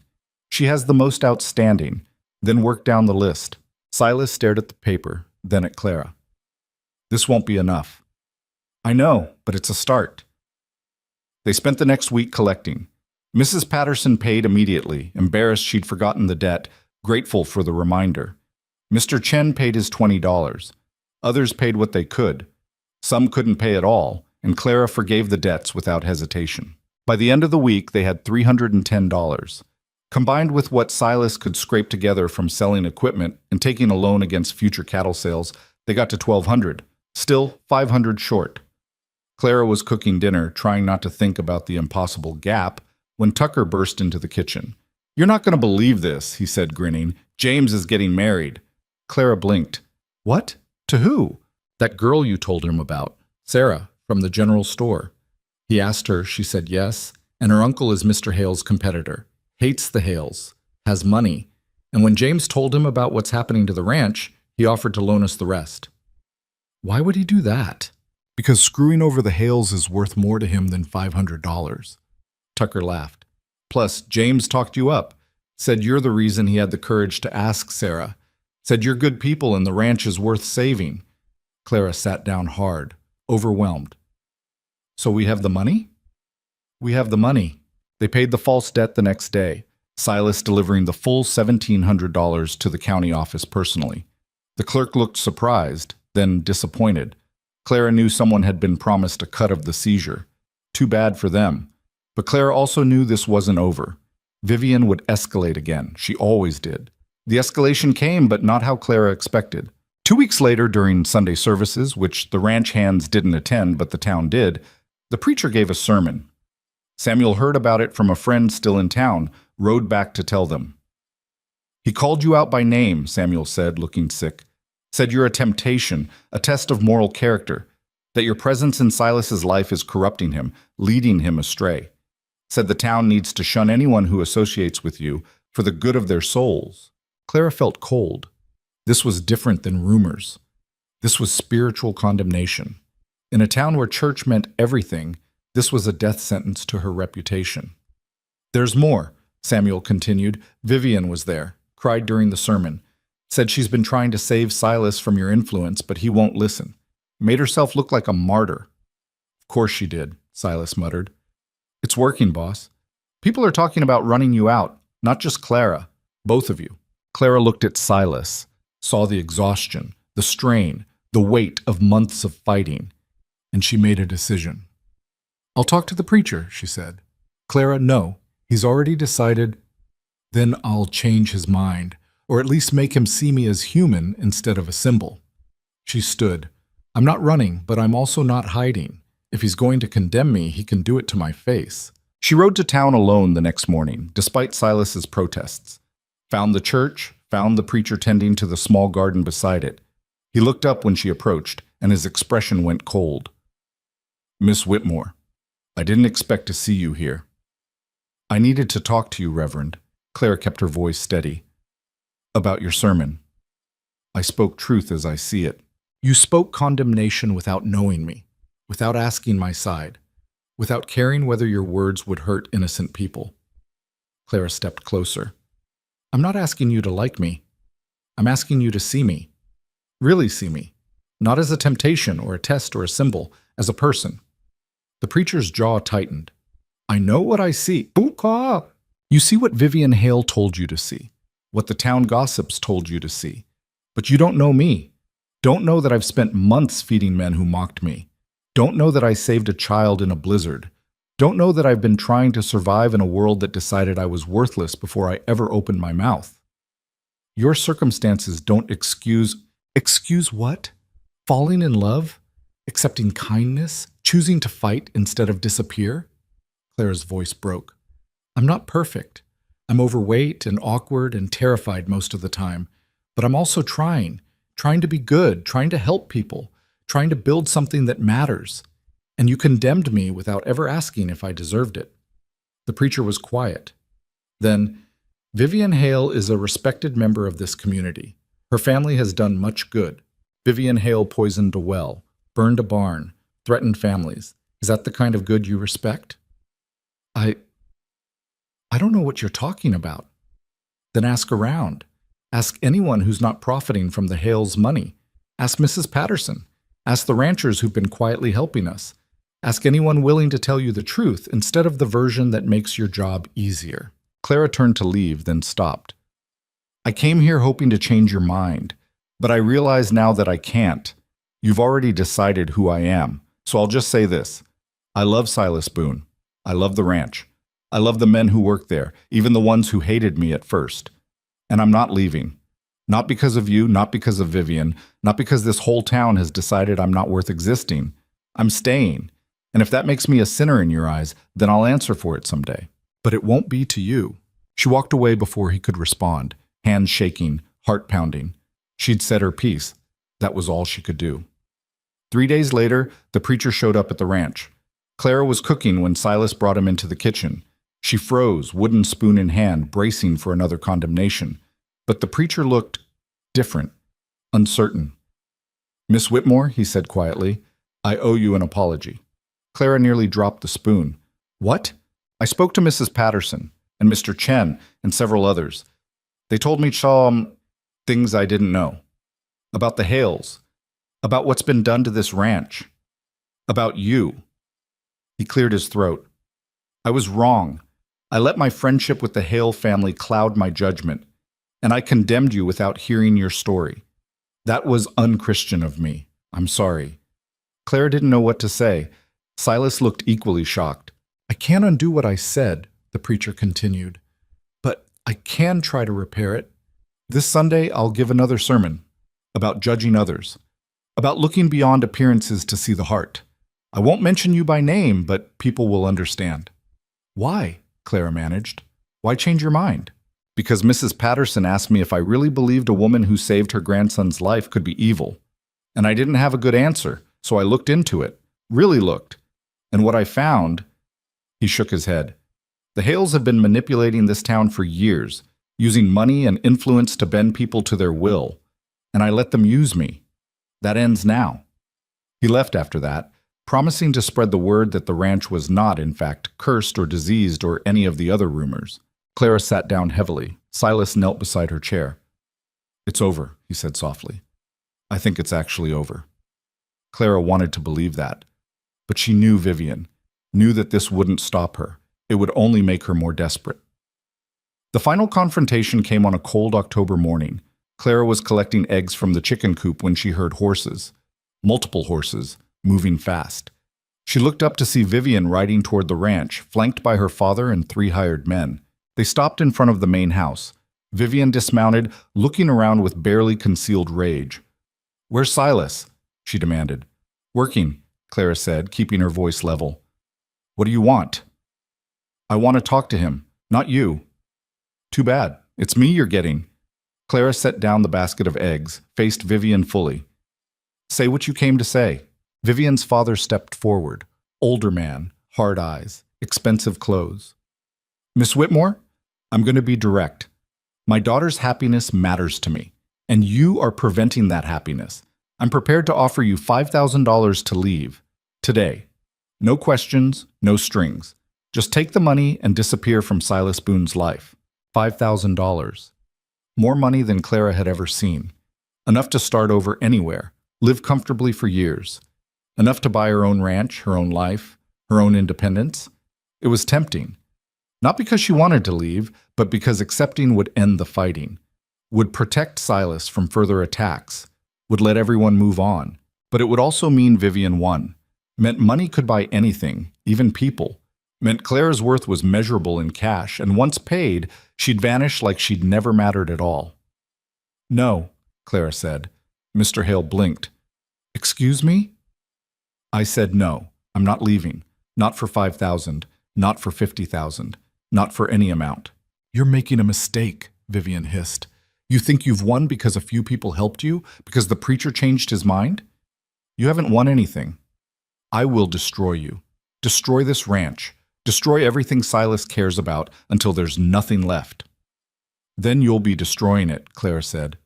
She has the most outstanding, then work down the list. Silas stared at the paper, then at Clara. This won't be enough. I know, but it's a start. They spent the next week collecting. Mrs. Patterson paid immediately, embarrassed she'd forgotten the debt, grateful for the reminder. Mr. Chen paid his $20. Others paid what they could. Some couldn't pay at all, and Clara forgave the debts without hesitation. By the end of the week, they had $310. Combined with what Silas could scrape together from selling equipment and taking a loan against future cattle sales, they got to $1,200, still $500 short. Clara was cooking dinner, trying not to think about the impossible gap, when Tucker burst into the kitchen. You're not going to believe this, he said, grinning. James is getting married. Clara blinked. What? To who? That girl you told him about, Sarah, from the general store. He asked her, she said yes, and her uncle is Mr. Hale's competitor. Hates the Hales, has money, and when James told him about what's happening to the ranch, he offered to loan us the rest. Why would he do that? Because screwing over the Hales is worth more to him than $500. Tucker laughed. Plus, James talked you up, said you're the reason he had the courage to ask Sarah, said you're good people and the ranch is worth saving. Clara sat down hard, overwhelmed. So we have the money? We have the money. They paid the false debt the next day, Silas delivering the full $1,700 to the county office personally. The clerk looked surprised, then disappointed. Clara knew someone had been promised a cut of the seizure. Too bad for them. But Clara also knew this wasn't over. Vivian would escalate again. She always did. The escalation came, but not how Clara expected. 2 weeks later, during Sunday services, which the ranch hands didn't attend but the town did, the preacher gave a sermon. Samuel heard about it from a friend still in town, rode back to tell them. He called you out by name, Samuel said, looking sick. Said you're a temptation, a test of moral character, that your presence in Silas's life is corrupting him, leading him astray. Said the town needs to shun anyone who associates with you for the good of their souls. Clara felt cold. This was different than rumors. This was spiritual condemnation. In a town where church meant everything, this was a death sentence to her reputation. There's more, Samuel continued. Vivian was there, cried during the sermon. Said she's been trying to save Silas from your influence, but he won't listen. Made herself look like a martyr. Of course she did, Silas muttered. It's working, boss. People are talking about running you out, not just Clara, both of you. Clara looked at Silas, saw the exhaustion, the strain, the weight of months of fighting. and she made a decision. "I'll talk to the preacher," she said. "Clara, no. He's already decided." "Then I'll change his mind, or at least make him see me as human instead of a symbol." She stood. "I'm not running, but I'm also not hiding. If he's going to condemn me, he can do it to my face." She rode to town alone the next morning, despite Silas's protests. Found the church, found the preacher tending to the small garden beside it. He looked up when she approached, and his expression went cold. "Miss Whitmore, I didn't expect to see you here." "I needed to talk to you, Reverend." Clara kept her voice steady. "About your sermon. I spoke truth as I see it." "You spoke condemnation without knowing me, without asking my side, without caring whether your words would hurt innocent people." Clara stepped closer. "I'm not asking you to like me. I'm asking you to see me. Really see me. Not as a temptation or a test or a symbol, as a person." The preacher's jaw tightened. "I know what I see." "Buka!" "You see what Vivian Hale told you to see, what the town gossips told you to see. But you don't know me. Don't know that I've spent months feeding men who mocked me. Don't know that I saved a child in a blizzard. Don't know that I've been trying to survive in a world that decided I was worthless before I ever opened my mouth. Your circumstances don't excuse..." "Excuse what? Falling in love? Accepting kindness? Choosing to fight instead of disappear?" Clara's voice broke. "I'm not perfect. I'm overweight and awkward and terrified most of the time. But I'm also trying to be good, trying to help people, trying to build something that matters. And you condemned me without ever asking if I deserved it." The preacher was quiet. Then, "Vivian Hale is a respected member of this community. Her family has done much good. Vivian Hale poisoned a well, burned a barn, threatened families. Is that the kind of good you respect?" I don't know what you're talking about." "Then ask around. Ask anyone who's not profiting from the Hale's money. Ask Mrs. Patterson. Ask the ranchers who've been quietly helping us. Ask anyone willing to tell you the truth instead of the version that makes your job easier." Clara turned to leave, then stopped. "I came here hoping to change your mind, but I realize now that I can't. You've already decided who I am, so I'll just say this. I love Silas Boone. I love the ranch. I love the men who work there, even the ones who hated me at first. And I'm not leaving. Not because of you, not because of Vivian, not because this whole town has decided I'm not worth existing. I'm staying. And if that makes me a sinner in your eyes, then I'll answer for it someday. But it won't be to you." She walked away before he could respond, hands shaking, heart pounding. She'd said her piece. That was all she could do. 3 days later, the preacher showed up at the ranch. Clara was cooking when Silas brought him into the kitchen. She froze, wooden spoon in hand, bracing for another condemnation. But the preacher looked different, uncertain. "Miss Whitmore," he said quietly, "I owe you an apology." Clara nearly dropped the spoon. "What?" "I spoke to Mrs. Patterson and Mr. Chen and several others. They told me some things I didn't know. About the Hales. About what's been done to this ranch. About you." He cleared his throat. "I was wrong. I let my friendship with the Hale family cloud my judgment, and I condemned you without hearing your story. That was unchristian of me. I'm sorry." Clara didn't know what to say. Silas looked equally shocked. "I can't undo what I said," the preacher continued, "but I can try to repair it. This Sunday I'll give another sermon about judging others, about looking beyond appearances to see the heart. I won't mention you by name, but people will understand." "Why?" Clara managed. "Why change your mind?" "Because Mrs. Patterson asked me if I really believed a woman who saved her grandson's life could be evil. And I didn't have a good answer, so I looked into it, really looked. And what I found..." He shook his head. "The Hales have been manipulating this town for years, using money and influence to bend people to their will. And I let them use me. That ends now." He left after that, promising to spread the word that the ranch was not, in fact, cursed or diseased or any of the other rumors. Clara sat down heavily. Silas knelt beside her chair. "It's over," he said softly. "I think it's actually over." Clara wanted to believe that. But she knew Vivian, knew that this wouldn't stop her. It would only make her more desperate. The final confrontation came on a cold October morning. Clara was collecting eggs from the chicken coop when she heard horses. Multiple horses, moving fast. She looked up to see Vivian riding toward the ranch, flanked by her father and 3 hired men. They stopped in front of the main house. Vivian dismounted, looking around with barely concealed rage. "Where's Silas?" she demanded. "Working," Clara said, keeping her voice level. "What do you want?" "I want to talk to him, not you." "Too bad. It's me you're getting." Clara set down the basket of eggs, faced Vivian fully. "Say what you came to say." Vivian's father stepped forward. Older man, hard eyes, expensive clothes. "Miss Whitmore, I'm going to be direct. My daughter's happiness matters to me, and you are preventing that happiness. I'm prepared to offer you $5,000 to leave. Today. No questions, no strings. Just take the money and disappear from Silas Boone's life. $5,000. More money than Clara had ever seen. Enough to start over anywhere, live comfortably for years. Enough to buy her own ranch, her own life, her own independence. It was tempting. Not because she wanted to leave, but because accepting would end the fighting, would protect Silas from further attacks, would let everyone move on. But it would also mean Vivian won. Meant money could buy anything, even people. Meant Clara's worth was measurable in cash, and once paid, she'd vanish like she'd never mattered at all. "No," Clara said. Mr. Hale blinked. "Excuse me?" "I said no. I'm not leaving. Not for 5,000. Not for 50,000. Not for any amount." "You're making a mistake," Vivian hissed. "You think you've won because a few people helped you? Because the preacher changed his mind? You haven't won anything. I will destroy you. Destroy this ranch. Destroy everything Silas cares about until there's nothing left." "Then you'll be destroying it," Clara said.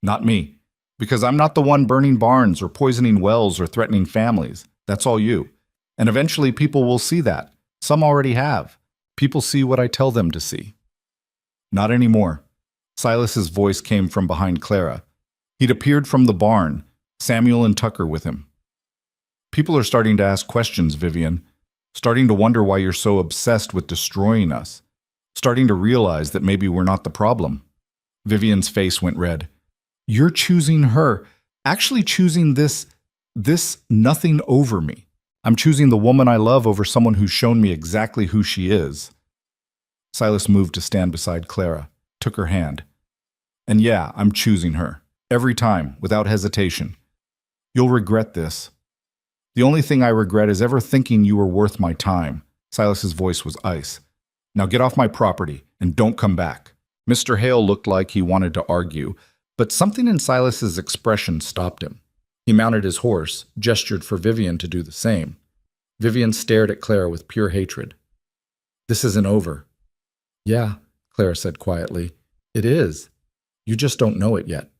"Not me. Because I'm not the one burning barns or poisoning wells or threatening families. That's all you. And eventually people will see that. Some already have. People see what I tell them to see." "Not anymore." Silas's voice came from behind Clara. He'd appeared from the barn, Samuel and Tucker with him. "People are starting to ask questions, Vivian. Starting to wonder why you're so obsessed with destroying us. Starting to realize that maybe we're not the problem." Vivian's face went red. "You're choosing her, actually choosing this nothing over me. I'm choosing the woman I love over someone who's shown me exactly who she is." Silas moved to stand beside Clara, took her hand. "And yeah, I'm choosing her. Every time, without hesitation. You'll regret this. The only thing I regret is ever thinking you were worth my time." Silas's voice was ice. "Now get off my property and don't come back." Mr. Hale looked like he wanted to argue, but something in Silas's expression stopped him. He mounted his horse, gestured for Vivian to do the same. Vivian stared at Clara with pure hatred. "This isn't over." "Yeah," Clara said quietly. "It is. You just don't know it yet."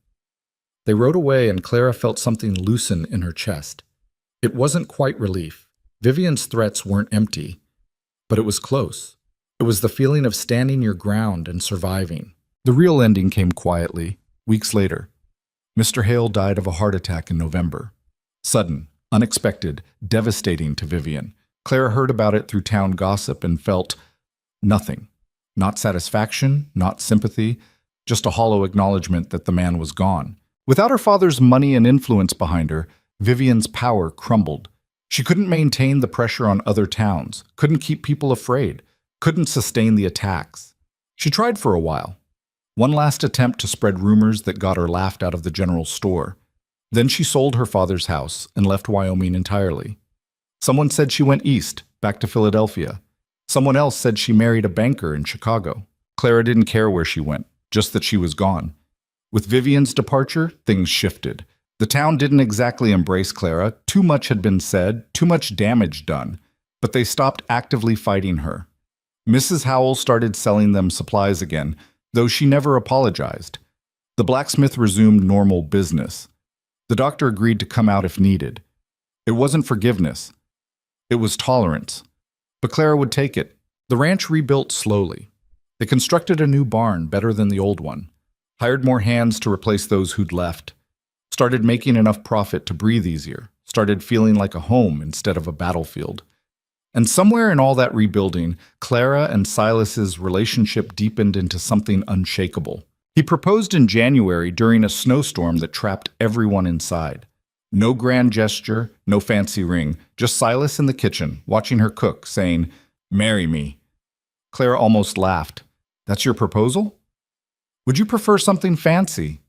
They rode away and Clara felt something loosen in her chest. It wasn't quite relief. Vivian's threats weren't empty, but it was close. It was the feeling of standing your ground and surviving. The real ending came quietly, weeks later. Mr. Hale died of a heart attack in November. Sudden, unexpected, devastating to Vivian. Clara heard about it through town gossip and felt nothing. Not satisfaction, not sympathy, just a hollow acknowledgement that the man was gone. Without her father's money and influence behind her, Vivian's power crumbled. She couldn't maintain the pressure on other towns, couldn't keep people afraid, couldn't sustain the attacks. She tried for a while. One last attempt to spread rumors that got her laughed out of the general store. Then she sold her father's house and left Wyoming entirely. Someone said she went east, back to Philadelphia. Someone else said she married a banker in Chicago. Clara didn't care where she went, just that she was gone. With Vivian's departure, things shifted. The town didn't exactly embrace Clara. Too much had been said, too much damage done. But they stopped actively fighting her. Mrs. Howell started selling them supplies again, though she never apologized. The blacksmith resumed normal business. The doctor agreed to come out if needed. It wasn't forgiveness. It was tolerance. But Clara would take it. The ranch rebuilt slowly. They constructed a new barn better than the old one. Hired more hands to replace those who'd left. Started making enough profit to breathe easier. Started feeling like a home instead of a battlefield. And somewhere in all that rebuilding, Clara and Silas's relationship deepened into something unshakable. He proposed in January during a snowstorm that trapped everyone inside. No grand gesture, no fancy ring, just Silas in the kitchen, watching her cook, saying, "Marry me." Clara almost laughed. "That's your proposal? Would you prefer something fancy?"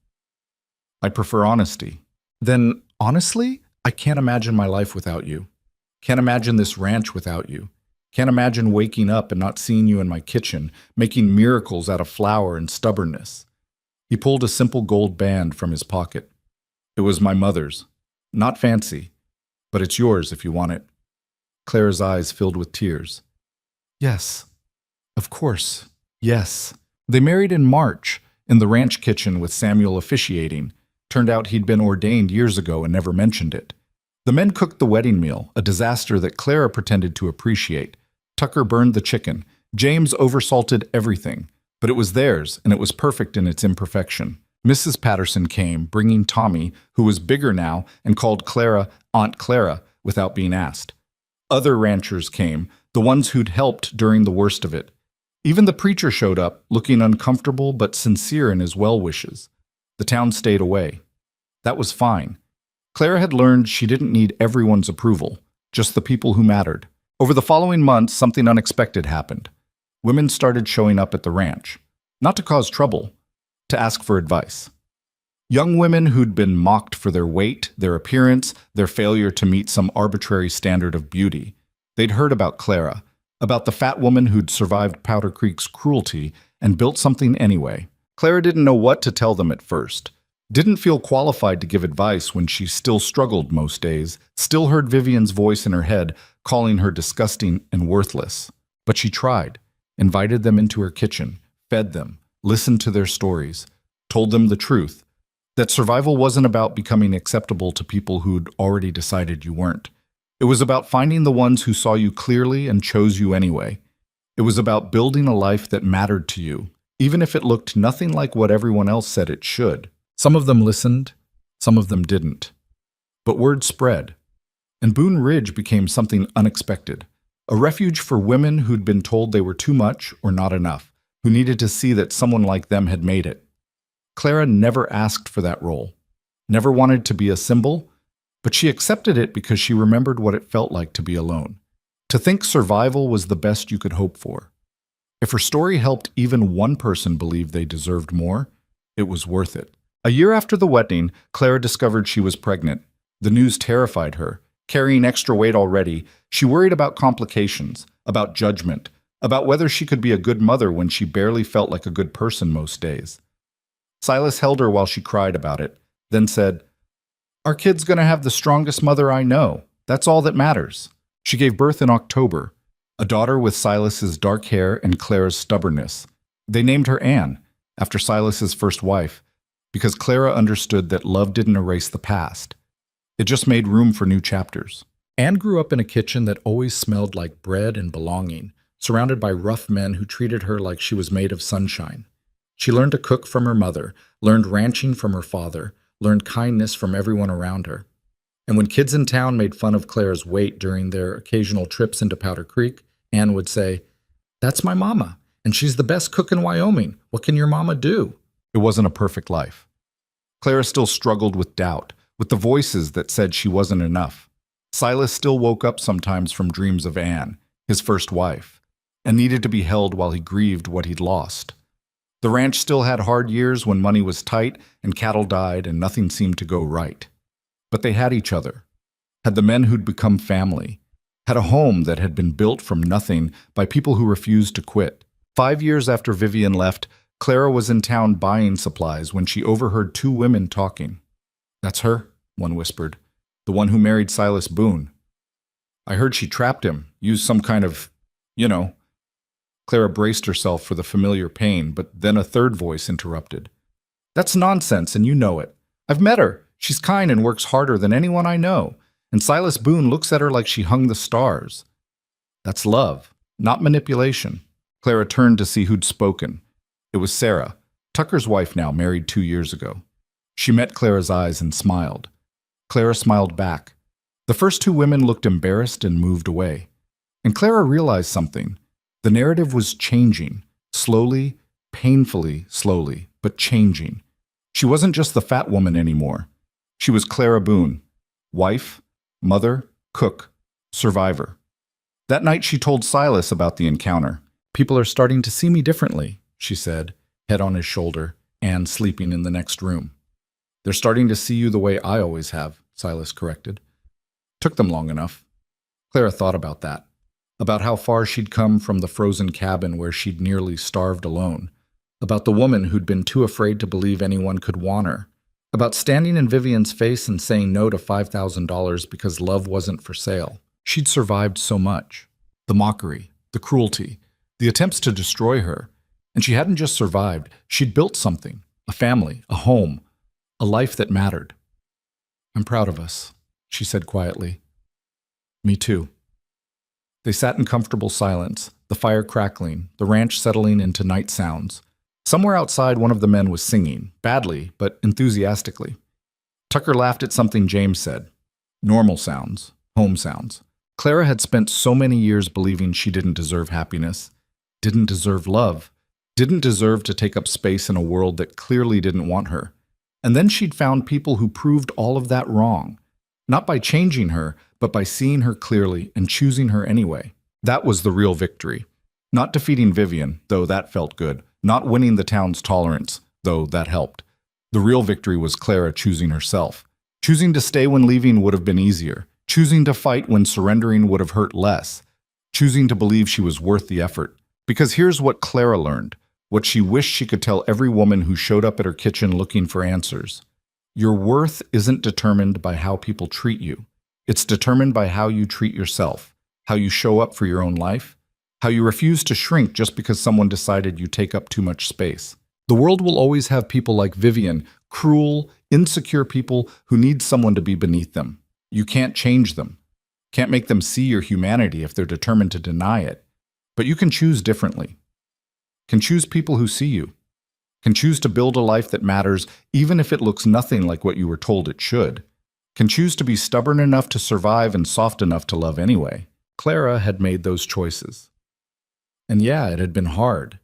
"I prefer honesty." "Then, honestly, I can't imagine my life without you. Can't imagine this ranch without you. Can't imagine waking up and not seeing you in my kitchen, making miracles out of flour and stubbornness." He pulled a simple gold band from his pocket. "It was my mother's. Not fancy, but it's yours if you want it." Clara's eyes filled with tears. "Yes, of course, yes." They married in March, in the ranch kitchen with Samuel officiating. Turned out he'd been ordained years ago and never mentioned it. The men cooked the wedding meal, a disaster that Clara pretended to appreciate. Tucker burned the chicken. James oversalted everything. But it was theirs, and it was perfect in its imperfection. Mrs. Patterson came, bringing Tommy, who was bigger now, and called Clara Aunt Clara without being asked. Other ranchers came, the ones who'd helped during the worst of it. Even the preacher showed up, looking uncomfortable but sincere in his well-wishes. The town stayed away. That was fine. Clara had learned she didn't need everyone's approval, just the people who mattered. Over the following months, something unexpected happened. Women started showing up at the ranch, not to cause trouble, to ask for advice. Young women who'd been mocked for their weight, their appearance, their failure to meet some arbitrary standard of beauty. They'd heard about Clara, about the fat woman who'd survived Powder Creek's cruelty and built something anyway. Clara didn't know what to tell them at first. Didn't feel qualified to give advice when she still struggled most days, still heard Vivian's voice in her head calling her disgusting and worthless. But she tried, invited them into her kitchen, fed them, listened to their stories, told them the truth, that survival wasn't about becoming acceptable to people who'd already decided you weren't. It was about finding the ones who saw you clearly and chose you anyway. It was about building a life that mattered to you, even if it looked nothing like what everyone else said it should. Some of them listened, some of them didn't. But word spread, and Boone Ridge became something unexpected, a refuge for women who'd been told they were too much or not enough, who needed to see that someone like them had made it. Clara never asked for that role, never wanted to be a symbol, but she accepted it because she remembered what it felt like to be alone, to think survival was the best you could hope for. If her story helped even one person believe they deserved more, it was worth it. A year after the wedding, Clara discovered she was pregnant. The news terrified her. Carrying extra weight already, she worried about complications, about judgment, about whether she could be a good mother when she barely felt like a good person most days. Silas held her while she cried about it, then said, "Our kid's going to have the strongest mother I know. That's all that matters." She gave birth in October, a daughter with Silas's dark hair and Clara's stubbornness. They named her Anne, after Silas's first wife, because Clara understood that love didn't erase the past. It just made room for new chapters. Anne grew up in a kitchen that always smelled like bread and belonging, surrounded by rough men who treated her like she was made of sunshine. She learned to cook from her mother, learned ranching from her father, learned kindness from everyone around her. And when kids in town made fun of Clara's weight during their occasional trips into Powder Creek, Anne would say, "That's my mama, and she's the best cook in Wyoming. What can your mama do?" It wasn't a perfect life. Clara still struggled with doubt, with the voices that said she wasn't enough. Silas still woke up sometimes from dreams of Anne, his first wife, and needed to be held while he grieved what he'd lost. The ranch still had hard years when money was tight and cattle died and nothing seemed to go right. But they had each other, had the men who'd become family, had a home that had been built from nothing by people who refused to quit. 5 years after Vivian left, Clara was in town buying supplies when she overheard two women talking. "That's her," one whispered, "the one who married Silas Boone. I heard she trapped him, used some kind of, Clara braced herself for the familiar pain, but then a third voice interrupted. "That's nonsense, and you know it. I've met her. She's kind and works harder than anyone I know. And Silas Boone looks at her like she hung the stars. That's love, not manipulation." Clara turned to see who'd spoken. It was Sarah, Tucker's wife now, married 2 years ago. She met Clara's eyes and smiled. Clara smiled back. The first two women looked embarrassed and moved away. And Clara realized something. The narrative was changing, slowly, painfully slowly, but changing. She wasn't just the fat woman anymore. She was Clara Boone, Wife, mother, cook, survivor. That night she told Silas about the encounter. People are starting to see me differently, she said, head on his shoulder, and sleeping in the next room. They're starting to see you the way I always have, Silas corrected. Took them long enough. Clara thought about that, about how far she'd come from the frozen cabin where she'd nearly starved alone, about the woman who'd been too afraid to believe anyone could want her, about standing in Vivian's face and saying no to $5,000 because love wasn't for sale. She'd survived so much. The mockery, the cruelty, the attempts to destroy her. And she hadn't just survived, she'd built something, a family, a home, a life that mattered. I'm proud of us, she said quietly. Me too. They sat in comfortable silence, the fire crackling, the ranch settling into night sounds. Somewhere outside, one of the men was singing, badly, but enthusiastically. Tucker laughed at something James said. Normal sounds, home sounds. Clara had spent so many years believing she didn't deserve happiness, didn't deserve love, didn't deserve to take up space in a world that clearly didn't want her. And then she'd found people who proved all of that wrong, not by changing her, but by seeing her clearly and choosing her anyway. That was the real victory. Not defeating Vivian, though that felt good. Not winning the town's tolerance, though that helped. The real victory was Clara choosing herself. Choosing to stay when leaving would have been easier. Choosing to fight when surrendering would have hurt less. Choosing to believe she was worth the effort. Because here's what Clara learned, what she wished she could tell every woman who showed up at her kitchen looking for answers. Your worth isn't determined by how people treat you. It's determined by how you treat yourself, how you show up for your own life, how you refuse to shrink just because someone decided you take up too much space. The world will always have people like Vivian, cruel, insecure people who need someone to be beneath them. You can't change them. Can't make them see your humanity if they're determined to deny it. But you can choose differently. Can choose people who see you. Can choose to build a life that matters even if it looks nothing like what you were told it should. Can choose to be stubborn enough to survive and soft enough to love anyway. Clara had made those choices. And yeah, it had been hard,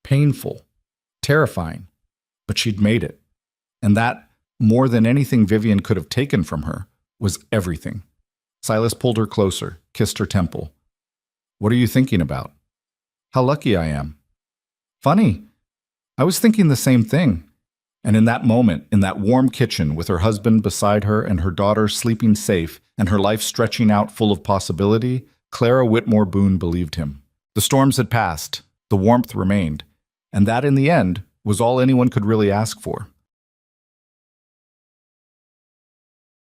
painful, terrifying, but she'd made it. And that, more than anything Vivian could have taken from her, was everything. Silas pulled her closer, kissed her temple. What are you thinking about? How lucky I am. Funny. I was thinking the same thing. And in that moment, in that warm kitchen with her husband beside her and her daughter sleeping safe and her life stretching out full of possibility, Clara Whitmore Boone believed him. The storms had passed, the warmth remained, and that in the end was all anyone could really ask for.